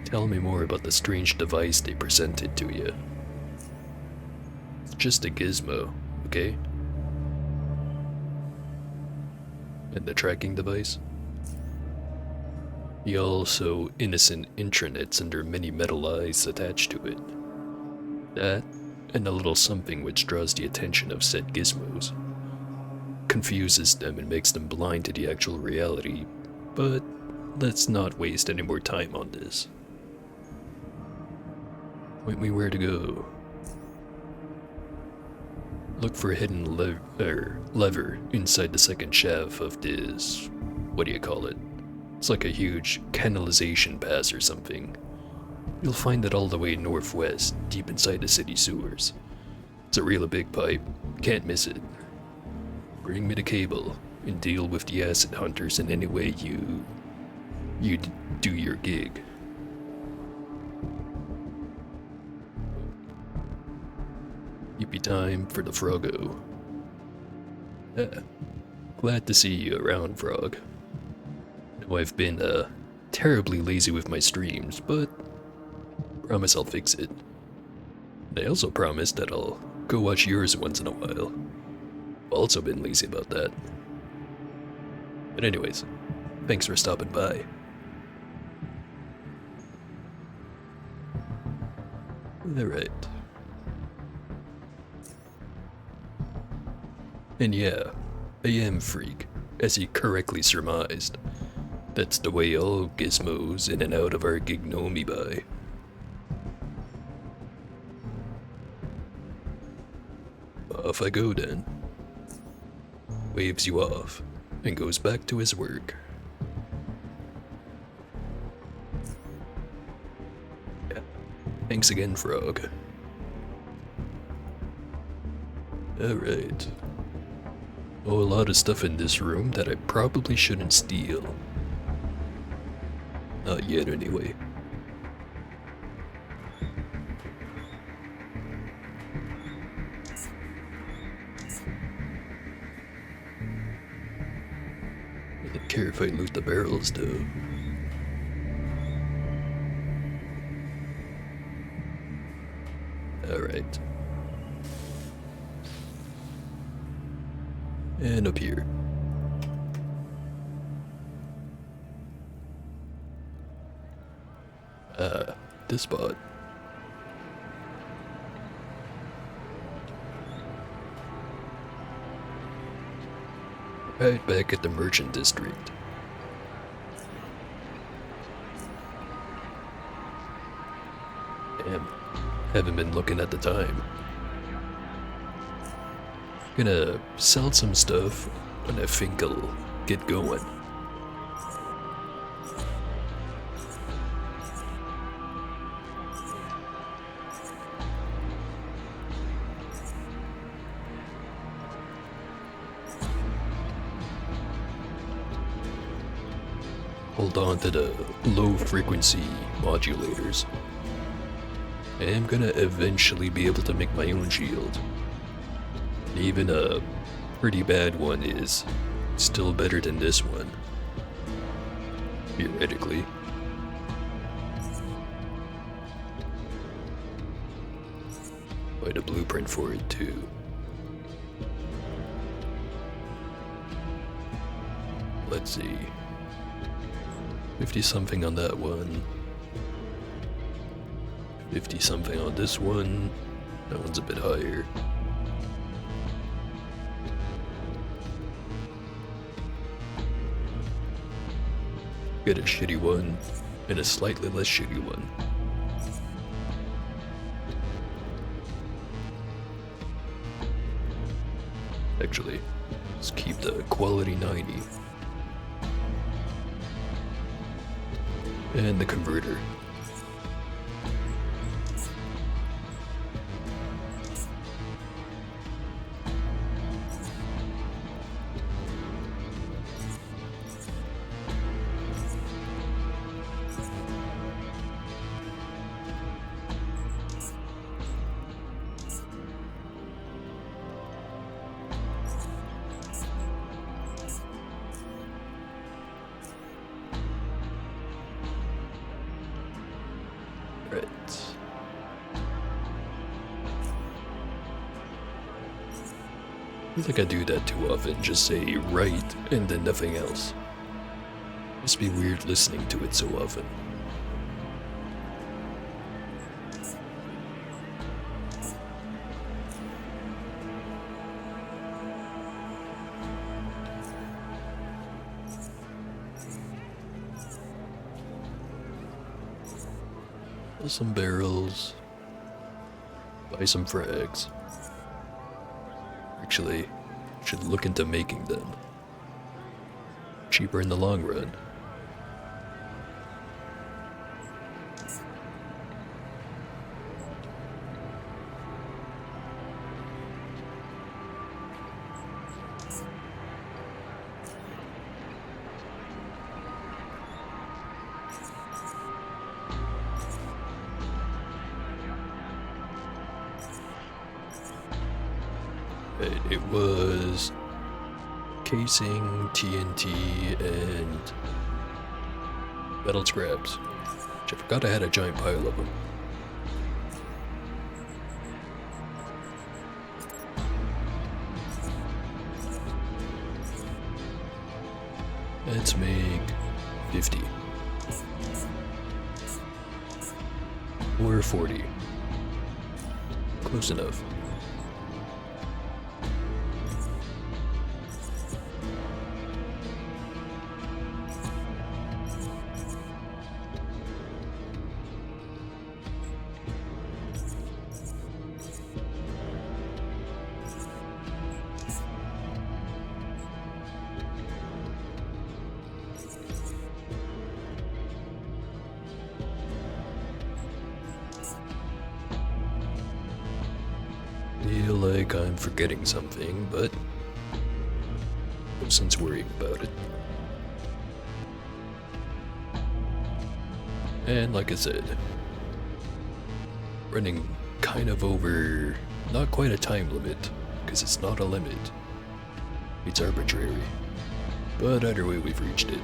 Tell me more about the strange device they presented to you. It's just a gizmo, okay? And the tracking device? The also innocent intranets and their many metal eyes attached to it. That, and a little something which draws the attention of said gizmos. Confuses them and makes them blind to the actual reality, but let's not waste any more time on this. Point me where to go. Look for a hidden lever inside the second shaft of this, what do you call it? It's like a huge canalization pass or something. You'll find it all the way northwest, deep inside the city sewers. It's a real big pipe, can't miss it. Bring me the cable, and deal with the acid hunters in any way you do your gig. Yippee time for the Froggo. Glad to see you around, Frog. Know I've been, terribly lazy with my streams, but promise I'll fix it. And I also promise that I'll go watch yours once in a while. Also been lazy about that. But anyways, thanks for stopping by. Alright. And yeah, I am freak, as he correctly surmised. That's the way all gizmos in and out of our gig know me by. Off I go then. Waves you off, and goes back to his work. Yeah. Thanks again, Frog. Alright. Oh, a lot of stuff in this room that I probably shouldn't steal. Not yet, anyway. I don't care if I loot the barrels, though. Alright. And up here. This spot. Right back at the Merchant District. Damn, haven't been looking at the time. Gonna sell some stuff, and I think I'll get going. Hold on to the low frequency modulators. I am gonna eventually be able to make my own shield. Even a pretty bad one is still better than this one. Theoretically. Quite a blueprint for it too. Let's see. 50 something on that one. 50 something on this one. That one's a bit higher. Get a shitty one and a slightly less shitty one. Actually, let's keep the quality 90. And the converter. Right. I don't think I do that too often, just say right and then nothing else. Must be weird listening to it so often. Some barrels, buy some frags. Actually, should look into making them. Cheaper in the long run. It was casing, TNT, and metal scraps. Which I forgot I had a giant pile of them. Let's make 50. Or 40. Close enough. Feel like I'm forgetting something, but no sense worrying about it. And like I said, running kind of over, not quite a time limit, because it's not a limit. It's arbitrary. But either way, we've reached it.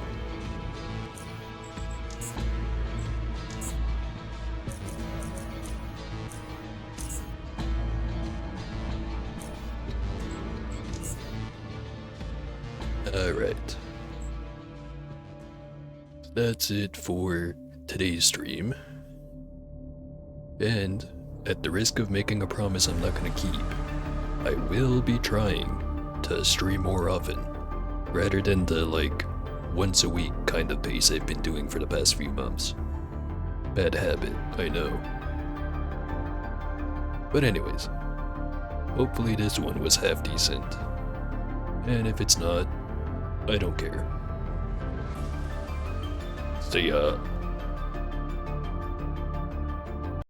Alright. That's it for today's stream. And, at the risk of making a promise I'm not gonna keep, I will be trying to stream more often, rather than the once a week kind of pace I've been doing for the past few months. Bad habit, I know. But anyways, hopefully this one was half decent. And if it's not, I don't care. See ya.